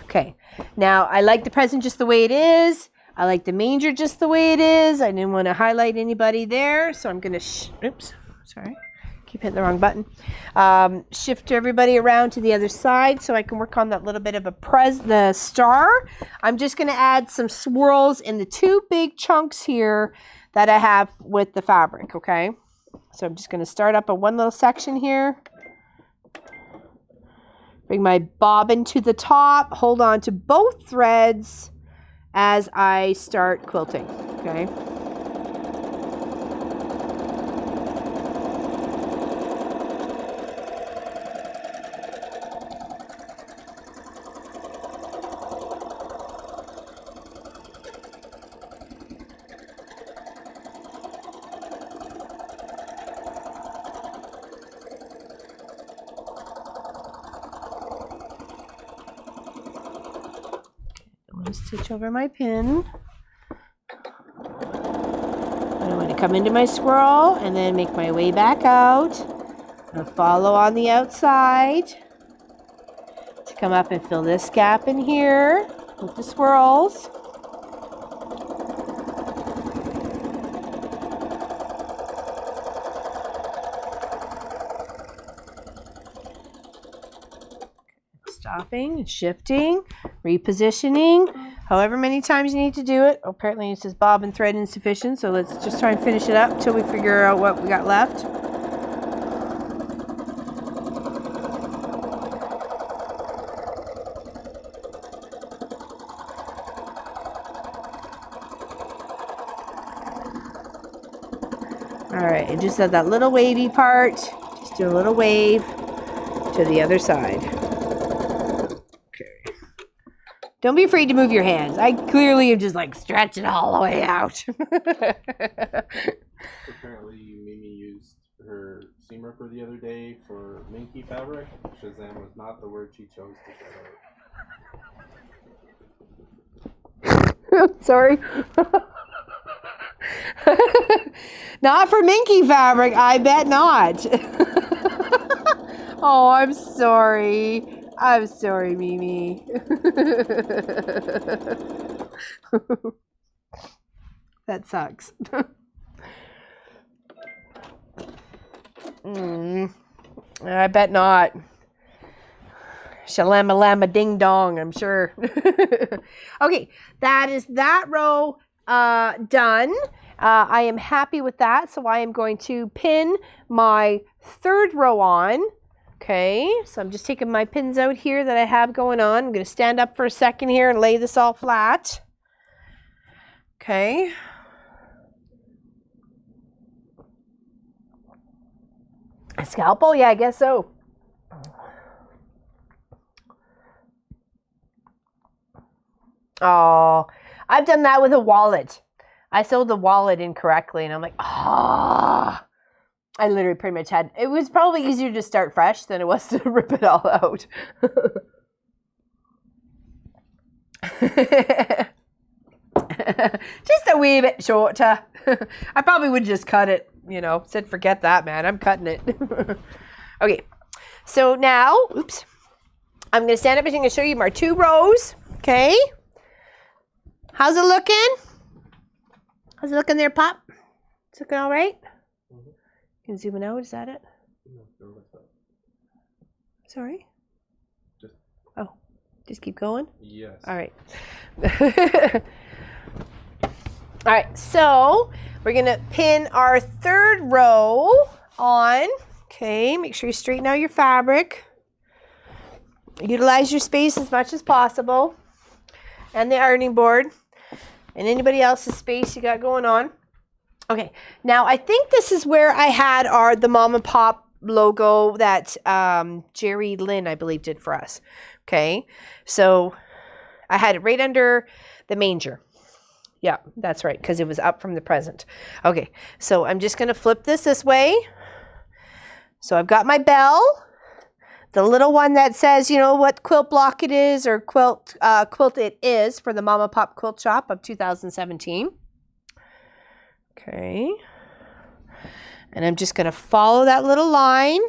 Okay. Now, I like the present just the way it is. I like the manger just the way it is. I didn't want to highlight anybody there, so I'm going to... Oops. Sorry. Keep hitting the wrong button. Shift everybody around to the other side so I can work on that little bit of the star. I'm just going to add some swirls in the 2 big chunks here that I have with the fabric, okay? So I'm just going to start up a 1 little section here. Bring my bobbin to the top. Hold on to both threads as I start quilting, okay? Stitch over my pin. I'm going to come into my swirl and then make my way back out. I'll follow on the outside to come up and fill this gap in here with the swirls. Stopping and shifting, repositioning, however many times you need to do it. Apparently it says bobbin thread insufficient, so let's just try and finish it up until we figure out what we got left. All right, and just at that little wavy part, just do a little wave to the other side. Don't be afraid to move your hands. I clearly am just like stretch it all the way out. Apparently, Mimi used her seam ripper the other day for minky fabric. Shazam was not the word she chose to shout out. Sorry. Not for minky fabric. I bet not. Oh, I'm sorry. I'm sorry, Mimi. That sucks. I bet not. Shalama lama ding dong, I'm sure. Okay, that is that row done. I am happy with that, so I am going to pin my 3rd row on. Okay, so I'm just taking my pins out here that I have going on. I'm going to stand up for a second here and lay this all flat. Okay. A scalpel? Yeah, I guess so. Oh, I've done that with a wallet. I sewed the wallet incorrectly, and I'm like, ah. I literally pretty much had, it was probably easier to start fresh than it was to rip it all out. Just a wee bit shorter. I probably would just cut it, you know, said forget that, man, I'm cutting it. Okay, so now, oops, I'm going to stand up and I'm going to show you my 2 rows, okay? How's it looking? How's it looking there, Pop? It's looking all right? Can you zoom it out? Is that it? Sorry? Oh, just keep going? Yes. All right. All right, so we're going to pin our 3rd row on. Okay, make sure you straighten out your fabric. Utilize your space as much as possible. And the ironing board. And anybody else's space you got going on. Okay, now I think this is where I had the Mom and Pop logo that Jerry Lynn, I believe, did for us. Okay, so I had it right under the manger. Yeah, that's right, because it was up from the present. Okay, so I'm just going to flip this way. So I've got my bell, the little one that says, you know, what quilt block it is or quilt it is for the Mom and Pop Quilt Shop of 2017. Okay, and I'm just going to follow that little line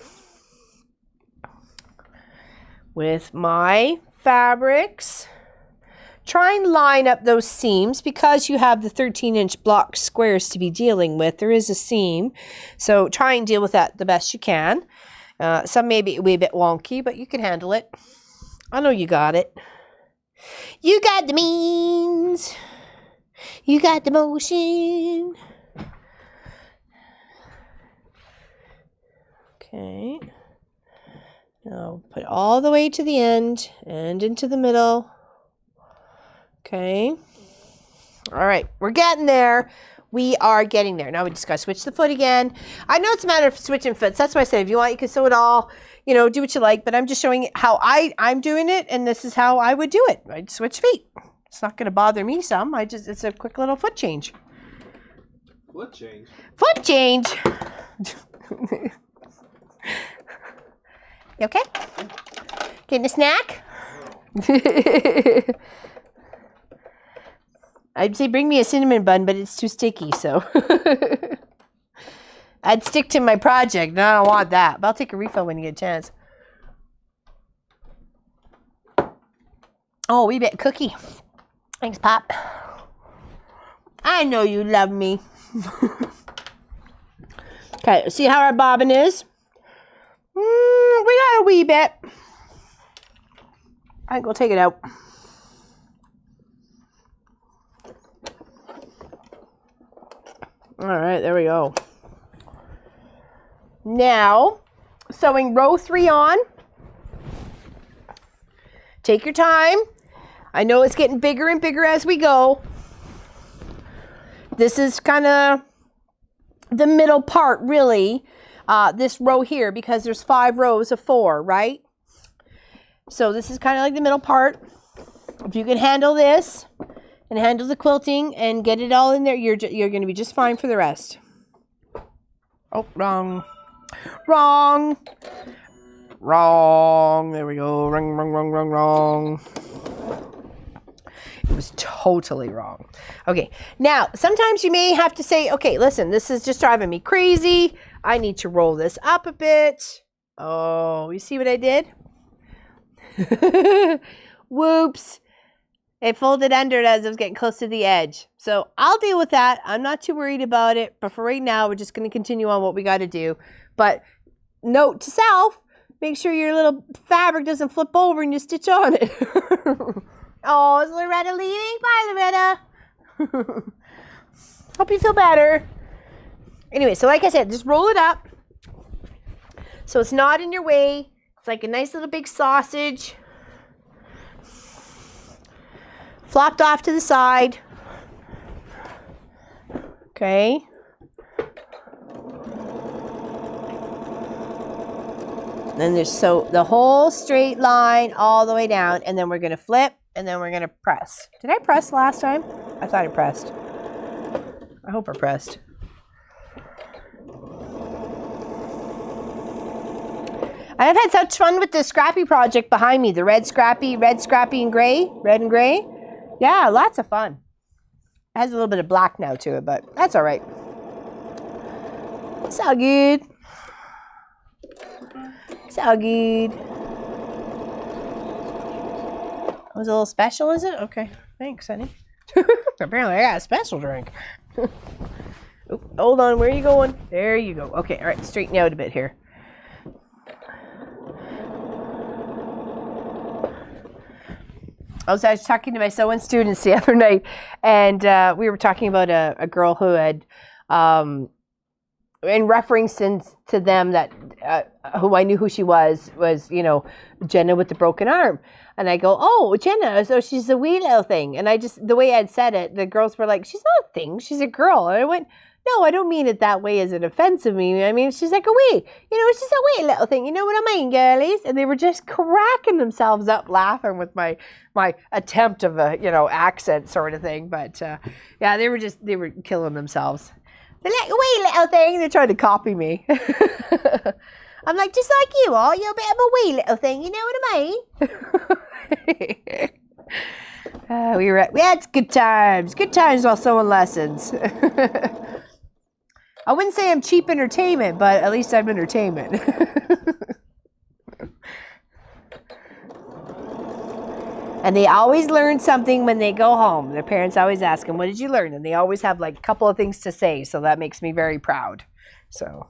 with my fabrics. Try and line up those seams because you have the 13-inch block squares to be dealing with. There is a seam, so try and deal with that the best you can. Some may be a wee bit wonky, but you can handle it. I know you got it. You got the means. You got the motion. Okay, now put it all the way to the end and into the middle. Okay, all right, we're getting there. We are getting there. Now we just got to switch the foot again. I know it's a matter of switching foots. That's why I said if you want, you can sew it all, you know, do what you like. But I'm just showing how I'm doing it, and this is how I would do it. I'd switch feet. It's not going to bother me some. It's a quick little foot change. Foot change? Foot change. You okay? Getting a snack? I'd say bring me a cinnamon bun, but it's too sticky, so. I'd stick to my project, and I don't want that. But I'll take a refill when you get a chance. Oh, wee bit cookie. Thanks, Pop. I know you love me. Okay, see how our bobbin is? We got a wee bit. I think we'll take it out. All right, there we go. Now, sewing row 3 on. Take your time. I know it's getting bigger and bigger as we go. This is kind of the middle part, really. This row here, because there's 5 rows of 4, right? So this is kind of like the middle part. If you can handle this and handle the quilting and get it all in there, you're going to be just fine for the rest. Oh, wrong. Wrong. Wrong. There we go. Wrong, wrong, wrong, wrong, wrong. It was totally wrong. Okay, now sometimes you may have to say, okay, listen, this is just driving me crazy. I need to roll this up a bit. Oh, you see what I did? Whoops. It folded under it as I was getting close to the edge. So I'll deal with that. I'm not too worried about it. But for right now, we're just going to continue on what we got to do. But note to self, make sure your little fabric doesn't flip over and you stitch on it. Oh, is Loretta leaving? Bye, Loretta. Hope you feel better. Anyway, so like I said, just roll it up so it's not in your way It's like a nice little big sausage. Flopped off to the side. Okay. Then there's the whole straight line all the way down, and then we're going to flip, and then we're going to press. Did I press last time? I thought I pressed. I hope I pressed. I have had such fun with this Scrappy project behind me. The red Scrappy and gray, red and gray. Yeah, lots of fun. It has a little bit of black now to it, but that's all right. It's all good. It's all good. It was a little special, is it? Okay, thanks, honey. Apparently I got a special drink. Oop, hold on, where are you going? There you go. Okay, all right, straighten you out a bit here. I was talking to my sewing students the other night, and we were talking about a girl who had, in reference to them that, who I knew who she was, you know, Jenna with the broken arm. And I go, oh, Jenna, so she's a wee little thing. And the way I'd said it, the girls were like, she's not a thing, she's a girl. And I went, no, I don't mean it that way as an offensive meaning. I mean, she's like a wee, you know, she's a wee little thing. You know what I mean, girlies? And they were just cracking themselves up laughing with my attempt of a, you know, accent sort of thing. But yeah, they were killing themselves. They're like a wee little thing. They're trying to copy me. I'm like, just like you are. You're a bit of a wee little thing. You know what I mean? We had good times. Good times while sewing lessons. I wouldn't say I'm cheap entertainment, but at least I'm entertainment. And they always learn something when they go home. Their parents always ask them, what did you learn? And they always have like a couple of things to say. So that makes me very proud. So.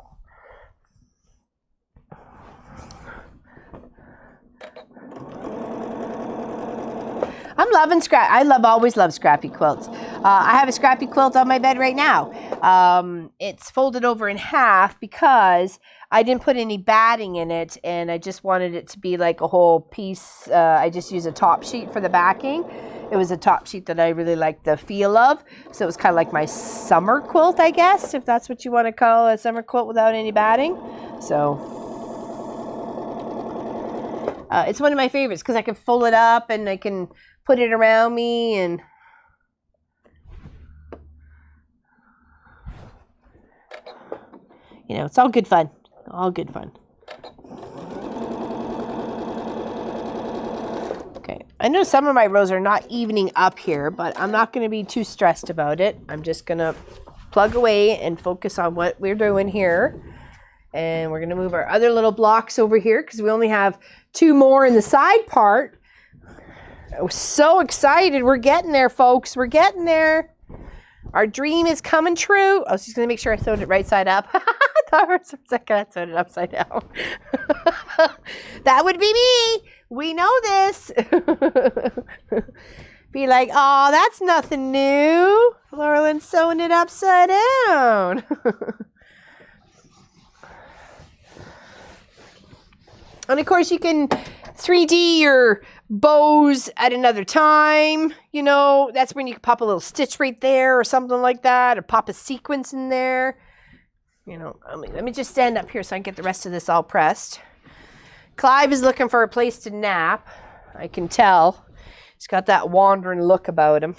I'm loving always love scrappy quilts. I have a scrappy quilt on my bed right now. It's folded over in half because I didn't put any batting in it, and I just wanted it to be like a whole piece. I just used a top sheet for the backing. It was a top sheet that I really liked the feel of. So it was kind of like my summer quilt, I guess, if that's what you want to call a summer quilt without any batting. So it's one of my favorites because I can fold it up and I can put it around me, and you know, it's all good fun. All good fun. Okay, I know some of my rows are not evening up here, but I'm not going to be too stressed about it. I'm just going to plug away and focus on what we're doing here. And we're going to move our other little blocks over here because we only have 2 more in the side part. I was so excited. We're getting there, folks. We're getting there. Our dream is coming true. I was just going to make sure I sewed it right side up. I thought for a second I sewed it upside down. That would be me. We know this. Be like, oh, that's nothing new. Laurelyn's sewing it upside down. And of course, you can 3D your bows at another time. You know, that's when you can pop a little stitch right there or something like that, or pop a sequence in there. You know, let me just stand up here so I can get the rest of this all pressed. Clive is looking for a place to nap. I can tell. He's got that wandering look about him.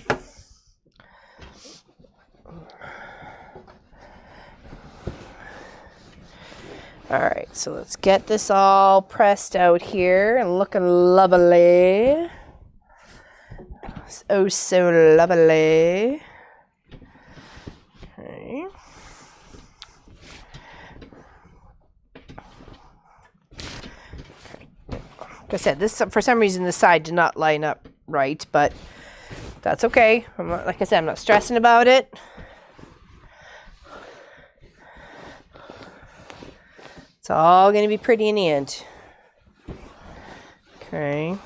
All right, so let's get this all pressed out here and looking lovely. Oh, so lovely. Okay. Like I said, this for some reason the side did not line up right, but that's okay. Like I said, I'm not stressing about it. It's all going to be pretty in the end. Okay.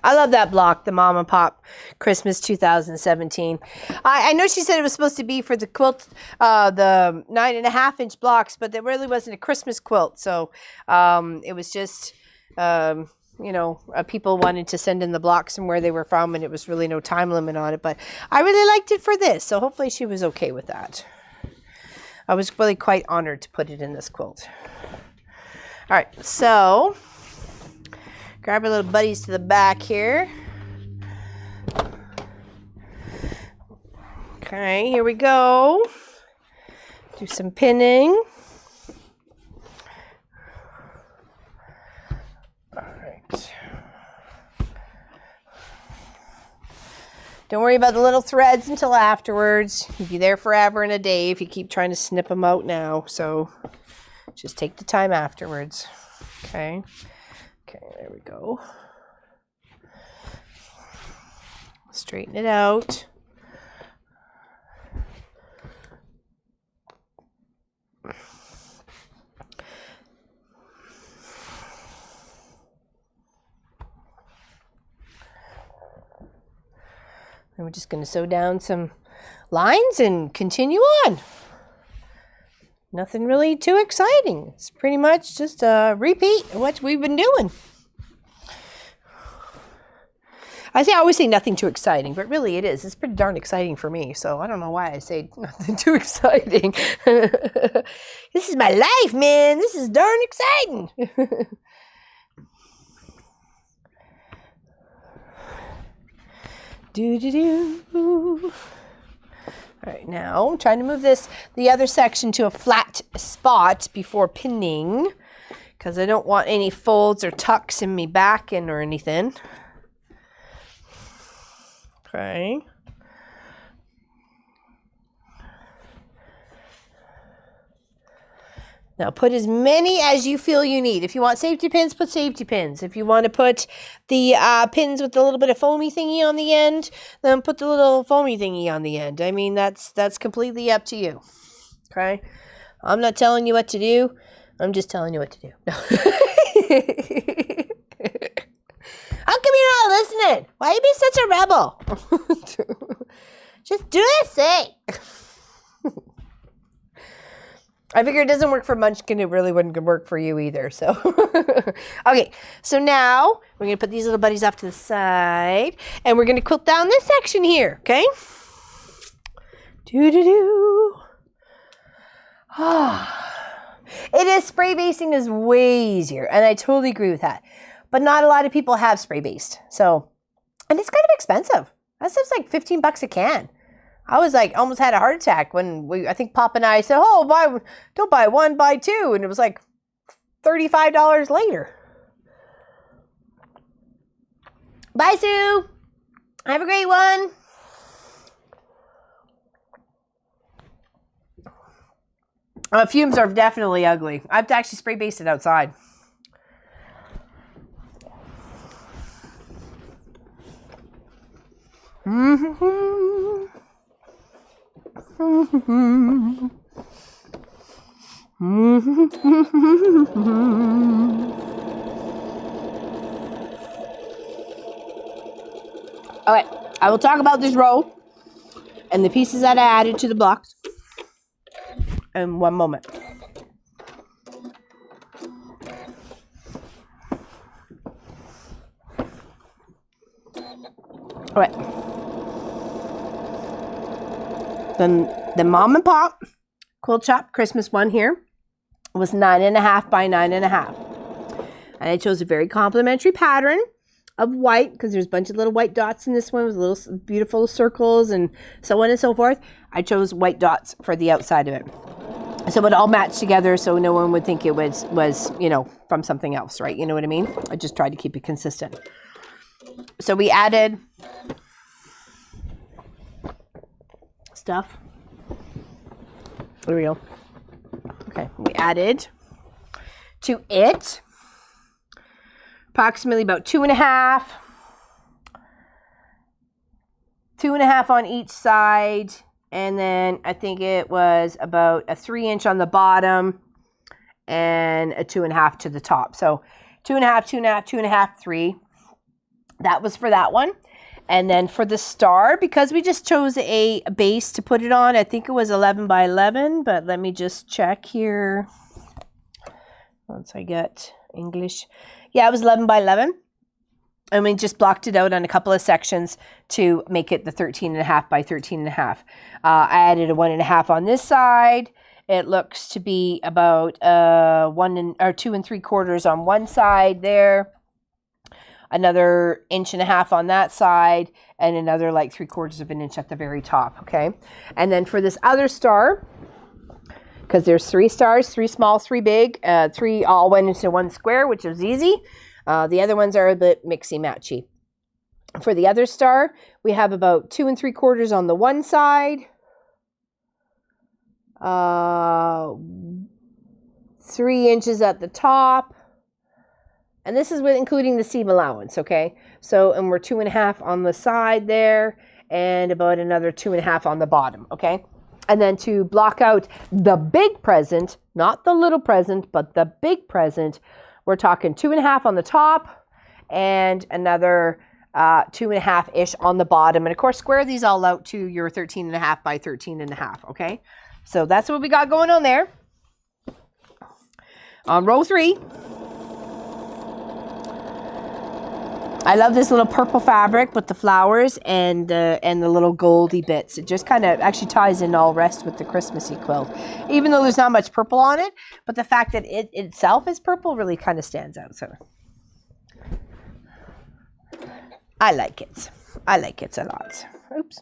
I love that block, the Mom and Pop Christmas 2017. I know she said it was supposed to be for the quilt, the 9.5-inch blocks, but there really wasn't a Christmas quilt. So it was just, people wanted to send in the blocks and where they were from, and it was really no time limit on it. But I really liked it for this, so hopefully she was okay with that. I was really quite honored to put it in this quilt. All right, so grab our little buddies to the back here. Okay, here we go. Do some pinning. All right. Don't worry about the little threads until afterwards. You'll be there forever and a day if you keep trying to snip them out now. So just take the time afterwards. Okay. Okay, there we go. Straighten it out. And we're just going to sew down some lines and continue on. Nothing really too exciting. It's pretty much just a repeat of what we've been doing. I always say nothing too exciting, but really it is. It's pretty darn exciting for me, so I don't know why I say nothing too exciting. This is my life, man. This is darn exciting. Do. All right, now I'm trying to move the other section to a flat spot before pinning because I don't want any folds or tucks in me backing or anything. Okay. Now put as many as you feel you need. If you want safety pins, put safety pins. If you want to put the pins with the little bit of foamy thingy on the end, then put the little foamy thingy on the end. I mean, that's completely up to you. Okay? I'm not telling you what to do. I'm just telling you what to do. No. How come you're not listening? Why you be such a rebel? Just do as I say. I figure it doesn't work for Munchkin. It really wouldn't work for you either. So, okay. So now we're going to put these little buddies off to the side. And we're going to quilt down this section here. Okay? Do. It is, spray basting is way easier. And I totally agree with that. But not a lot of people have spray based. So, and it's kind of expensive. That stuff's like $15 a can. I was like, almost had a heart attack when I think Pop and I said, don't buy one, buy two. And it was like $35 later. Bye, Sue. Have a great one. Fumes are definitely ugly. I have to actually spray baste it outside. All right, I will talk about this row and the pieces that I added to the blocks in one moment. All right. Then the Mom and Pop Quilt Shop Christmas one here was 9.5 by 9.5. And I chose a very complimentary pattern of white because there's a bunch of little white dots in this one with little beautiful circles and so on and so forth. I chose white dots for the outside of it. So it would all match together so no one would think it was from something else, right? You know what I mean? I just tried to keep it consistent. So we added stuff. There we go. Okay, we added to it approximately about 2.5 on each side, and then I think it was about a 3-inch on the bottom and a 2.5 to the top. So 2.5, 2.5, 2.5, 3. That was for that one. And then for the star, because we just chose a base to put it on, I think it was 11 by 11, but let me just check here. Once I get English. Yeah, it was 11 by 11. And we just blocked it out on a couple of sections to make it the 13.5 by 13.5. I added a 1.5 on this side. It looks to be about 2 3/4 on one side there. Another 1.5 inches on that side, and another like 3/4 of an inch at the very top. Okay. And then for this other star, because there's 3 stars, 3 small, 3 big, 3 all went into one square, which was easy. The other ones are a bit mixy-matchy. For the other star, we have about 2 3/4 on the one side, 3 inches at the top, and this is with including the seam allowance, okay? So, and we're 2.5 on the side there, and about another 2.5 on the bottom, okay? And then to block out the big present, not the little present, but the big present, we're talking 2.5 on the top and another 2.5-ish on the bottom. And of course, square these all out to your 13.5 by 13.5, okay? So that's what we got going on there. On row 3, I love this little purple fabric with the flowers and the little goldy bits. It just kind of actually ties in all rest with the Christmassy quilt. Even though there's not much purple on it, but the fact that it itself is purple really kind of stands out. So I like it. I like it a lot. Oops.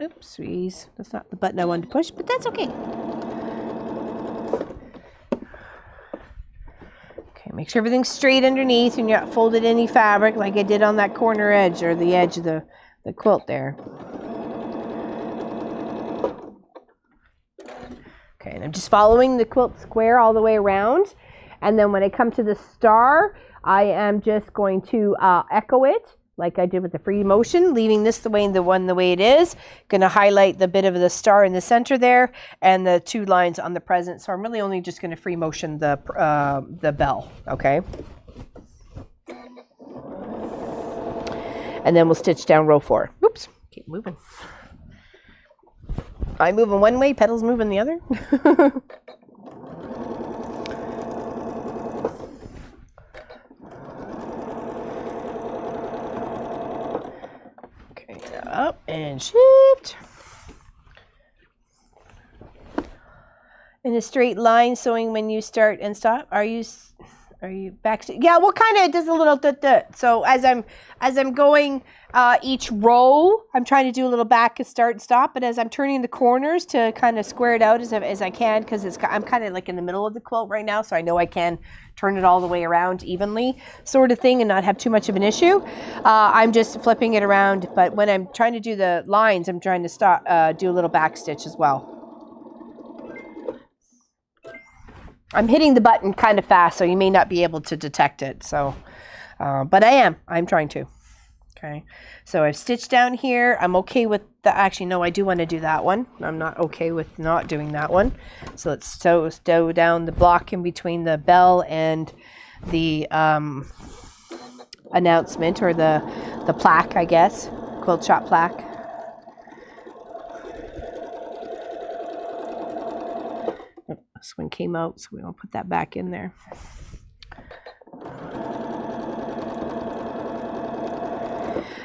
Oops, squeeze. That's not the button I wanted to push, but that's okay. Okay, make sure everything's straight underneath and you're not folded any fabric like I did on that corner edge or the edge of the quilt there. Okay, and I'm just following the quilt square all the way around. And then when I come to the star, I am just going to echo it like I did with the free motion, leaving this the way it is. Going to highlight the bit of the star in the center there and the 2 lines on the present. So I'm really only just going to free motion the bell, okay? And then we'll stitch down row 4. Oops, keep moving. I'm moving one way, pedals moving the other. Up and shift in a straight line, sewing when you start and stop. Are you back? Yeah, well, kind of does a little dut. So as I'm going each row, I'm trying to do a little back and start and stop. But as I'm turning the corners to kind of square it out as I can, because I'm kind of like in the middle of the quilt right now, so I know I can turn it all the way around evenly, sort of thing, and not have too much of an issue. I'm just flipping it around. But when I'm trying to do the lines, I'm trying to stop, do a little back stitch as well. I'm hitting the button kind of fast, so you may not be able to detect it. So, but I'm trying to. Okay, so I've stitched down here. I'm okay with the, actually, no, I do want to do that one. I'm not okay with not doing that one. So let's sew down the block in between the bell and the announcement, or the plaque, I guess, quilt shop plaque. This one came out, so we will put that back in there.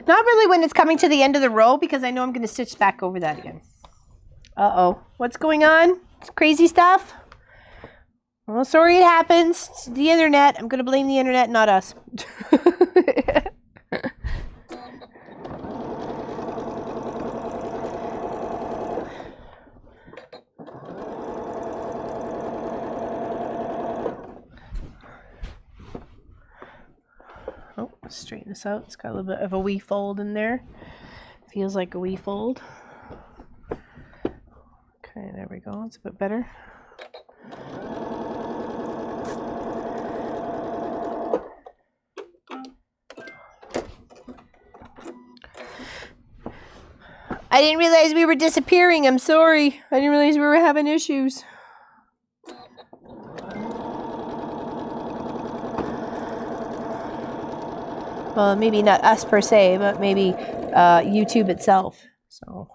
Not really when it's coming to the end of the row, because I know I'm going to stitch back over that again. Uh-oh. What's going on? It's crazy stuff? Well, sorry it happens. It's the internet. I'm going to blame the internet, not us. Oh, let's straighten this out. It's got a little bit of a wee fold in there. Feels like a wee fold. Okay, there we go. It's a bit better. I didn't realize we were disappearing. I'm sorry. I didn't realize we were having issues. Well, maybe not us per se, but maybe YouTube itself. So.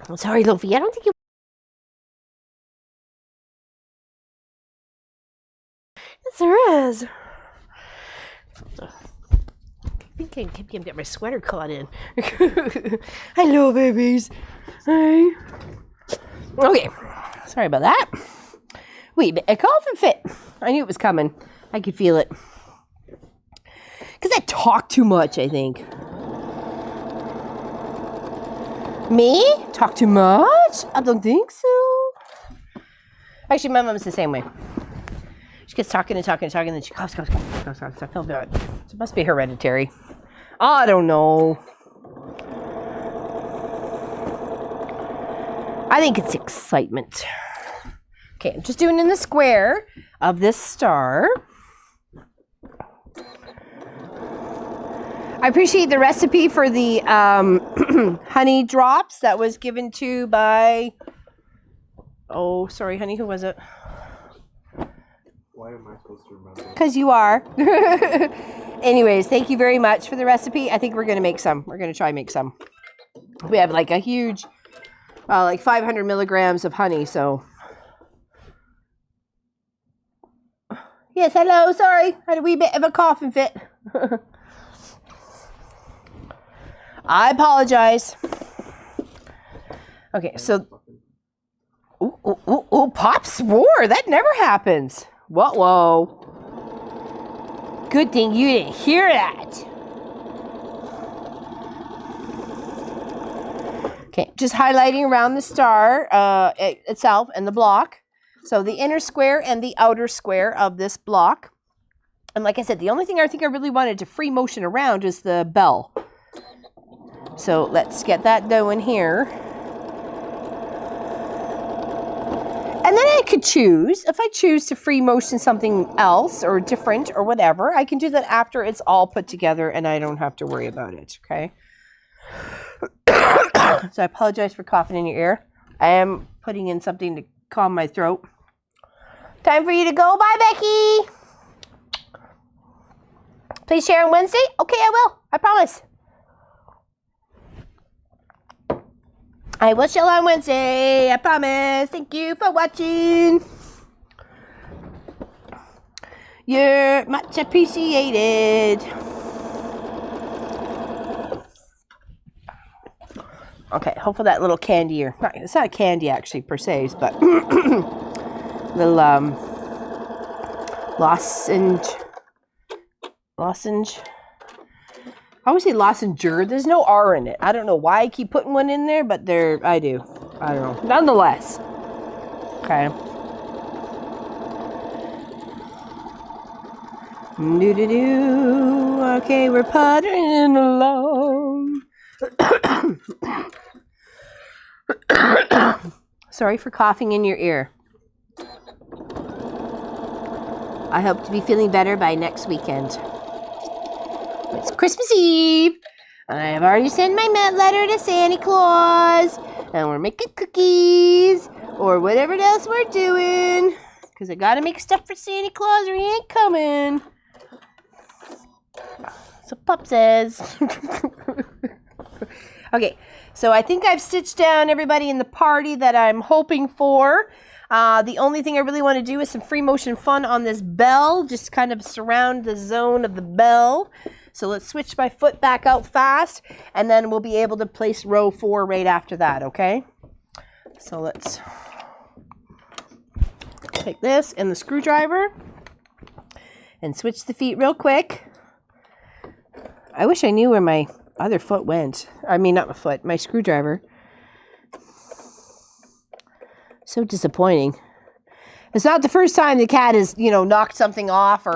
I'm sorry, Lofi. I don't think you. Yes, there is. I think I can get my sweater caught in. Hello, babies. Hi. Okay. Sorry about that. Wait, a cough and fit. I knew it was coming. I could feel it. Because I talk too much, I think. Me? Talk too much? I don't think so. Actually, my mom's the same way. She gets talking and talking and talking, and then she coughs. I feel bad. So it must be hereditary. I don't know. I think it's excitement. Okay, I'm just doing in the square of this star. I appreciate the recipe for the honey drops that was given to by... Oh, sorry, honey, who was it? Why am I supposed to remember? Because you are. Anyways, thank you very much for the recipe. I think we're going to make some. We're going to try and make some. We have like a huge, like 500 milligrams of honey, so. Yes, hello, sorry. Had a wee bit of a coughing fit. I apologize. Okay, so. Ooh, Pop swore. That never happens. Whoa. Good thing you didn't hear that. Okay, just highlighting around the star itself and the block. So the inner square and the outer square of this block. And like I said, the only thing I think I really wanted to free motion around is the bell. So let's get that going here. And then I could choose, if I choose to free motion something else or different or whatever, I can do that after it's all put together and I don't have to worry about it, okay? So I apologize for coughing in your ear. I am putting in something to calm my throat. Time for you to go. Bye, Becky. Please share on Wednesday. Okay, I will. I promise. I will show on Wednesday. I promise. Thank you for watching. You're much appreciated. Okay, hopefully that little candy, or it's not a candy actually per se, but little lozenge. I always say lozenger. There's no R in it. I don't know why I keep putting one in there, but I do. I don't know. Nonetheless. Okay. Do. Okay, we're puttering along. Sorry for coughing in your ear. I hope to be feeling better by next weekend. It's Christmas Eve, and I have already sent my letter to Santa Claus, and we're making cookies, or whatever else we're doing, because I gotta make stuff for Santa Claus or he ain't coming. So Pup says. Okay, so I think I've stitched down everybody in the party that I'm hoping for. The only thing I really want to do is some free motion fun on this bell, just kind of surround the zone of the bell. So let's switch my foot back out fast, and then we'll be able to place row 4 right after that, okay? So let's take this and the screwdriver and switch the feet real quick. I wish I knew where my other foot went. I mean, not my foot, my screwdriver. So disappointing. It's not the first time the cat has, knocked something off,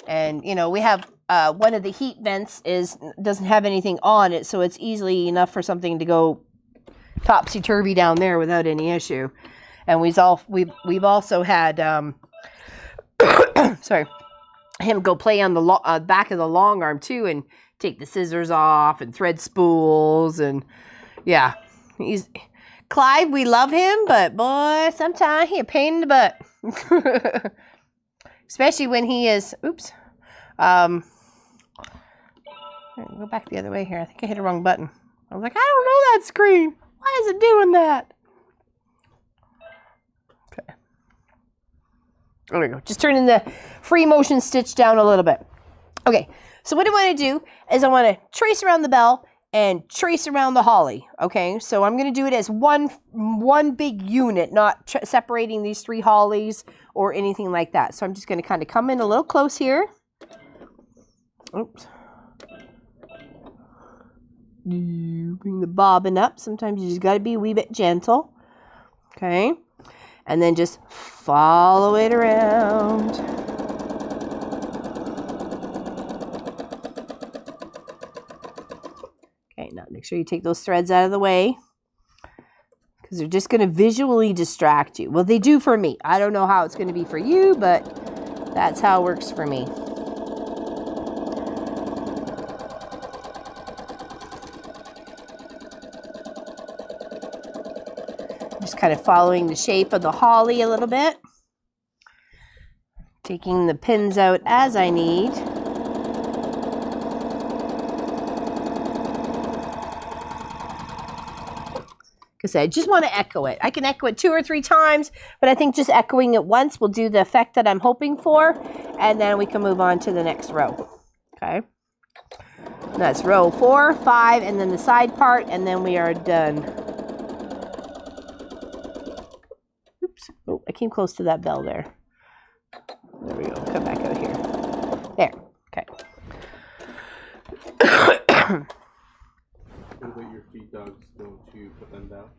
and we have one of the heat vents doesn't have anything on it, so it's easily enough for something to go topsy-turvy down there without any issue. And we've also had sorry, him go play on the back of the long arm too, and take the scissors off and thread spools, and yeah, Clive, we love him, but boy, sometimes he a pain in the butt. Especially when he is, go back the other way here. I think I hit a wrong button. I was like, I don't know that screen. Why is it doing that? Okay. There we go. Just turning the free motion stitch down a little bit. Okay, so what I want to do is I want to trace around the bell and trace around the holly. Okay, so I'm going to do it as one big unit, not separating these 3 hollies or anything like that. So I'm just going to kind of come in a little close here. Oops. You bring the bobbin up. Sometimes you just got to be a wee bit gentle. Okay, and then just follow it around. Okay, now make sure you take those threads out of the way, because they're just going to visually distract you. Well, they do for me. I don't know how it's going to be for you, but that's how it works for me. Just kind of following the shape of the holly a little bit. Taking the pins out as I need. Because I just want to echo it. I can echo it 2 or 3 times, but I think just echoing it once will do the effect that I'm hoping for, and then we can move on to the next row. Okay. That's row 4, 5, and then the side part, and then we are done. Oops. Oh, I came close to that bell there. There we go. Come back out here. There. Okay. What about your feed dogs? Don't you put them down?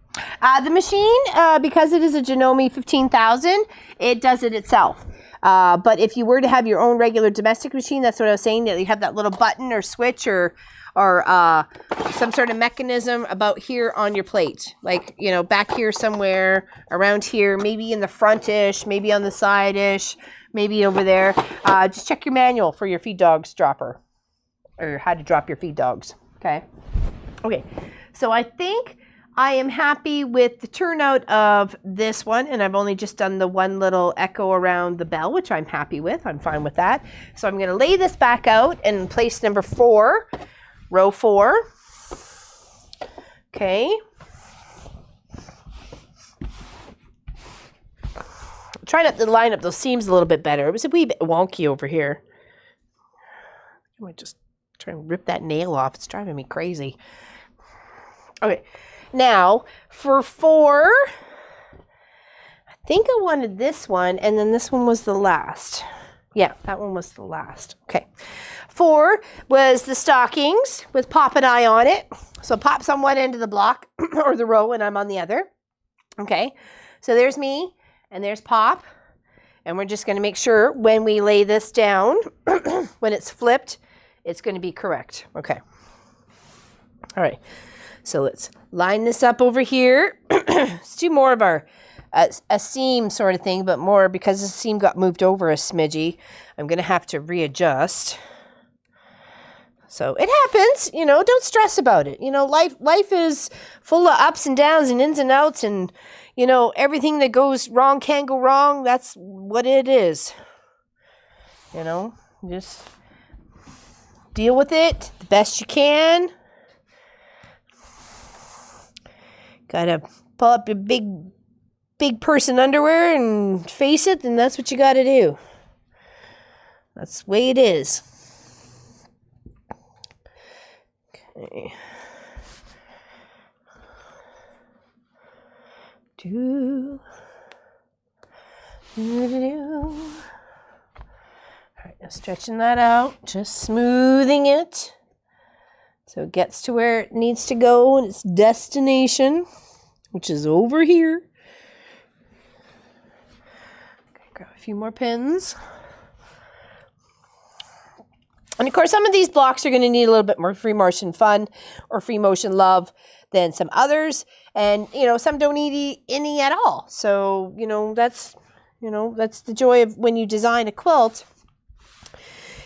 The machine, because it is a Janome 15,000, it does it itself. But if you were to have your own regular domestic machine, that's what I was saying, that you have that little button or switch or some sort of mechanism about here on your plate. Like, back here somewhere, around here, maybe in the front-ish, maybe on the side-ish, maybe over there. Just check your manual for your feed dogs dropper, or how to drop your feed dogs. Okay. Okay, so I think I am happy with the turnout of this one, and I've only just done the one little echo around the bell, which I'm happy with. I'm fine with that. So I'm going to lay this back out and place number 4, row 4. Okay. Try not to line up those seams a little bit better. It was a wee bit wonky over here. I might just try and rip that nail off. It's driving me crazy. Okay, Now, for 4, I think I wanted this one, and then this one was the last. Yeah, that one was the last. Okay. 4 was the stockings with Pop and I on it. So Pop's on one end of the block or the row, and I'm on the other. Okay. So there's me, and there's Pop. And we're just going to make sure when we lay this down, when it's flipped, it's going to be correct. Okay. All right. So let's line this up over here. Let's do more of our a seam sort of thing, but more because the seam got moved over a smidgy. I'm going to have to readjust. So it happens, you know, don't stress about it. You know, life is full of ups and downs and ins and outs, and, you know, everything that goes wrong can go wrong. That's what it is. You know, just deal with it the best you can. Gotta pull up your big person underwear and face it, and that's what you gotta do. That's the way it is. Okay. All right, now stretching that out, just smoothing it so it gets to where it needs to go and its destination, which is over here. Okay, grab a few more pins. And of course, some of these blocks are going to need a little bit more free motion fun or free motion love than some others. And, you know, some don't need any at all. So, you know, that's the joy of when you design a quilt.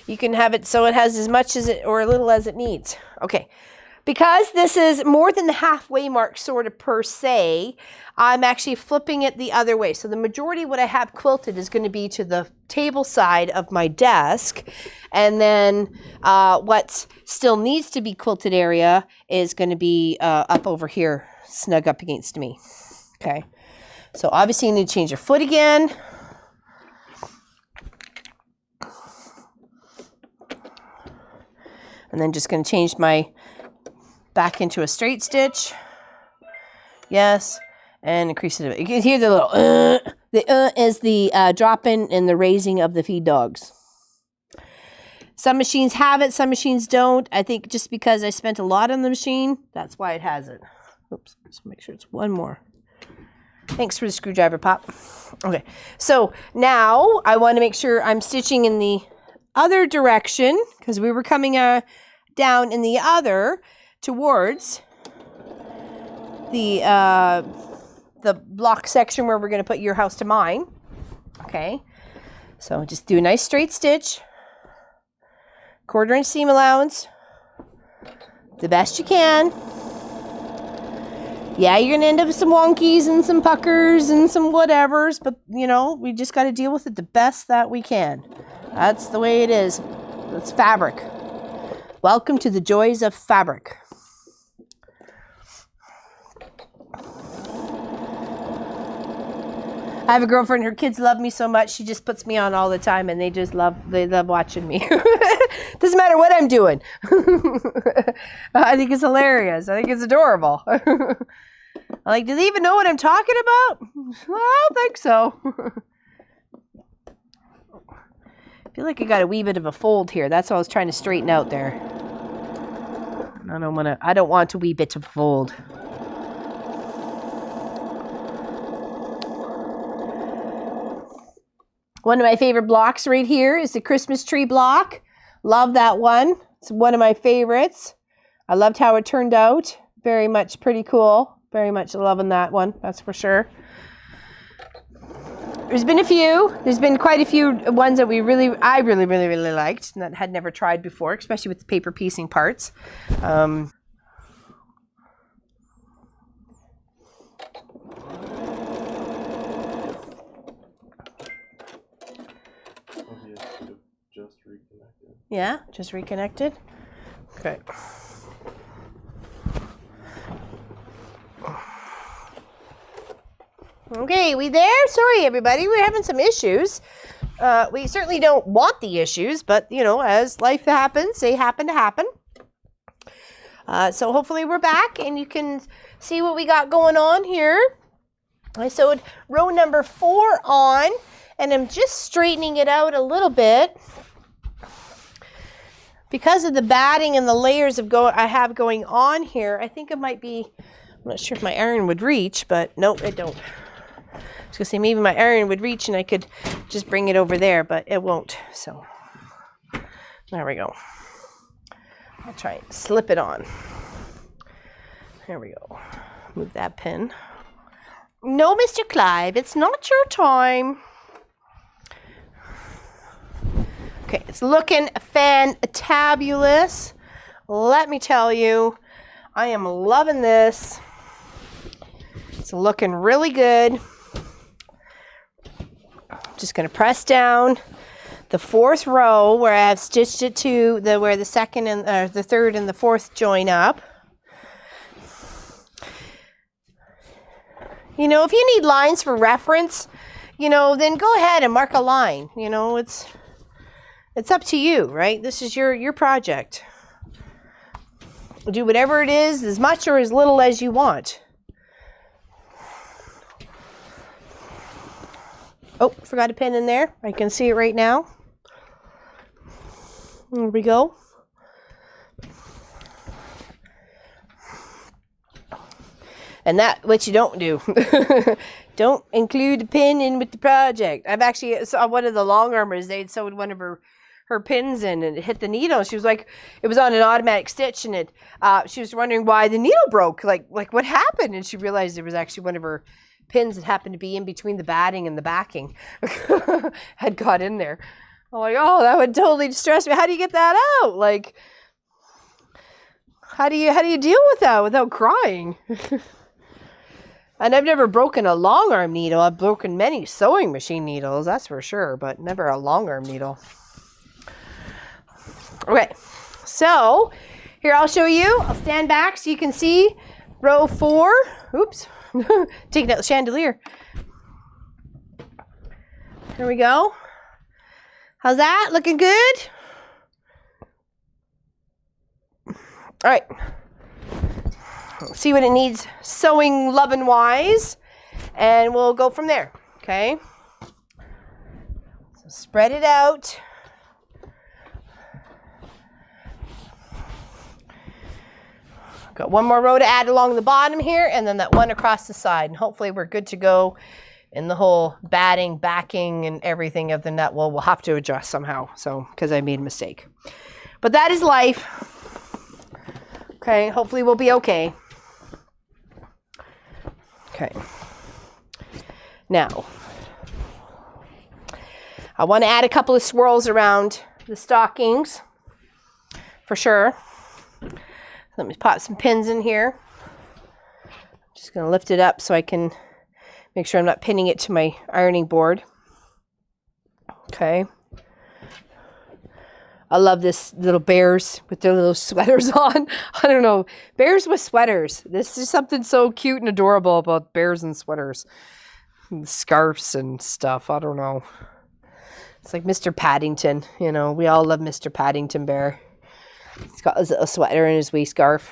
You can have it so it has as much as it or a little as it needs. Okay. Because this is more than the halfway mark sort of per se, I'm actually flipping it the other way. So the majority of what I have quilted is going to be to the table side of my desk. And then what still needs to be quilted area is going to be up over here, snug up against me. Okay. So obviously you need to change your foot again. And then just going to change my back into a straight stitch. Yes. And increase it a bit. You can hear the little the is the drop-in and the raising of the feed dogs. Some machines have it, some machines don't. I think just because I spent a lot on the machine, that's why it has it. Oops, just make sure it's one more. Thanks for the screwdriver, Pop. Okay, so now I want to make sure I'm stitching in the other direction because we were coming down in the other towards the block section where we're going to put your house to mine. Okay, so just do a nice straight stitch, 1/4 inch seam allowance, the best you can. Yeah, you're going to end up with some wonkies and some puckers and some whatevers, but, you know, we just got to deal with it the best that we can. That's the way it is. It's fabric. Welcome to the joys of fabric. I have a girlfriend, her kids love me so much, she just puts me on all the time, and they love watching me. Doesn't matter what I'm doing. I think it's hilarious. I think it's adorable. I'm like, do they even know what I'm talking about? Well, I don't think so. I feel like I got a wee bit of a fold here. That's what I was trying to straighten out there. I don't want a wee bit of fold. One of my favorite blocks right here is the Christmas tree block. Love that one. It's one of my favorites. I loved how it turned out. Very much pretty cool. Very much loving that one, that's for sure. There's been quite a few ones that I really liked and that had never tried before, especially with the paper piecing parts. Just reconnected. Yeah, just reconnected. Okay. Okay, we there? Sorry, everybody. We're having some issues. We certainly don't want the issues, but, you know, as life happens, they happen to happen. So hopefully we're back and you can see what we got going on here. I sewed row number 4 on, and I'm just straightening it out a little bit because of the batting and the layers of I have going on here. I think it might be, I'm not sure if my iron would reach, but nope, it don't. I was gonna say maybe my iron would reach and I could just bring it over there, but it won't. So there we go. I'll try and slip it on. There we go. Move that pin. No, Mr. Clive, it's not your time. Okay, it's looking fantabulous. Let me tell you, I am loving this. It's looking really good. Just going to press down the 4th row where I have stitched it to where the second and the 3rd and the 4th join up. You know, if you need lines for reference, you know, then go ahead and mark a line. You know, it's up to you, right? This is your project. Do whatever it is, as much or as little as you want. Oh, forgot a pin in there. I can see it right now. There we go. And that, what you don't do. Don't include a pin in with the project. I've actually saw one of the long armors, they'd sewed one of her pins in and it hit the needle. She was like, it was on an automatic stitch and it, she was wondering why the needle broke. Like what happened? And she realized there was actually one of her pins that happened to be in between the batting and the backing had got in there. I'm like, oh, that would totally stress me. How do you get that out? Like, how do you deal with that without crying? And I've never broken a long arm needle. I've broken many sewing machine needles, that's for sure, but never a long arm needle. Okay, so here I'll show you. I'll stand back so you can see row 4. Oops, taking out the chandelier. There we go. How's that? Looking good? All right. See what it needs sewing loving wise, and we'll go from there. Okay, so spread it out. Got one more row to add along the bottom here, and then that one across the side, and hopefully we're good to go in the whole batting, backing, and everything of the net. Well, we'll have to adjust somehow, so because I made a mistake, but that is life. Okay, hopefully we'll be okay. Okay, now I want to add a couple of swirls around the stockings for sure. Let me pop some pins in here. Just going to lift it up so I can make sure I'm not pinning it to my ironing board. Okay. I love this little bears with their little sweaters on. I don't know. Bears with sweaters. This is something so cute and adorable about bears and sweaters. And scarves and stuff. I don't know. It's like Mr. Paddington. You know, we all love Mr. Paddington Bear. He's got a sweater and his wee scarf.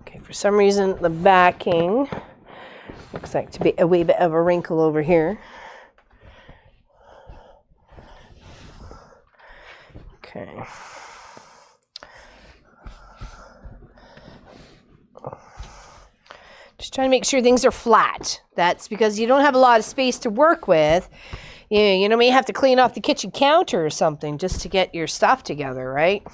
Okay, for some reason the backing looks like to be a wee bit of a wrinkle over here. Okay. Just trying to make sure things are flat. That's because you don't have a lot of space to work with. You know, you have to clean off the kitchen counter or something just to get your stuff together, right?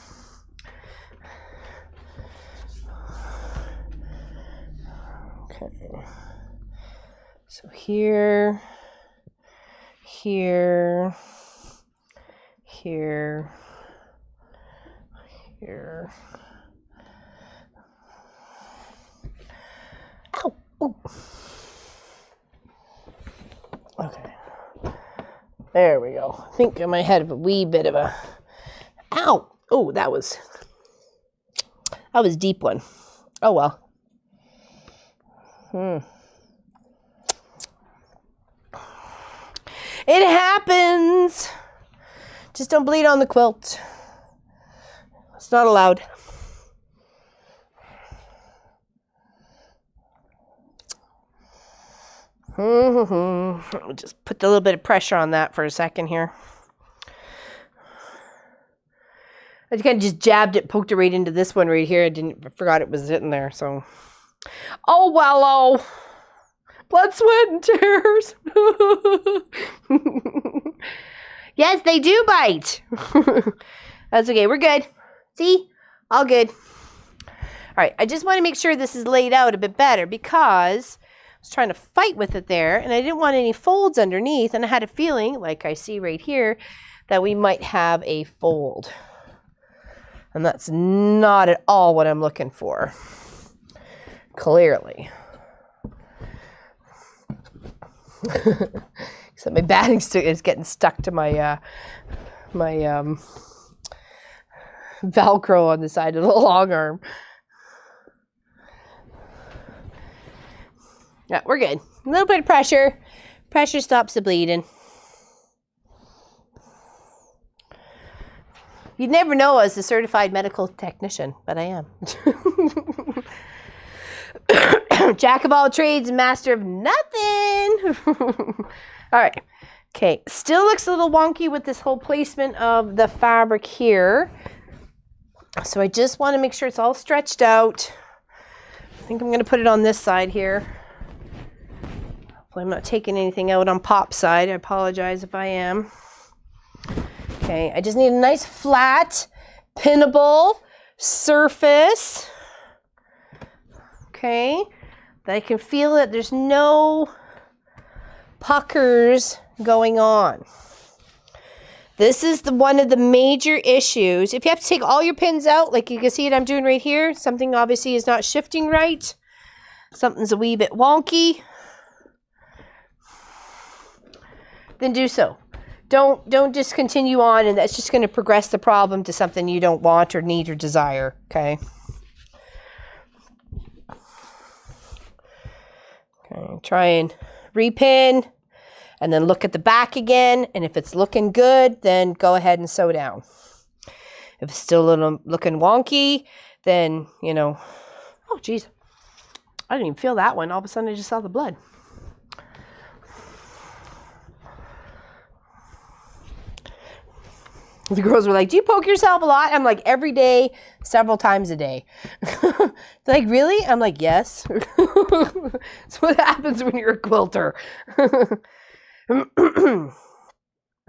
Okay. So here, here, here, here. Ow! Ooh. Okay. There we go. I think I might have a wee bit of a... Ow! Oh, that was a deep one. Oh, well. It happens. Just don't bleed on the quilt. It's not allowed. Just put a little bit of pressure on that for a second here. I kind of just jabbed it, poked it right into this one right here. I forgot it was sitting there, so. Oh, well, oh. Blood, sweat, and tears. Yes, they do bite. That's okay. We're good. See? All good. All right. I just want to make sure this is laid out a bit better because I was trying to fight with it there, and I didn't want any folds underneath, and I had a feeling, like I see right here, that we might have a fold. And that's not at all what I'm looking for. Clearly. Except my batting stick is getting stuck to my Velcro on the side of the long arm. Yeah, we're good. A little bit of pressure. Pressure stops the bleeding. You'd never know I was a certified medical technician, but I am. Jack of all trades, master of nothing. All right. Okay. Still looks a little wonky with this whole placement of the fabric here. So I just want to make sure it's all stretched out. I think I'm going to put it on this side here. Hopefully I'm not taking anything out on Pop's side. I apologize if I am. Okay, I just need a nice flat, pinnable surface. Okay, that I can feel it. There's no puckers going on. This is one of the major issues. If you have to take all your pins out, like you can see it I'm doing right here, something obviously is not shifting right. Something's a wee bit wonky. Then do so. Don't just continue on, and that's just going to progress the problem to something you don't want or need or desire, okay? Okay, try and repin, and then look at the back again, and if it's looking good, then go ahead and sew down. If it's still a little looking wonky, then, you know, oh, geez, I didn't even feel that one. All of a sudden, I just saw the blood. The girls were like, do you poke yourself a lot? I'm like, every day, several times a day. They're like, really? I'm like, yes. That's what happens when you're a quilter.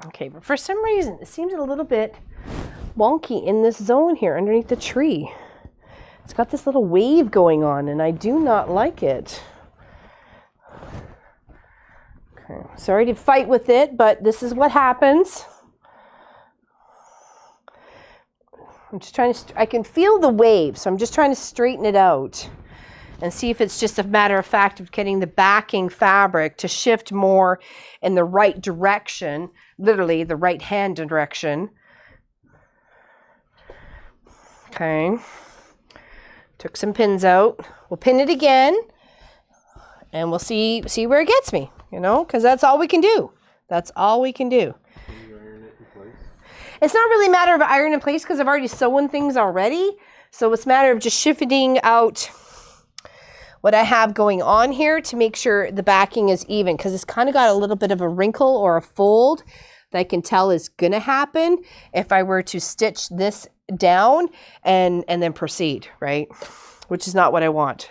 Okay, but for some reason, it seems a little bit wonky in this zone here underneath the tree. It's got this little wave going on, and I do not like it. Okay, sorry to fight with it, but this is what happens. I'm just trying to, I can feel the wave, so I'm just trying to straighten it out and see if it's just a matter of fact of getting the backing fabric to shift more in the right direction, literally the right hand direction. Okay. Took some pins out. We'll pin it again, and we'll see where it gets me, you know, because that's all we can do. That's all we can do. It's not really a matter of iron in place because I've already sewn things already. So it's a matter of just shifting out what I have going on here to make sure the backing is even, because it's kind of got a little bit of a wrinkle or a fold that I can tell is going to happen if I were to stitch this down and then proceed, right? Which is not what I want.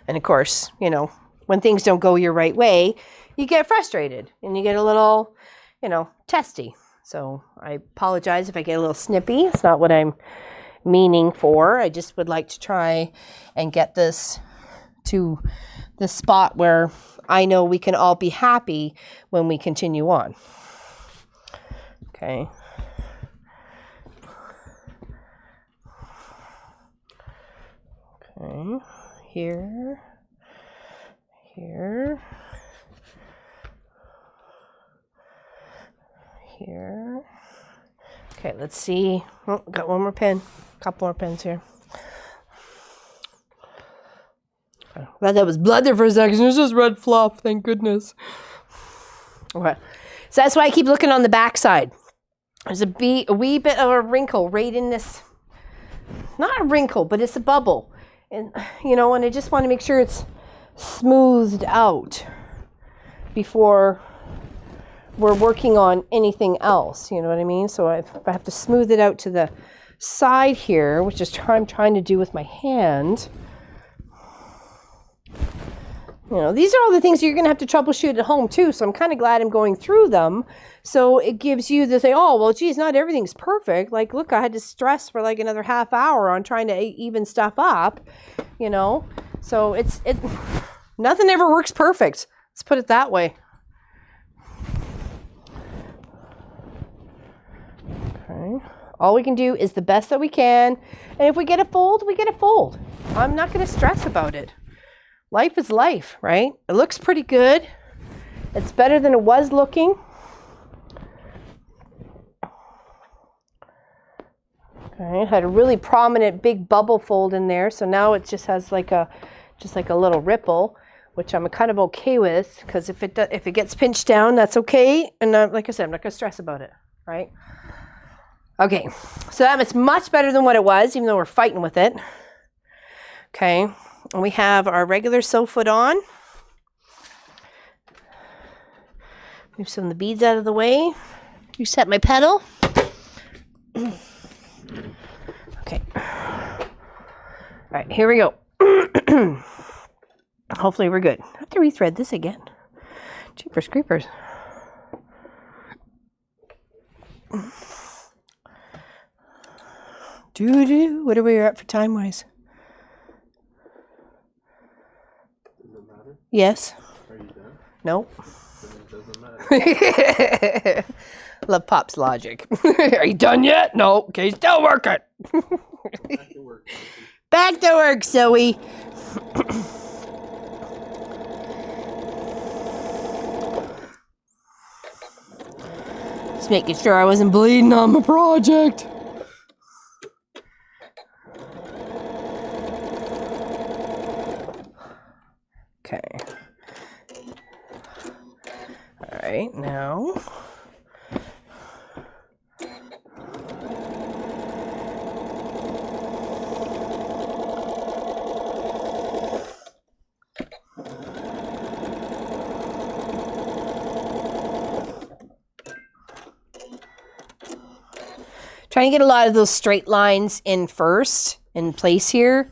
And of course, you know, when things don't go your right way, you get frustrated and you get a little, you know, testy. So I apologize if I get a little snippy. It's not what I'm meaning for. I just would like to try and get this to the spot where I know we can all be happy when we continue on. Okay. Okay. Here. Here. Here. Okay, let's see. Oh, got one more pin. A couple more pins here. I thought that was blood there for a second. It's just red fluff, thank goodness. Okay. So that's why I keep looking on the back side. There's a wee bit of a wrinkle right in this. Not a wrinkle, but it's a bubble. And, you know, and I just want to make sure it's smoothed out before we're working on anything else. You know what I mean? So if I have to smooth it out to the side here, which is I'm trying to do with my hand. You know, these are all the things you're going to have to troubleshoot at home too. So I'm kind of glad I'm going through them. So it gives you the say, oh, well, geez, not everything's perfect. Like, look, I had to stress for like another half hour on trying to even stuff up, you know. So nothing ever works perfect. Let's put it that way. Okay. All we can do is the best that we can. And if we get a fold, we get a fold. I'm not going to stress about it. Life is life, right? It looks pretty good. It's better than it was looking. Okay, had a really prominent big bubble fold in there, so now it just has like a little ripple, which I'm kind of okay with, because if it gets pinched down, that's okay. And like I said, I'm not going to stress about it, right? Okay, so that's much better than what it was, even though we're fighting with it. Okay. And we have our regular sew foot on. Move some of the beads out of the way. Reset my pedal. Okay. All right, here we go. Hopefully we're good. I have to rethread this again. Jeepers creepers. What are we at for time-wise? Yes. Are you done? Nope. Then it doesn't matter. Love Pop's logic. Are you done yet? No. Okay, still working. Back to work. Back to work, Zoe. Just making sure I wasn't bleeding on my project. Okay. All right, now. Trying to get a lot of those straight lines in first, in place here,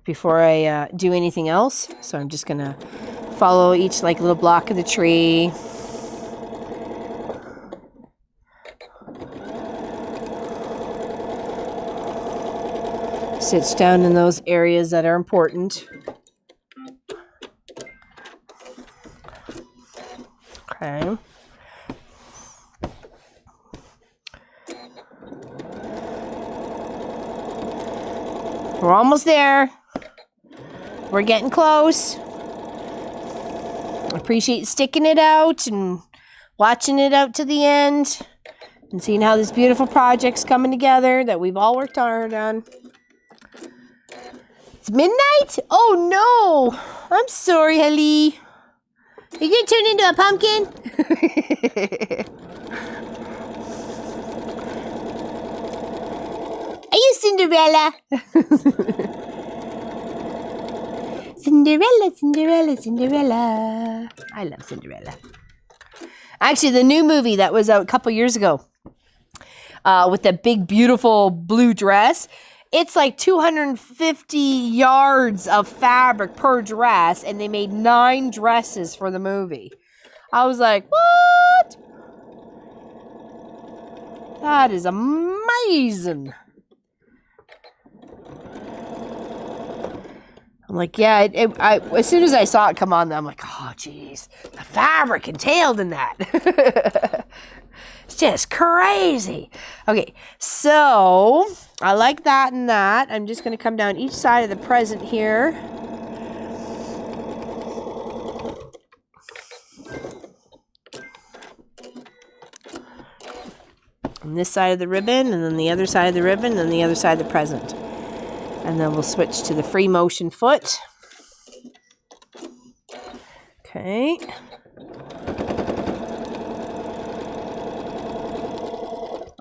before I do anything else. So I'm just gonna follow each like little block of the tree. Stitch down in those areas that are important. Okay. We're almost there. We're getting close. Appreciate sticking it out and watching it out to the end and seeing how this beautiful project's coming together that we've all worked hard on. It's midnight? Oh no! I'm sorry, Hallie. Are you gonna turn into a pumpkin? Are you Cinderella? Cinderella, Cinderella, Cinderella. I love Cinderella. Actually, the new movie that was out a couple years ago with the big, beautiful blue dress, it's like 250 yards of fabric per dress, and they made 9 dresses for the movie. I was like, what? That is amazing. I'm like, yeah, as soon as I saw it come on, I'm like, oh, geez, the fabric entailed in that. It's just crazy. Okay, so I like that and that. I'm just going to come down each side of the present here. And this side of the ribbon, and then the other side of the ribbon, and then the other side of the present. And then we'll switch to the free motion foot. Okay.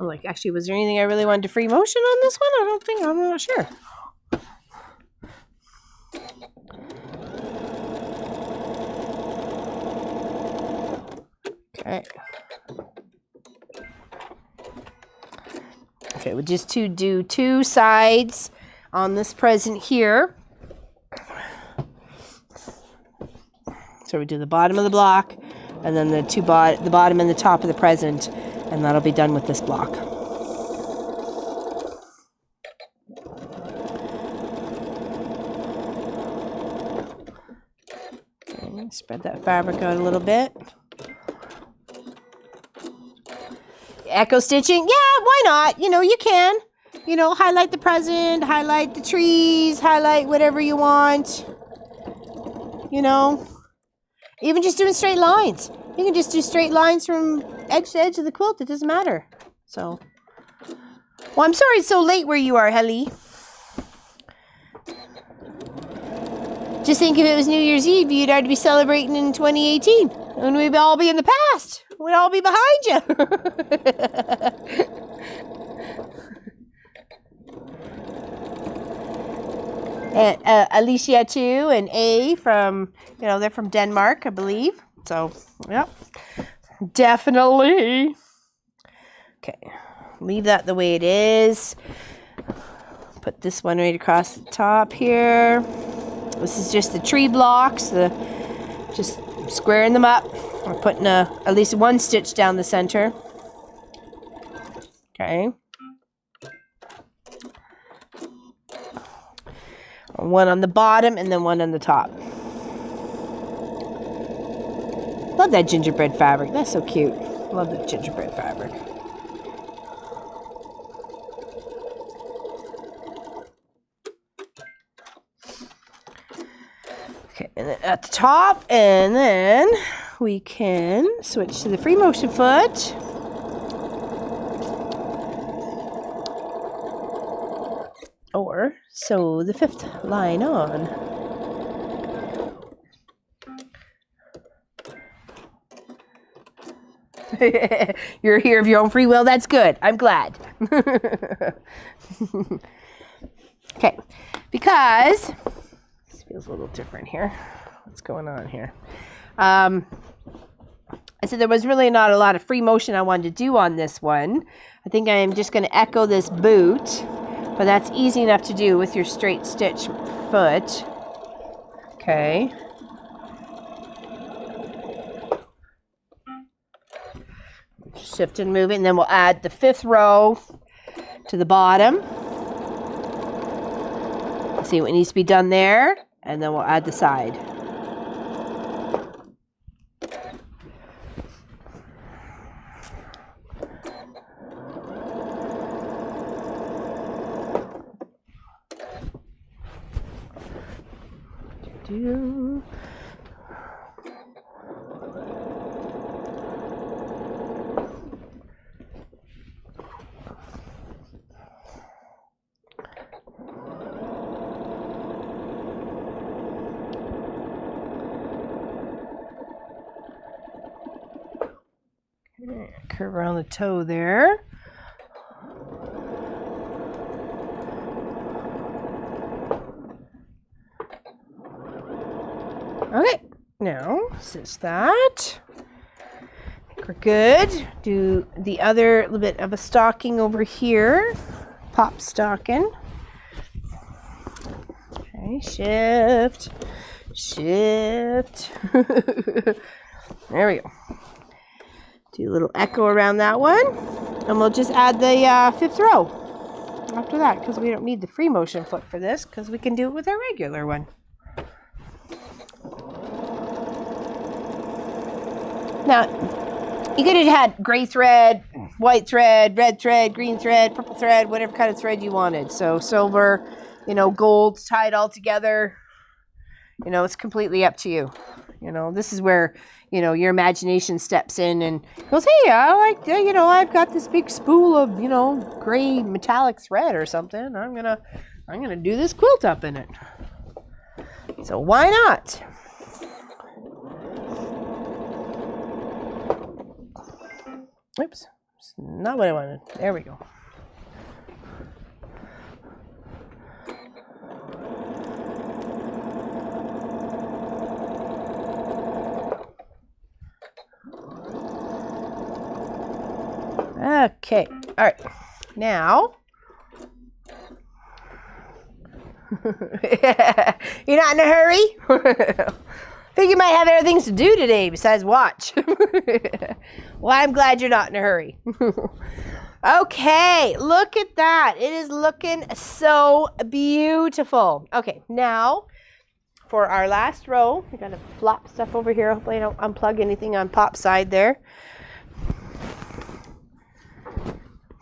Like, actually, was there anything I really wanted to free motion on this one? I don't think, I'm not sure. Okay. Okay, we'll just do 2 sides on this present here. So we do the bottom of the block, and then the bottom and the top of the present, and that'll be done with this block. Okay, spread that fabric out a little bit. Echo stitching, yeah, why not? You know, you can. You know, highlight the present, highlight the trees, highlight whatever you want. You know, even just doing straight lines. You can just do straight lines from edge to edge of the quilt. It doesn't matter. So, well, I'm sorry it's so late where you are, Helly. Just think if it was New Year's Eve, you'd already be celebrating in 2018. And we'd all be in the past. We'd all be behind you. And Alicia too, and A from, you know, they're from Denmark, I believe. So, yep, definitely. Okay, leave that the way it is. Put this one right across the top here. This is just the tree blocks, just squaring them up. We're putting at least 1 stitch down the center. Okay. 1 on the bottom and then 1 on the top. Love that gingerbread fabric. That's so cute. Love the gingerbread fabric. Okay, and then at the top, and then we can switch to the free motion foot. Or sew the 5th line on. You're here of your own free will. That's good. I'm glad. Okay, because this feels a little different here. What's going on here? I said there was really not a lot of free motion I wanted to do on this one. I think I am just going to echo this boot. But that's easy enough to do with your straight stitch foot. Okay. Shift and move it, and then we'll add the 5th row to the bottom. See what needs to be done there, and then we'll add the side. Curve around the toe there. Okay, now stitch that. I think we're good. Do the other little bit of a stocking over here. Pop stocking. Okay, shift. Shift. There we go. Do a little echo around that one. And we'll just add the 5th row after that, because we don't need the free motion foot for this, because we can do it with our regular one. Now, you could have had gray thread, white thread, red thread, green thread, purple thread, whatever kind of thread you wanted. So silver, you know, gold tied all together. You know, it's completely up to you. You know, this is where, you know, your imagination steps in and goes, hey, I like, you know, I've got this big spool of, you know, gray metallic thread or something. I'm gonna do this quilt up in it. So why not? Oops, It's not what I wanted. There we go. Okay, all right. Now, you're not in a hurry? Think you might have other things to do today besides watch. Well, I'm glad you're not in a hurry. Okay, look at that. It is looking so beautiful. Okay, now for our last row, we got to flop stuff over here. Hopefully I don't unplug anything on Pop's side there.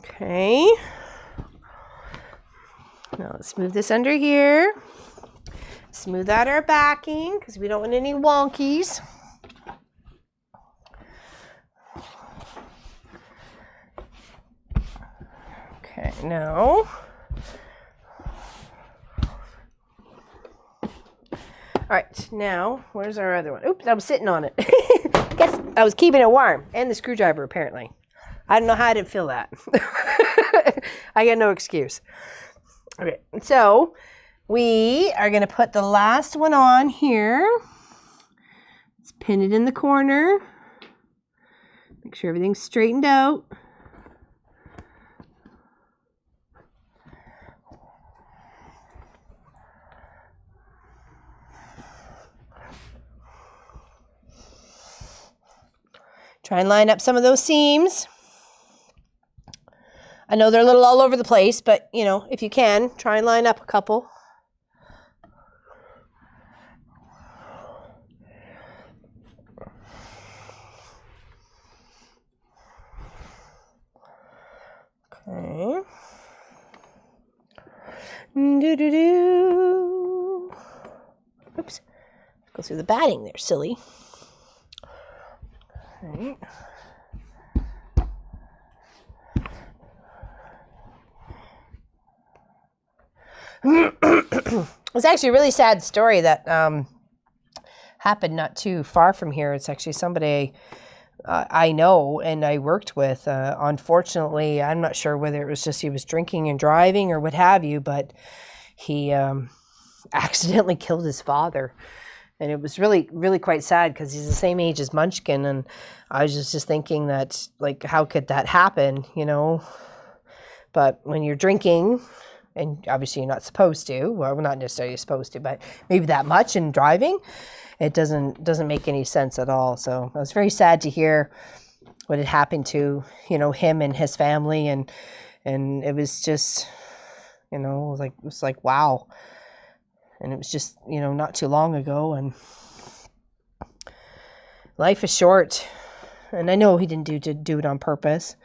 Okay. Now let's move this under here. Smooth out our backing because we don't want any wonkies. Okay, now. All right, now, where's our other one? Oops, I was sitting on it. Guess I was keeping it warm. And the screwdriver, apparently. I don't know how I didn't feel that. I got no excuse. Okay, so we are going to put the last one on here. Let's pin it in the corner. Make sure everything's straightened out. Try and line up some of those seams. I know they're a little all over the place, but, you know, if you can, try and line up a couple. Okay. Do-do-do. Oops. Go through the batting there, silly. Okay. It's actually a really sad story that happened not too far from here. It's actually somebody I know and I worked with. Unfortunately, I'm not sure whether it was just he was drinking and driving or what have you, but he accidentally killed his father. And it was really, really quite sad because he's the same age as Munchkin. And I was just thinking that, like, how could that happen, you know? But when you're drinking, and obviously you're not supposed to, well, not necessarily supposed to, but maybe that much in driving, it doesn't make any sense at all. So I was very sad to hear what had happened to, you know, him and his family. And it was just, you know, it was like, wow. And it was just, you know, not too long ago. And life is short. And I know he didn't do it on purpose.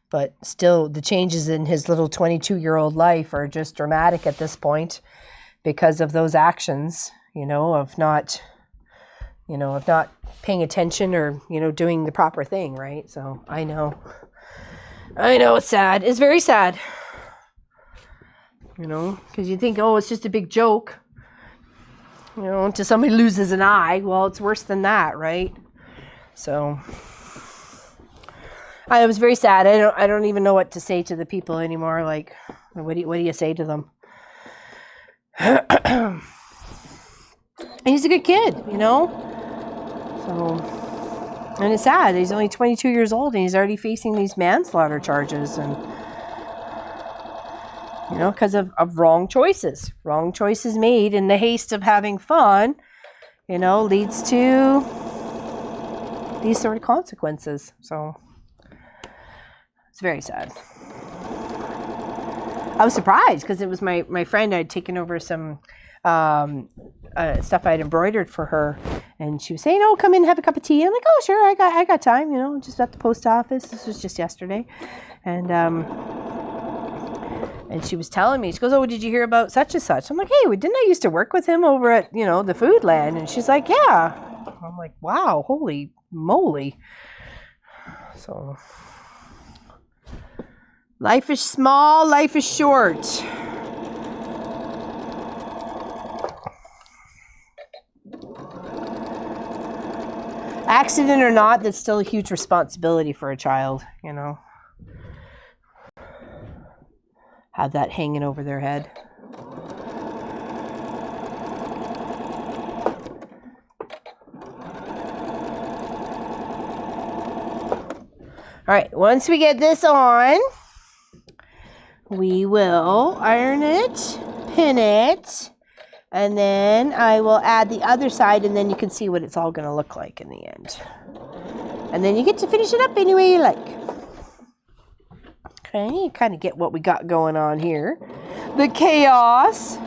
But still, the changes in his little 22-year-old life are just dramatic at this point because of those actions, you know, of not paying attention or, you know, doing the proper thing, right? So I know it's sad. It's very sad, you know, because you think, oh, it's just a big joke. You know, until somebody loses an eye. Well, it's worse than that, right? So I was very sad. I don't even know what to say to the people anymore. Like, what do you say to them? And he's a good kid, you know? So, and it's sad. He's only 22 years old and he's already facing these manslaughter charges. And, you know, because of wrong choices. Wrong choices made in the haste of having fun, you know, leads to these sort of consequences. So it's very sad. I was surprised because it was my friend. I'd taken over some stuff I'd embroidered for her, and she was saying, "Oh, come in and have a cup of tea." I'm like, "Oh, sure, I got time. You know, just at the post office. This was just yesterday," and she was telling me, she goes, "Oh, did you hear about such and such?" I'm like, "Hey, didn't I used to work with him over at, you know, the Food Land?" And she's like, "Yeah." I'm like, "Wow, holy moly!" So. Life is small, life is short. Accident or not, that's still a huge responsibility for a child, you know. have that hanging over their head. All right, once we get this on, we will iron it, pin it, and then I will add the other side, and then you can see what it's all going to look like in the end. And then you get to finish it up any way you like. Okay, you kind of get what we got going on here. The chaos.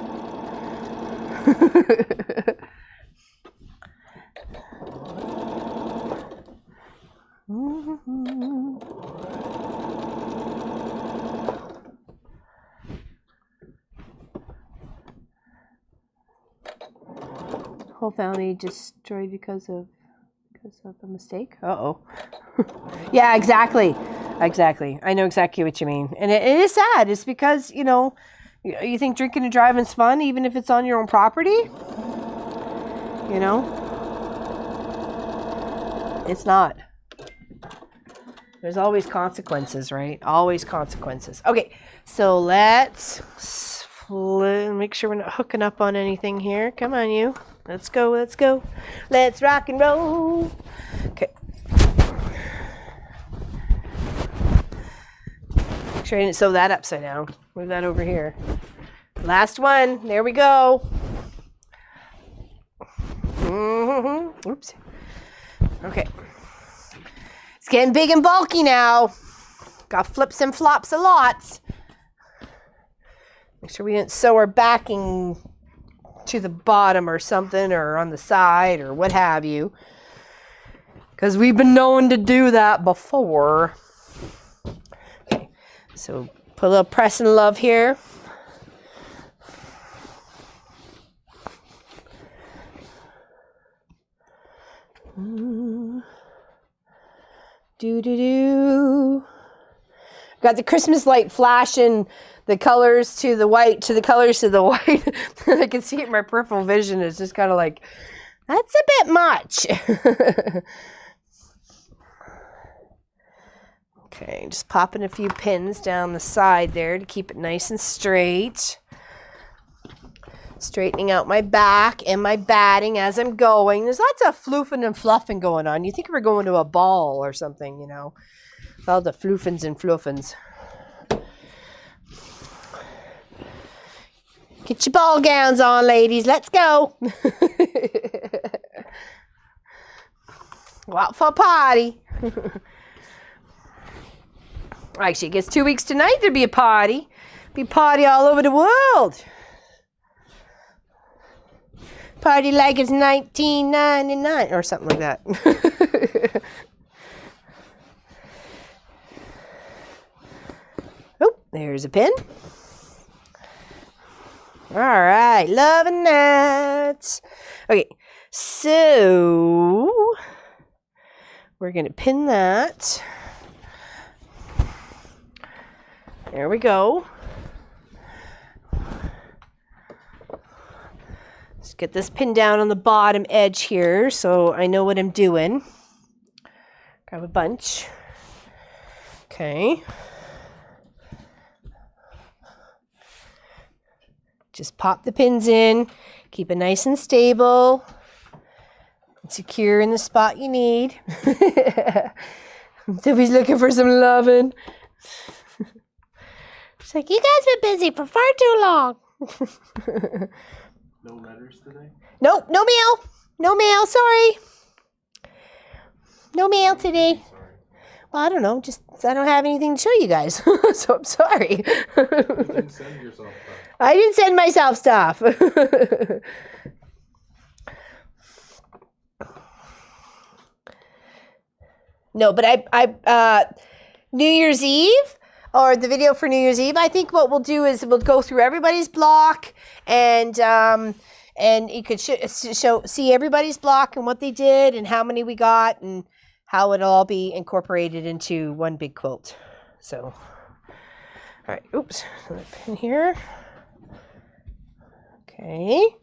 Whole family destroyed because of a mistake. Uh-oh. Yeah, exactly. Exactly. I know exactly what you mean. And it is sad. It's because, you know, you think drinking and driving's fun, even if it's on your own property. You know? It's not. There's always consequences, right? Always consequences. Okay, so let's make sure we're not hooking up on anything here. Come on, you. Let's go, let's go. Let's rock and roll. Okay. Make sure I didn't sew that upside down. Move that over here. Last one. There we go. Oops. Okay. It's getting big and bulky now. Got flips and flops a lot. Make sure we didn't sew our backing to the bottom or something, or on the side, or what have you. Because we've been known to do that before. Okay, so put a little press and love here. Do. Got the Christmas light flashing the colors to the white, to the colors to the white. I can see it in my peripheral vision. It's just kind of like, that's a bit much. Okay, just popping a few pins down the side there to keep it nice and straight. Straightening out my back and my batting as I'm going. There's lots of floofing and fluffing going on. You think we're going to a ball or something, you know. All the floofins and fluffins. Get your ball gowns on, ladies. Let's go. Go out for a party. Actually, I guess 2 weeks tonight there'd be a party. Be a party all over the world. Party like it's 1999 or something like that. Oh, there's a pin. All right, loving that. Okay, so we're going to pin that. There we go. Let's get this pinned down on the bottom edge here so I know what I'm doing. Grab a bunch. Okay. Just pop the pins in, keep it nice and stable, and secure in the spot you need. Sophie's looking for some loving. She's like, you guys been busy for far too long. No letters today? Nope, no mail. No mail, sorry. No mail today. Sorry. Well, I don't know, just I don't have anything to show you guys, so I'm sorry. You didn't send yourself stuff. I didn't send myself stuff. No, but I New Year's Eve, or the video for New Year's Eve, I think what we'll do is we'll go through everybody's block, and you could see everybody's block and what they did and how many we got and how it'll all be incorporated into one big quilt. So, all right, oops, pin here. Okay,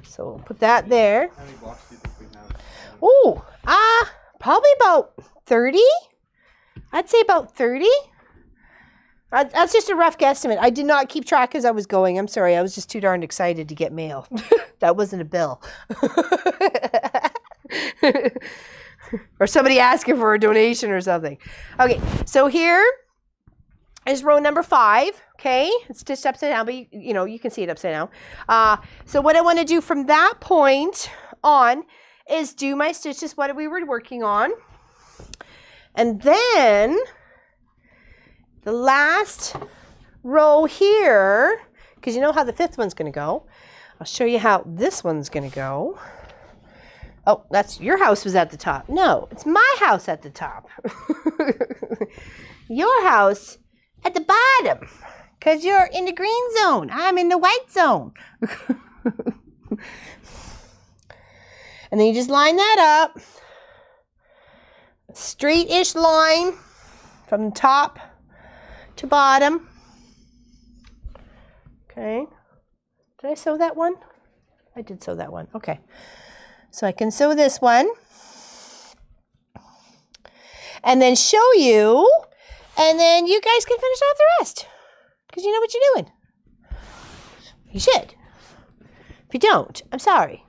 so we'll put that there. How many blocks do you think we have? Oh, probably about 30. I'd say about 30. That's just a rough guesstimate. I did not keep track as I was going. I'm sorry. I was just too darn excited to get mail. That wasn't a bill. Or somebody asking for a donation or something. Okay, so here is row number 5. Okay, it's stitched upside down, but you can see it upside down. So what I want to do from that point on is do my stitches, what we were working on. And then the last row here, because you know how the 5th one's going to go. I'll show you how this one's going to go. Oh, that's your house was at the top. No, it's my house at the top. Your house at the bottom, because you're in the green zone. I'm in the white zone. And then you just line that up. Straight-ish line from top to bottom. Okay. Did I sew that one? I did sew that one. Okay. So I can sew this one. And then show you. And then you guys can finish off the rest. Because you know what you're doing. You should. If you don't, I'm sorry.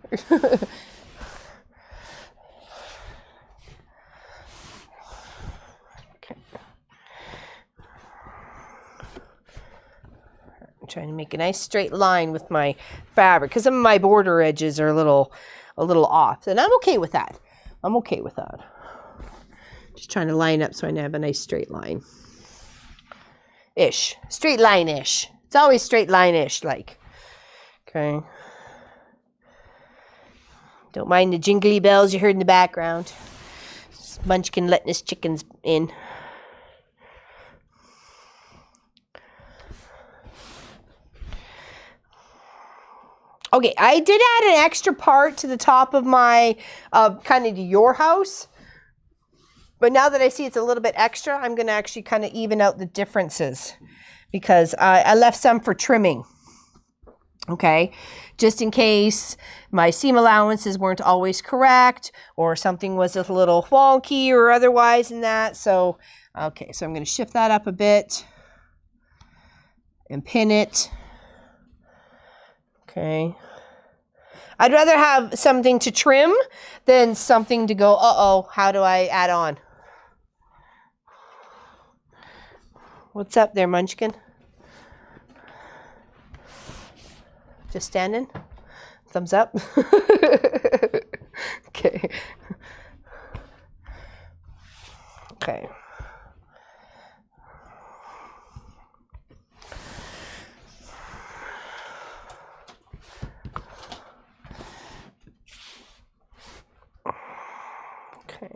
Trying to make a nice straight line with my fabric because some of my border edges are a little off, and I'm okay with that. I'm okay with that. Just trying to line up so I have a nice straight line. Ish. Straight line-ish. It's always straight line-ish, like. Okay. Don't mind the jingly bells you heard in the background. Munchkin letting his chickens in. Okay, I did add an extra part to the top of my kind of your house. But now that I see it's a little bit extra, I'm going to actually kind of even out the differences. Because I left some for trimming. Okay, just in case my seam allowances weren't always correct. Or something was a little wonky or otherwise in that. So, okay, so I'm going to shift that up a bit. And pin it. Okay. I'd rather have something to trim than something to go, uh-oh, how do I add on? What's up there, Munchkin? Just standing? Thumbs up? Okay. Okay. Okay.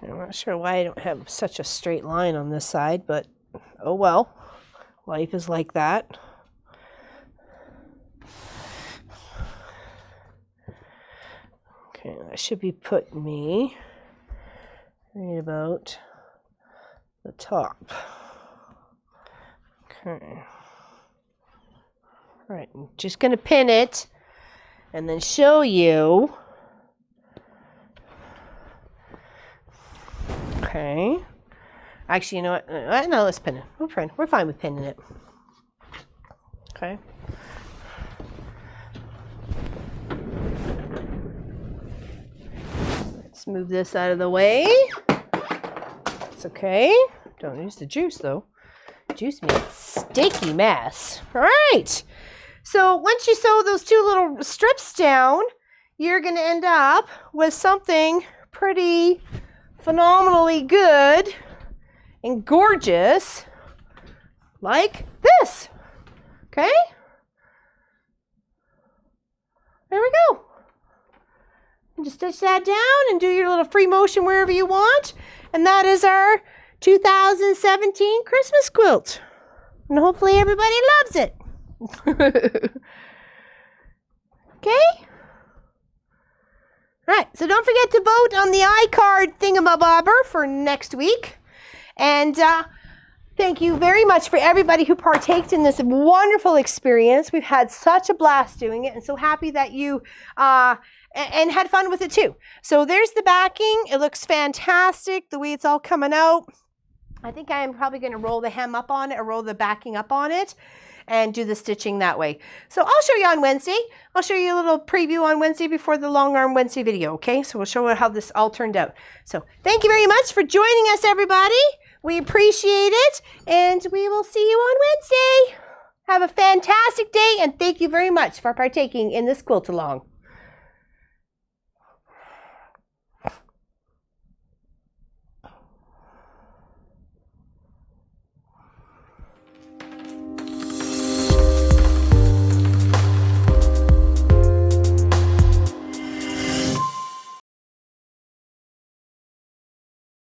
I'm not sure why I don't have such a straight line on this side, but oh well. Life is like that. Okay, that should be putting me right about the top. Okay. All right, I'm just going to pin it and then show you. Okay. Actually, you know what? No, let's pin it. We're fine with pinning it. Okay. Let's move this out of the way. It's okay. Don't use the juice, though. Juice means sticky mess. All right. So once you sew those two little strips down, you're going to end up with something pretty phenomenally good and gorgeous like this. Okay? There we go. And just stitch that down and do your little free motion wherever you want. And that is our 2017 Christmas quilt. And hopefully everybody loves it. Okay? All right, so don't forget to vote on the iCard thingamabobber for next week. And Thank you very much for everybody who partaked in this wonderful experience. We've had such a blast doing it, and so happy that you and had fun with it too. So there's the backing. It looks fantastic the way it's all coming out. I think I am probably going to roll the hem up on it or roll the backing up on it and do the stitching that way. So I'll show you on Wednesday. I'll show you a little preview on Wednesday before the long arm Wednesday video, okay? So we'll show you how this all turned out. So thank you very much for joining us, everybody. We appreciate it, and we will see you on Wednesday. Have a fantastic day, and thank you very much for partaking in this quilt along.